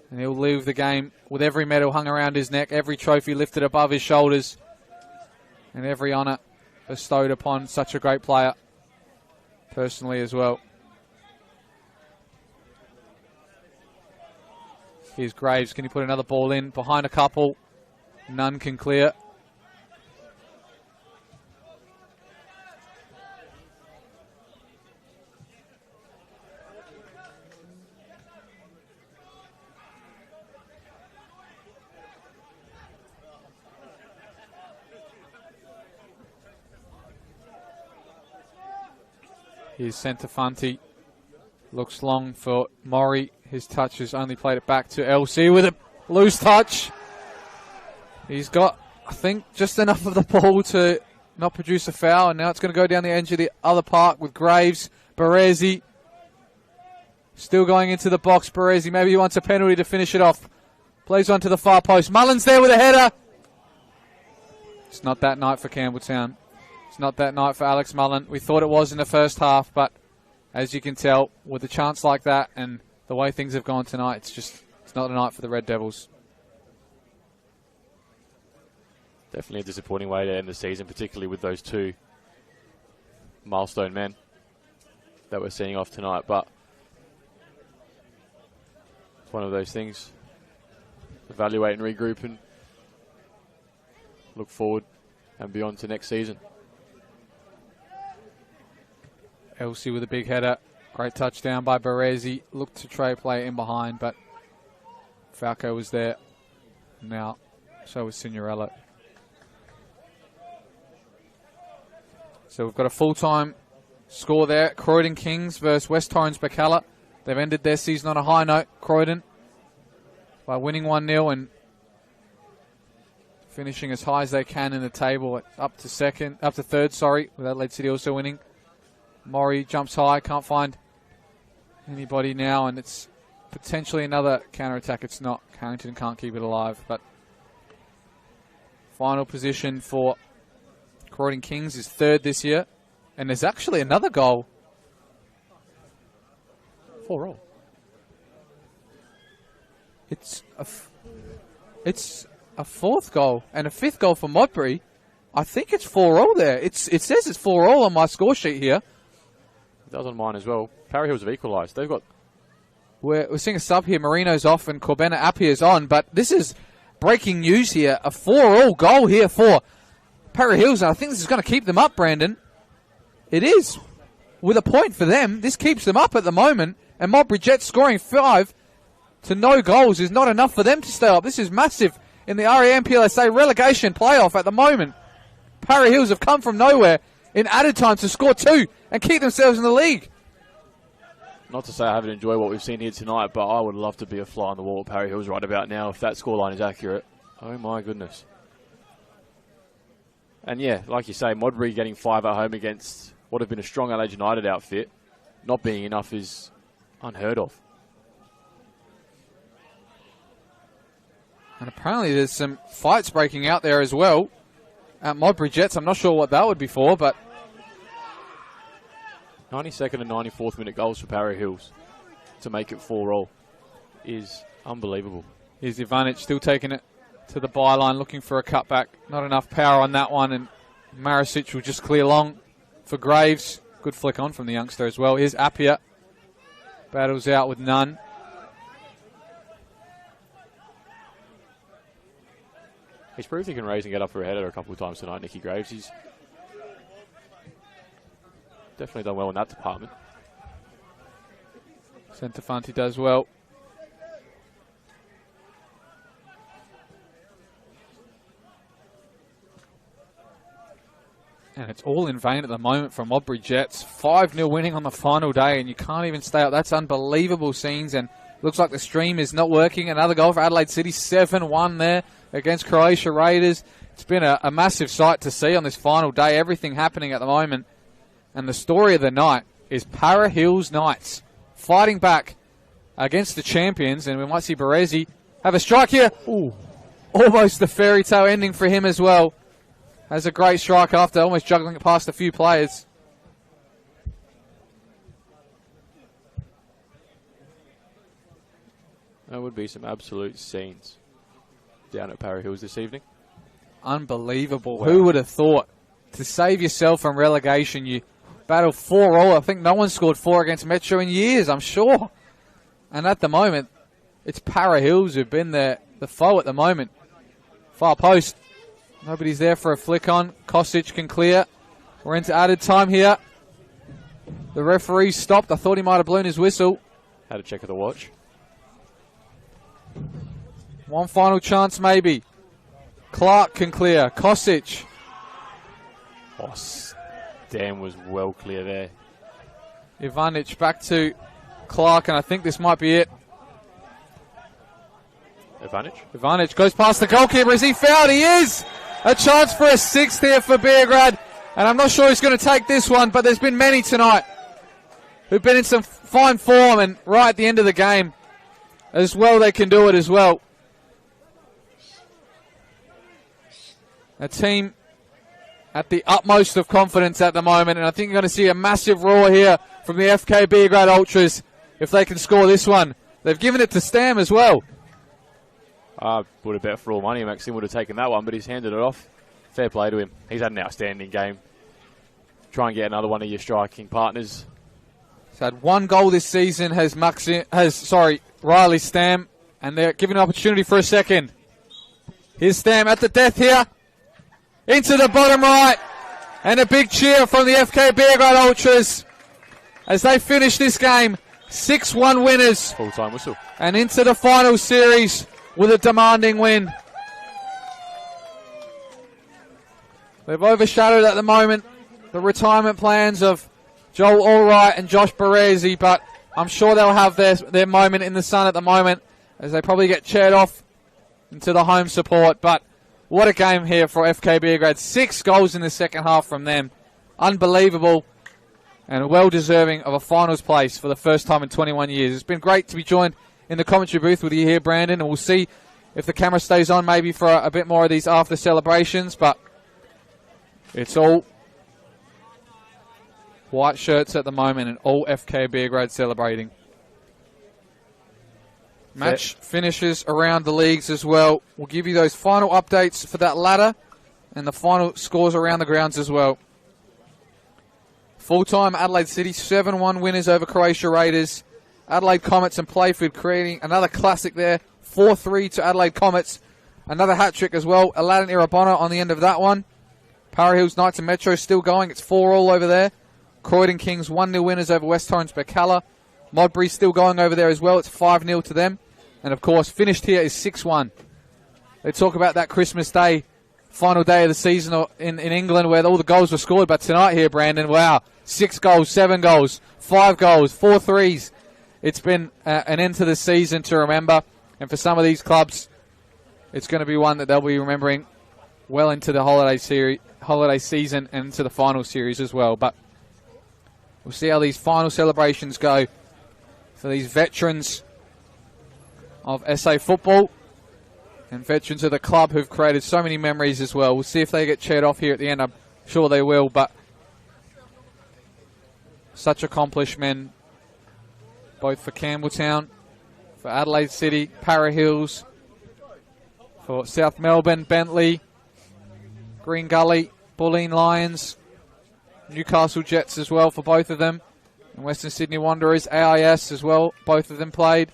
[SPEAKER 1] And he'll leave the game with every medal hung around his neck, every trophy lifted above his shoulders, and every honour bestowed upon such a great player, personally as well. Here's Graves. Can he put another ball in? Behind a couple. None can clear. Here's Centofanti. Looks long for Maury. His touch has only played it back to LC with a loose touch. He's got, I think, just enough of the ball to not produce a foul. And now it's going to go down the edge of the other park with Graves. Baresi still going into the box. Baresi, maybe he wants a penalty to finish it off. Plays on to the far post. Mullen's there with a header. It's not that night for Campbelltown. It's not that night for Alex Mullen. We thought it was in the first half, but as you can tell, with a chance like that and the way things have gone tonight, it's not a night for the Red Devils.
[SPEAKER 9] Definitely a disappointing way to end the season, particularly with those two milestone men that we're seeing off tonight. But it's one of those things. Evaluate and regroup and look forward and beyond to next season.
[SPEAKER 1] Elsie with a big header. Great touchdown by Baresi. Looked to try play in behind, but Falco was there. Now, so was Signorello. So we've got a full-time score there. Croydon Kings versus West Torrens Bacalla. They've ended their season on a high note, Croydon, by winning 1-0 and finishing as high as they can in the table, up to third, with Adelaide City also winning. Maury jumps high, can't find anybody now, and it's potentially another counter-attack. It's not. Carrington can't keep it alive, but final position for Croydon Kings is third this year, and there's actually another goal. 4-4. It's a fourth goal and a fifth goal for Modbury. I think it's 4-4 there. It says it's 4-4 on my score sheet here.
[SPEAKER 9] It does on mine as well. Parry Hills have equalised. They've got...
[SPEAKER 1] We're seeing a sub here. Marino's off and Corbena Appier's on, but this is breaking news here. A 4-4 goal here for Parry Hills. I think this is going to keep them up, Brandon. It is. With a point for them, this keeps them up at the moment, and Modbury Jets scoring 5 to no goals is not enough for them to stay up. This is massive in the NPLSA relegation playoff at the moment. Parry Hills have come from nowhere in added time to score 2 and keep themselves in the league.
[SPEAKER 9] Not to say I haven't enjoyed what we've seen here tonight, but I would love to be a fly on the wall at Parry Hills right about now if that scoreline is accurate. Oh my goodness. And yeah, like you say, Modbury getting 5 at home against what have been a strong Adelaide United outfit, not being enough is unheard of.
[SPEAKER 1] And apparently there's some fights breaking out there as well at Modbury Jets. I'm not sure what that would be for, but
[SPEAKER 9] 92nd and 94th minute goals for Para Hills to make it 4-all is unbelievable.
[SPEAKER 1] Here's Ivanic still taking it to the byline, looking for a cutback. Not enough power on that one, and Marisic will just clear long for Graves. Good flick on from the youngster as well. Here's Appiah. Battles out with none.
[SPEAKER 9] He's proved he can raise and get up for a header a couple of times tonight, Nicky Graves. He's definitely done well in that department.
[SPEAKER 1] Centofanti does well. And it's all in vain at the moment from Modbury Jets. 5-0 winning on the final day, and you can't even stay up. That's unbelievable scenes, and looks like the stream is not working. Another goal for Adelaide City, 7-1 there against Croatia Raiders. It's been a massive sight to see on this final day. Everything happening at the moment. And the story of the night is Para Hills Knights fighting back against the champions, and we might see Berezi have a strike here. Ooh, almost the fairy tale ending for him as well. Has a great strike after almost juggling it past a few players.
[SPEAKER 9] That would be some absolute scenes down at Para Hills this evening.
[SPEAKER 1] Unbelievable.
[SPEAKER 9] Wow.
[SPEAKER 1] Who would have thought? To save yourself from relegation, you battle 4-all. I think no one scored 4 against Metro in years, I'm sure. And at the moment, it's Para Hills who've been the foe at the moment. Far post. Nobody's there for a flick on. Kosic can clear. We're into added time here. The referee stopped. I thought he might have blown his whistle.
[SPEAKER 9] Had a check of the watch.
[SPEAKER 1] One final chance maybe. Clark can clear. Kosic.
[SPEAKER 9] Oh, Dan was well clear there.
[SPEAKER 1] Ivanic back to Clark, and I think this might be it. Ivanic goes past the goalkeeper. Is he fouled? He is! A chance for a 6th here for Beograd. And I'm not sure he's going to take this one, but there's been many tonight who've been in some fine form, and right at the end of the game as well, they can do it as well. A team at the utmost of confidence at the moment, and I think you're going to see a massive roar here from the FK Beograd Ultras if they can score this one. They've given it to Stam as well.
[SPEAKER 9] I would have bet for all money Maxim would have taken that one, but he's handed it off. Fair play to him. He's had an outstanding game. Try and get another one of your striking partners.
[SPEAKER 1] He's had 1 goal this season, Riley Stam, and they're giving an opportunity for a second. Here's Stam at the death here. Into the bottom right. And a big cheer from the FK Beograd Ultras as they finish this game. 6-1 winners.
[SPEAKER 9] Full-time whistle.
[SPEAKER 1] And into the final series with a demanding win. They've overshadowed at the moment the retirement plans of Joel Allwright and Josh Berezi, but I'm sure they'll have their moment in the sun at the moment as they probably get cheered off into the home support. But what a game here for FK Beograd. 6 goals in the second half from them. Unbelievable and well-deserving of a finals place for the first time in 21 years. It's been great to be joined in the commentary booth with you here, Brandon, and we'll see if the camera stays on maybe for a bit more of these after celebrations, but it's all white shirts at the moment and all FK Beograd celebrating. Match finishes around the leagues as well. We'll give you those final updates for that ladder and the final scores around the grounds as well. Full-time Adelaide City, 7-1 winners over Croatia Raiders. Adelaide Comets and Playford creating another classic there. 4-3 to Adelaide Comets. Another hat-trick as well. Aladdin Irabona on the end of that one. Para Hills Knights and Metro still going. It's 4-all over there. Croydon Kings 1-0 winners over West Torrens Bacala. Modbury still going over there as well. It's 5-0 to them. And, of course, finished here is 6-1. They talk about that Christmas Day, final day of the season in England where all the goals were scored. But tonight here, Brandon, wow, 6 goals, 7 goals, 5 goals, 4 threes. It's been an end to the season to remember. And for some of these clubs, it's going to be one that they'll be remembering well into the holiday season and into the final series as well. But we'll see how these final celebrations go for these veterans of SA football and veterans of the club who've created so many memories as well. We'll see if they get cheered off here at the end. I'm sure they will, but such accomplishment both for Campbelltown, for Adelaide City, Para Hills, for South Melbourne, Bentley, Green Gully, Bulleen Lions, Newcastle Jets as well for both of them, and Western Sydney Wanderers, AIS as well, both of them played.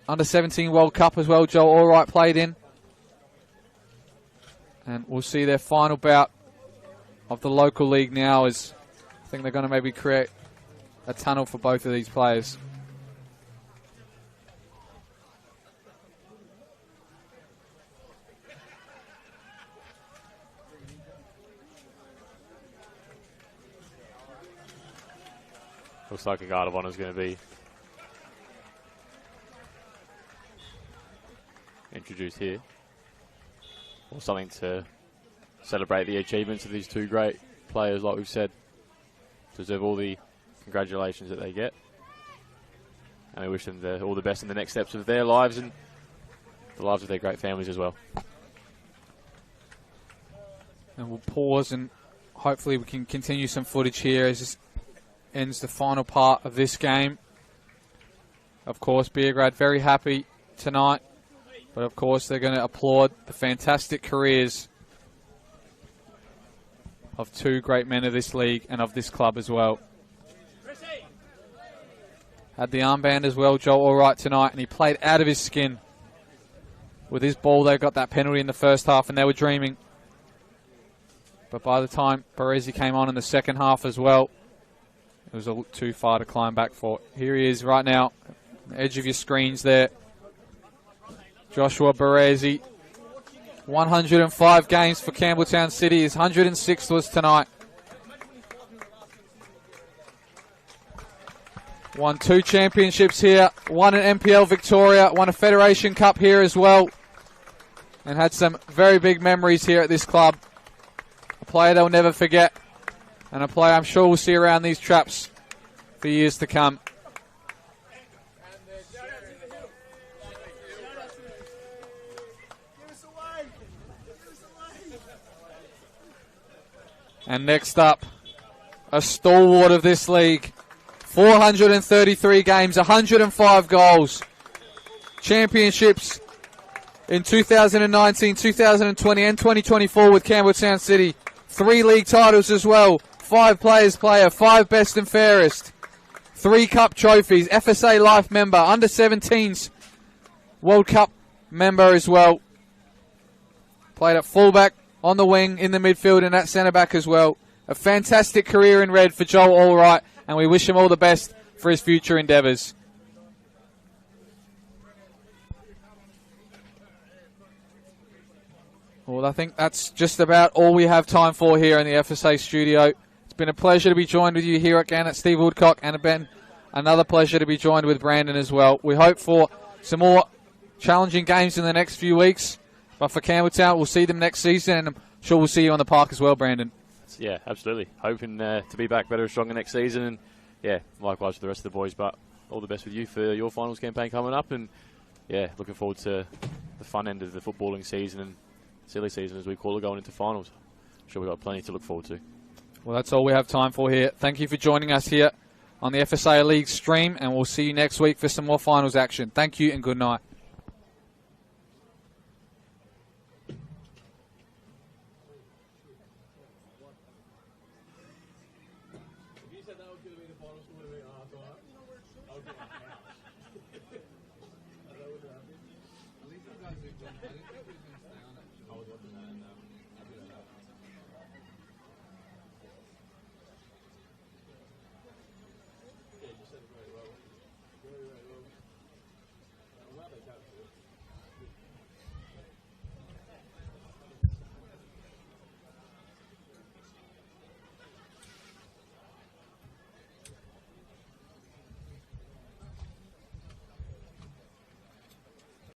[SPEAKER 1] Under 17 World Cup as well, Joel Allwright played in. And we'll see their final bout of the local league now, as I think they're going to maybe create a tunnel for both of these players.
[SPEAKER 9] Looks like a guard of honour is going to be introduced here, or something to celebrate the achievements of these two great players. Like we've said, deserve all the congratulations that they get, and we wish them all the best in the next steps of their lives and the lives of their great families as well.
[SPEAKER 1] And we'll pause and hopefully we can continue some footage here as this ends the final part of this game. Of course, Beograd very happy tonight, but of course they're going to applaud the fantastic careers of two great men of this league and of this club as well. Had the armband as well, Joel Allwright tonight, and he played out of his skin. With his ball, they got that penalty in the first half and they were dreaming. But by the time Baresi came on in the second half as well, it was too far to climb back for. Here he is right now, the edge of your screens there. Joshua Baresi, 105 games for Campbelltown City. His 106th was tonight. Won 2 championships here, won an NPL Victoria, won a Federation Cup here as well, and had some very big memories here at this club. A player they'll never forget, and a player I'm sure we'll see around these traps for years to come. And next up, a stalwart of this league. 433 games, 105 goals. Championships in 2019, 2020 and 2024 with Campbelltown City. 3 league titles as well. 5 players player, 5 best and fairest. 3 cup trophies, FSA life member, under 17s World Cup member as well. Played at fullback, on the wing, in the midfield and at centre back as well. A fantastic career in red for Joel Allwright, and we wish him all the best for his future endeavours. Well, I think that's just about all we have time for here in the FSA studio. It's been a pleasure to be joined with you here again at Steve Woodcock, and Ben, another pleasure to be joined with Brandon as well. We hope for some more challenging games in the next few weeks, but for Campbelltown, we'll see them next season, and I'm sure we'll see you on the park as well, Brandon.
[SPEAKER 9] Yeah, absolutely. Hoping to be back better and stronger next season, and yeah, likewise for the rest of the boys. But all the best with you for your finals campaign coming up, and yeah, looking forward to the fun end of the footballing season and silly season, as we call it, going into finals. I'm sure we've got plenty to look forward to.
[SPEAKER 1] Well, that's all we have time for here. Thank you for joining us here on the FSA League stream, and we'll see you next week for some more finals action. Thank you and good night.
[SPEAKER 6] You said that was going to be the final score.